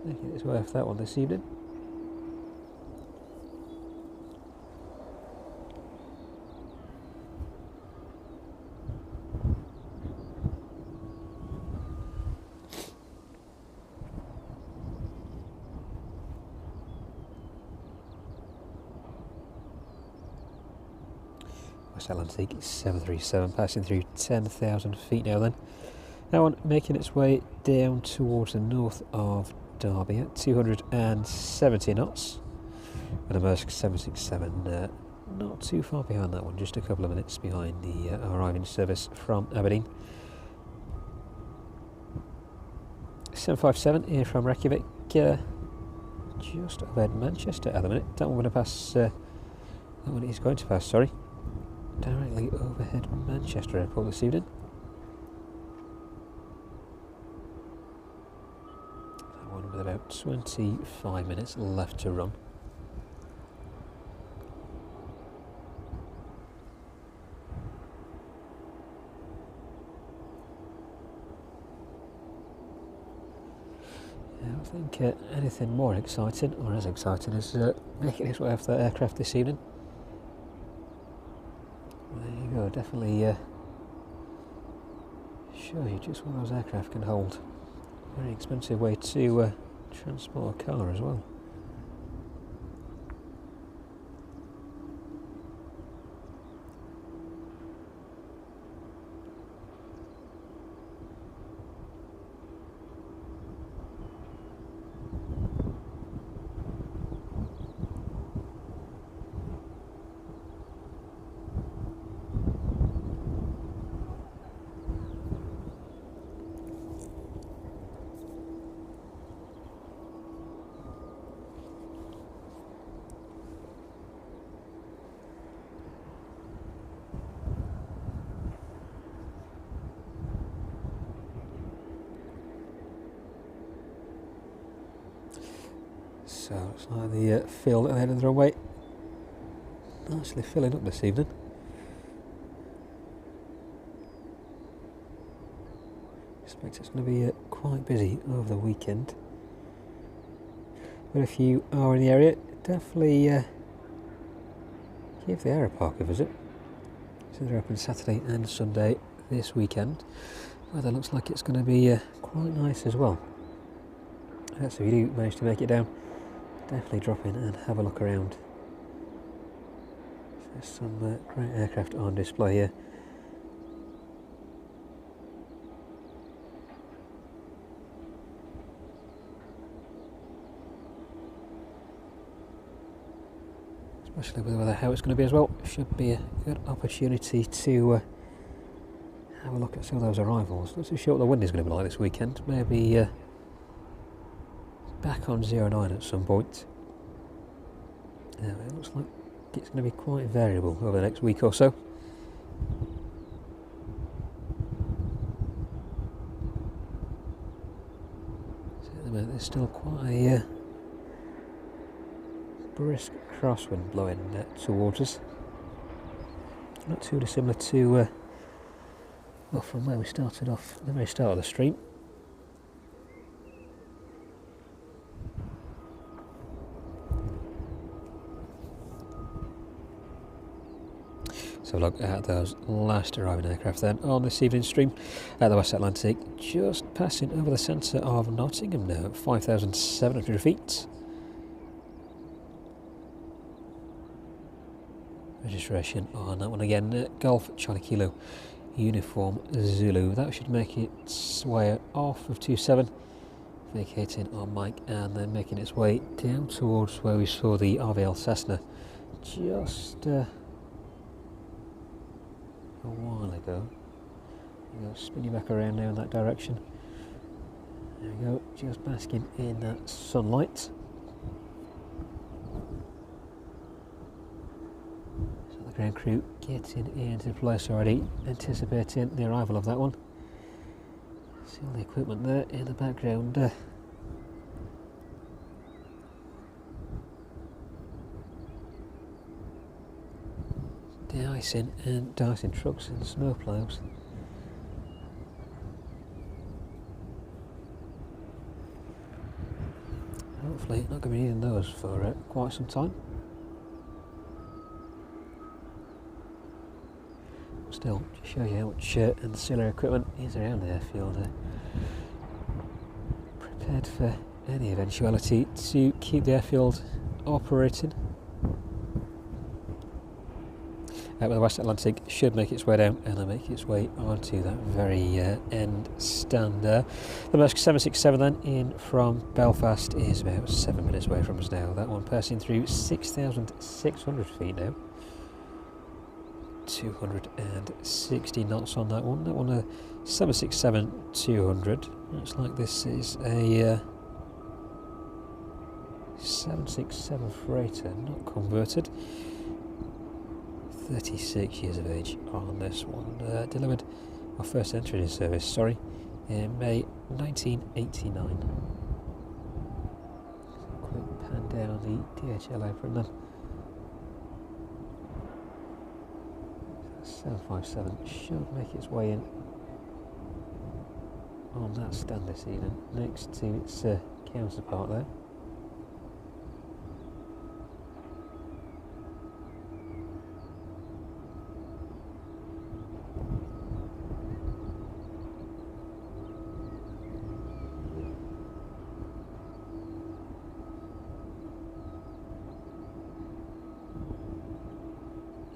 Speaker 1: making its way off that one this evening. Atlantic 737 passing through 10,000 feet now then. That one making its way down towards the north of Derby at 270 knots with a Maersk 767 not too far behind that one, just a couple of minutes behind the arriving service from Aberdeen. 757 here from Reykjavik, just overhead Manchester at the minute. That one going to pass, that one is going to pass, sorry, directly overhead Manchester Airport this evening. That one with about 25 minutes left to run. I don't think anything more exciting, or as exciting as making its way off that aircraft this evening. There you go, definitely show you just what those aircraft can hold. Very expensive way to transport a car as well. So it's like the field at the end of the runway actually filling up this evening. I expect it's going to be quite busy over the weekend. But if you are in the area, definitely give the Aeropark a visit. So they're open Saturday and Sunday this weekend. Weather looks like it's going to be quite nice as well. So if you do manage to make it down, definitely drop in and have a look around. So there's some great aircraft on display here. Especially with the weather how it's going to be as well, should be a good opportunity to have a look at some of those arrivals. Not too sure what the wind is going to be like this weekend. Maybe back on 09 at some point. It looks like it's going to be quite variable over the next week or so. So at the moment there's still quite a brisk crosswind blowing towards us. Not too dissimilar to well, from where we started off at the very start of the stream. So look at those last arriving aircraft then on this evening's stream at the West Atlantic, just passing over the centre of Nottingham now at 5,700 feet. Registration on that one again, Golf Charlie Kilo Uniform Zulu. That should make its way off of 27, vacating on Mike and then making its way down towards where we saw the RVL Cessna just a while ago. Spin you back around now in that direction. There we go, just basking in that sunlight. Ground crew getting into place already, anticipating the arrival of that one. See all the equipment there in the background. De-icing and dicing trucks and snowplows. Hopefully not going to be needing those for quite some time. Still, to show you how much ancillary equipment is around the airfield, prepared for any eventuality to keep the airfield operating. But the West Atlantic should make its way down and then make its way onto that very end stand there. The Maersk 767 then in from Belfast is about 7 minutes away from us now. That one passing through 6,600 feet now. 260 knots on that one. That one a 767-200. Looks like this is a 767 freighter, not converted. 36 years of age on this one. Delivered our first entry in service, sorry, in May 1989. Quick pan down on the DHL apron then. 757 should make its way in on that stand this evening, next to its counterpart there.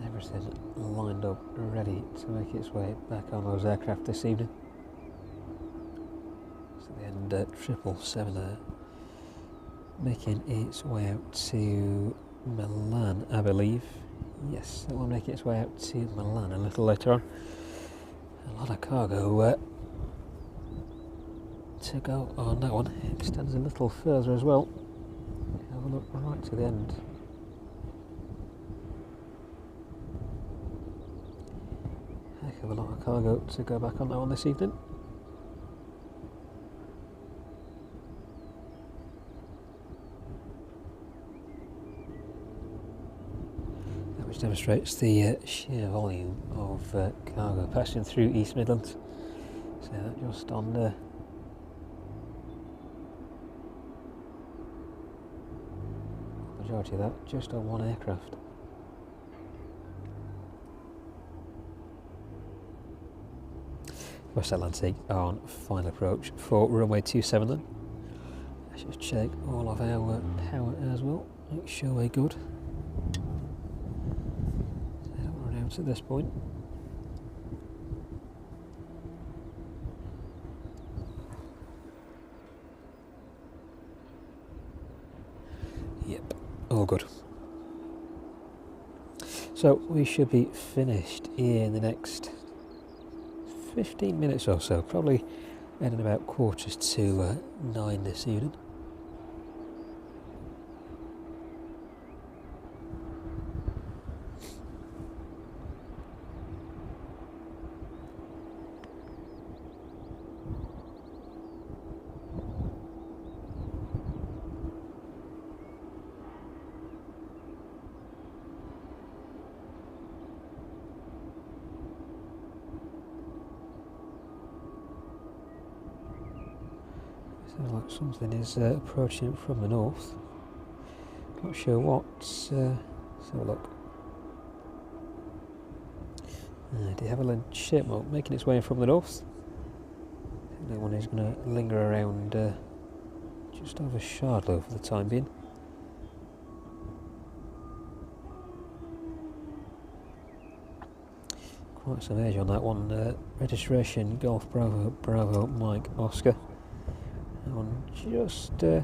Speaker 1: Everything lined up, ready to make its way back on those aircraft this evening. So the end 777 there, making its way out to Milan, I believe. Yes, that will make its way out to Milan a little later on. A lot of cargo to go on that one. It extends a little further as well. Have a look right to the end. Heck of a lot of cargo to go back on that one this evening. demonstrates the sheer volume of cargo passing through East Midlands. So that just on the majority of that just on one aircraft. West Atlantic on final approach for runway 27 then. Let's just check all of our power as well, make sure we're good. So I don't run out at this point. Yep, all good. So we should be finished in the next 15 minutes or so, probably in about 9:15 this evening. Sounds like something is approaching from the north. Not sure what. Let's have a look. De Havilland shipment making its way in from the north. I think that one is going to linger around just over Shardlow for the time being. Quite some age on that one. Registration Golf Bravo Bravo Mike Oscar. That one just a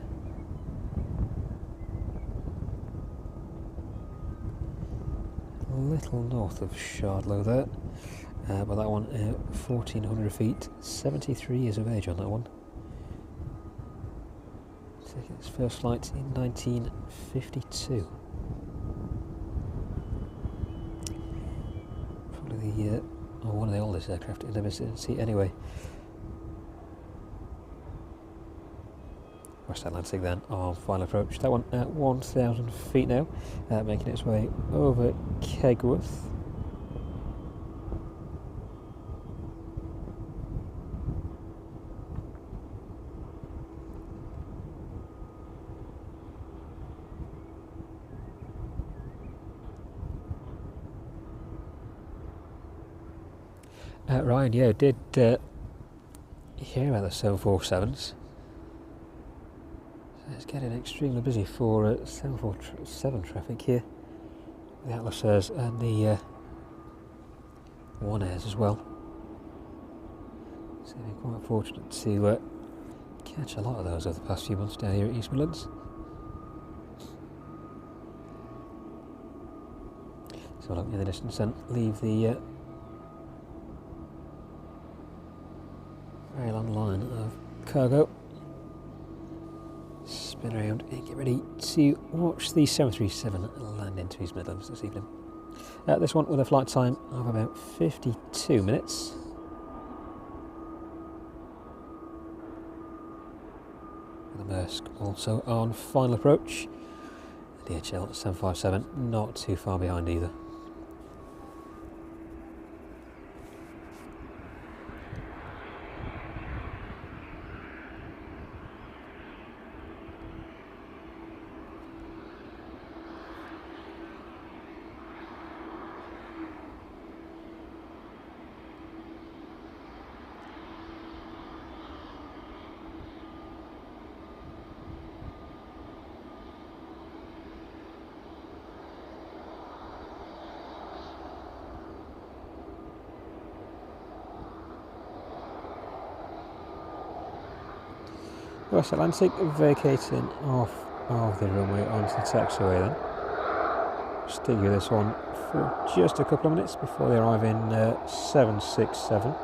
Speaker 1: little north of Shardlow there, but that one 1400 feet, 73 years of age on that one. Taking its first flight in 1952. Probably the one of the oldest aircraft in the vicinity anyway. West Atlantic then on final approach. That one at 1,000 feet now, making its way over Kegworth. Ryan, yeah, did hear about the 747s. It's getting extremely busy for 747 traffic here. The Atlas Airs and the One Airs as well. So we're quite fortunate to catch a lot of those over the past few months down here at East Midlands. So look in the distance and leave the very long line of cargo. Spin around and get ready to watch the 737 land into East Midlands this evening. This one with a flight time of about 52 minutes. The Maersk also on final approach. The DHL 757 not too far behind either. West Atlantic vacating off of the runway onto the taxiway then. Stick with this one for just a couple of minutes before they arrive in 767.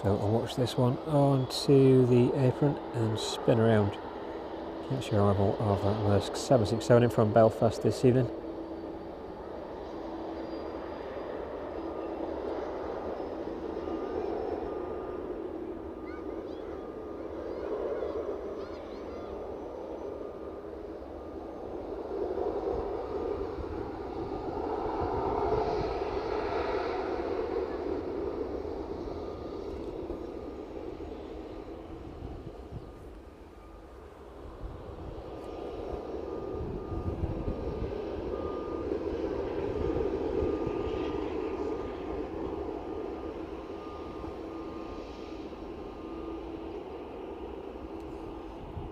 Speaker 1: So I'll watch this one onto the apron and spin around. Catch your arrival of that Maersk 767 in from Belfast this evening.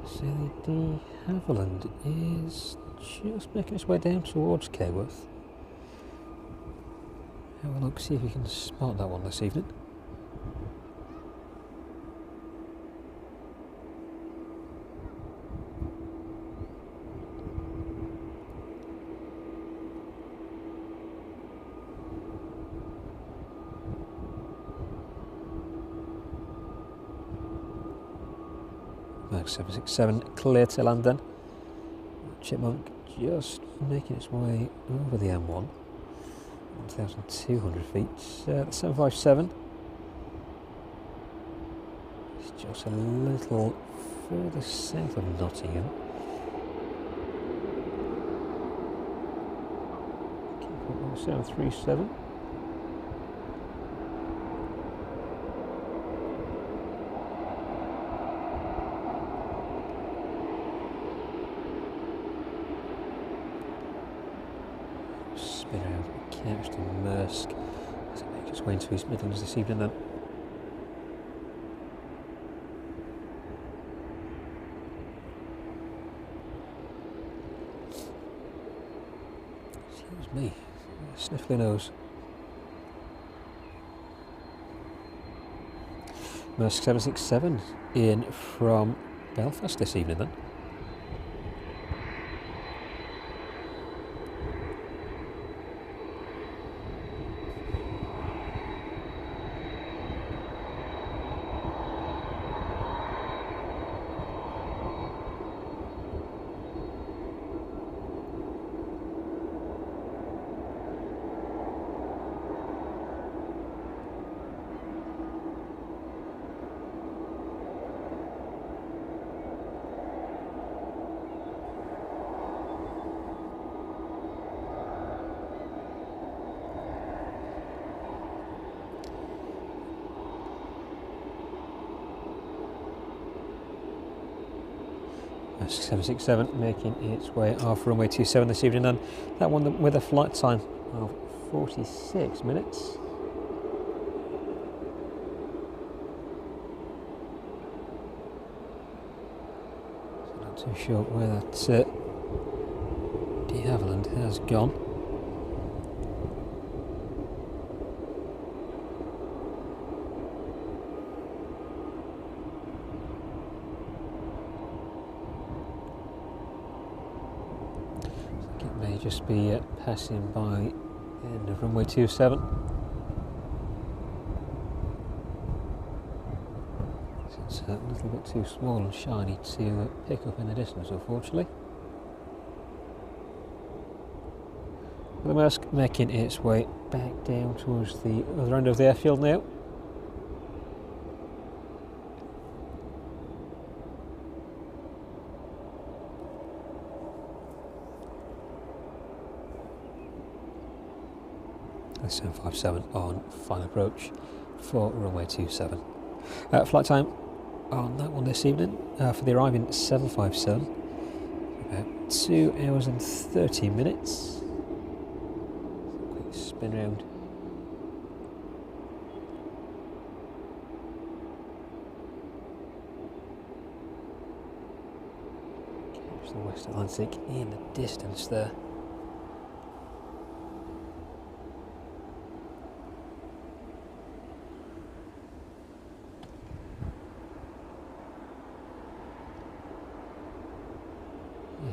Speaker 1: So the de Havilland is just making its way down towards Keyworth. Have a look, see if we can spot that one this evening. Maersk 767 clear to land then. Chipmunk just making its way over the M1. 1,200 feet. The 757 is just a little further south of Nottingham. 737. Spin around, catch the Maersk as it makes its way into East Midlands this evening then. Excuse me, sniffly nose. Maersk 767 in from Belfast this evening then. Maersk 767 making its way off runway 27 this evening, and that one with a flight time of 46 minutes. So not too sure where that de Havilland has gone. May just be passing by the end of runway 27. It's a little bit too small and shiny to pick up in the distance, unfortunately. The Maersk making its way back down towards the other end of the airfield now. The 757 on final approach for runway 27. Flight time on that one this evening for the arriving 757, about 2 hours and 30 minutes. Quick spin round. Catch the West Atlantic in the distance there.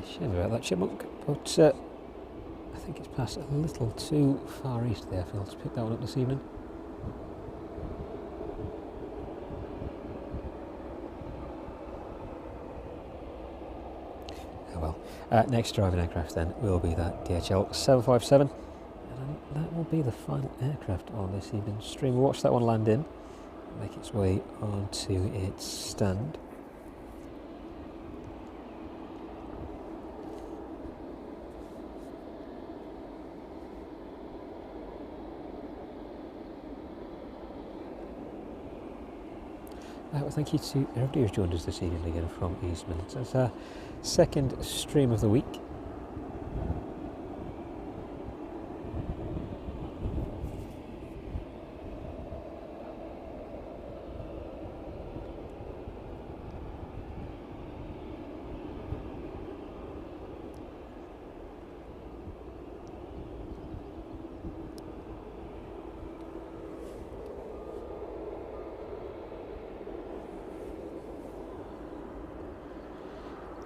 Speaker 1: Shame about that chipmunk, but I think it's passed a little too far east of the airfield to pick that one up this evening. Next driving aircraft then will be that DHL 757, and that will be the final aircraft on this evening's stream. We'll watch that one land in, make its way onto its stand. Well, thank you to everybody who's joined us this evening again from East Midlands. It's our second stream of the week.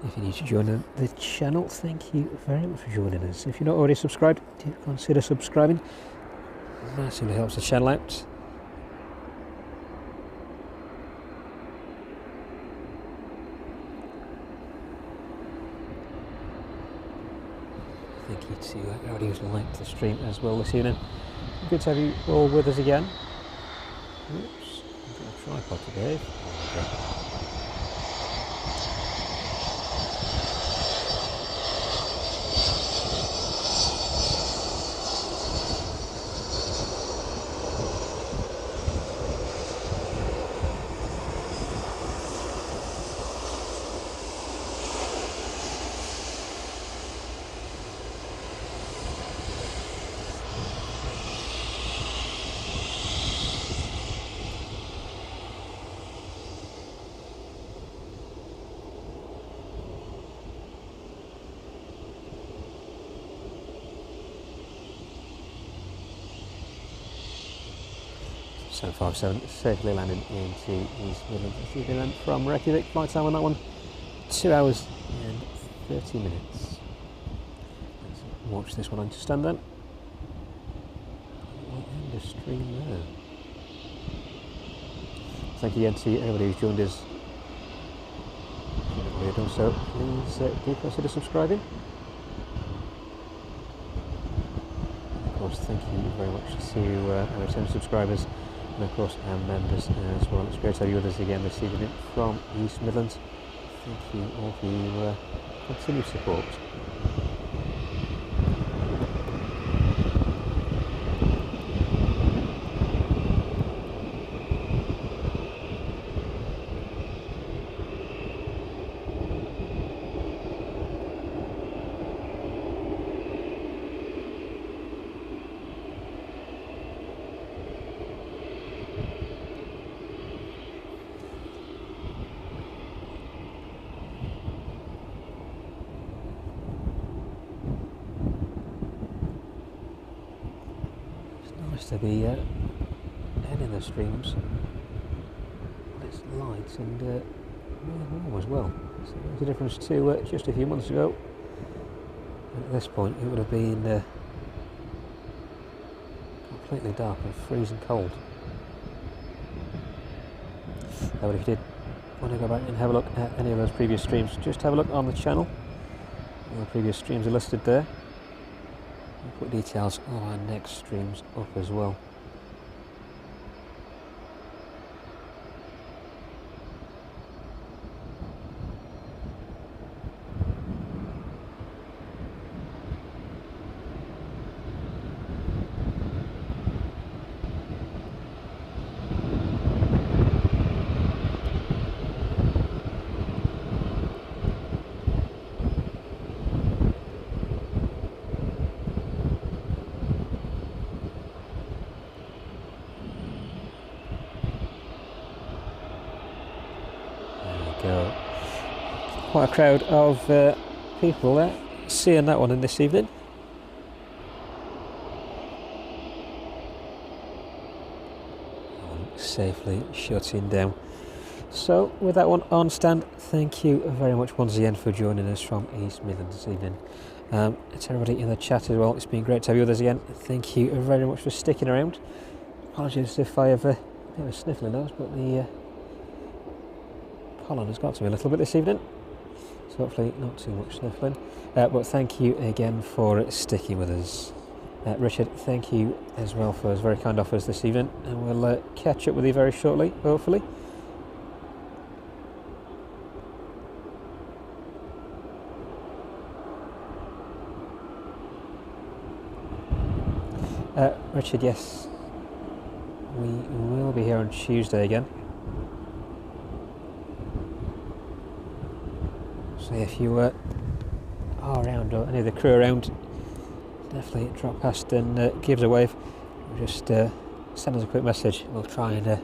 Speaker 1: If you need to join the channel, thank you very much for joining us. If you're not already subscribed, do consider subscribing. It massively helps the channel out. Thank you to everybody who's liked the stream as well this evening. Good to have you all with us again. Oops, I've got a tripod today. Okay. So 57 safely landing into East Midlands this evening from Reykjavik. Flight time on that one, 2 hours and 30 minutes. Let's watch this one on to stand then. We'll end the stream there. Thank you again to everybody who's joined us. If you've already done so, please do consider subscribing. And of course, thank you very much to our return subscribers. And of course our members as well. It's great to have you with us again this evening from East Midlands. Thank you all for your continued support. To be ending the streams on its lights and really warm as well. So there's a difference to just a few months ago. And at this point it would have been completely dark and freezing cold. But if you did want to go back and have a look at any of those previous streams, just have a look on the channel. All the previous streams are listed there. We'll put details of our next streams up as well. Quite a crowd of people there seeing that one in this evening. Safely shutting down. So with that one on stand, thank you very much once again for joining us from East Midlands this evening. To everybody in the chat as well, it's been great to have you with us again. Thank you very much for sticking around. Apologies if I have a bit of a sniffling nose, but the pollen has got to me a little bit this evening. So hopefully not too much sniffling. But thank you again for sticking with us. Richard, thank you as well for those very kind offers this evening, and we'll catch up with you very shortly, hopefully. Richard, yes, we will be here on Tuesday again. So if you are around, or any of the crew around, definitely drop past and give us a wave. Just send us a quick message. We'll try and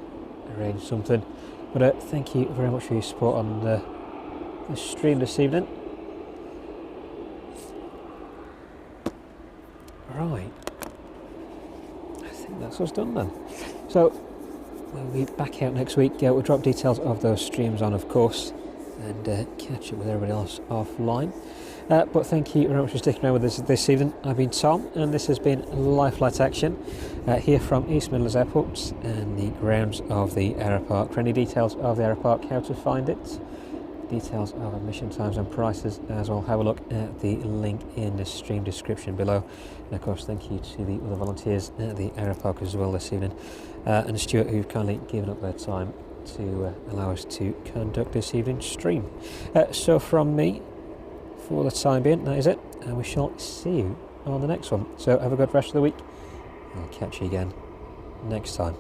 Speaker 1: arrange something. But thank you very much for your support on the stream this evening. Right. I think that's us done then. So we'll be back out next week. We'll drop details of those streams on, of course, and catch up with everybody else offline. But thank you very much for sticking around with us this evening. I've been Tom, and this has been Live Flight Action here from East Midlands Airport and the grounds of the Aeropark. For any details of the Aeropark, how to find it, details of admission times and prices as well, have a look at the link in the stream description below. And of course, thank you to the other volunteers at the Aeropark as well this evening, and Stuart, who've kindly given up their time to allow us to conduct this evening's stream. So from me, for the time being, that is it, and we shall see you on the next one. So have a good rest of the week. I'll catch you again next time.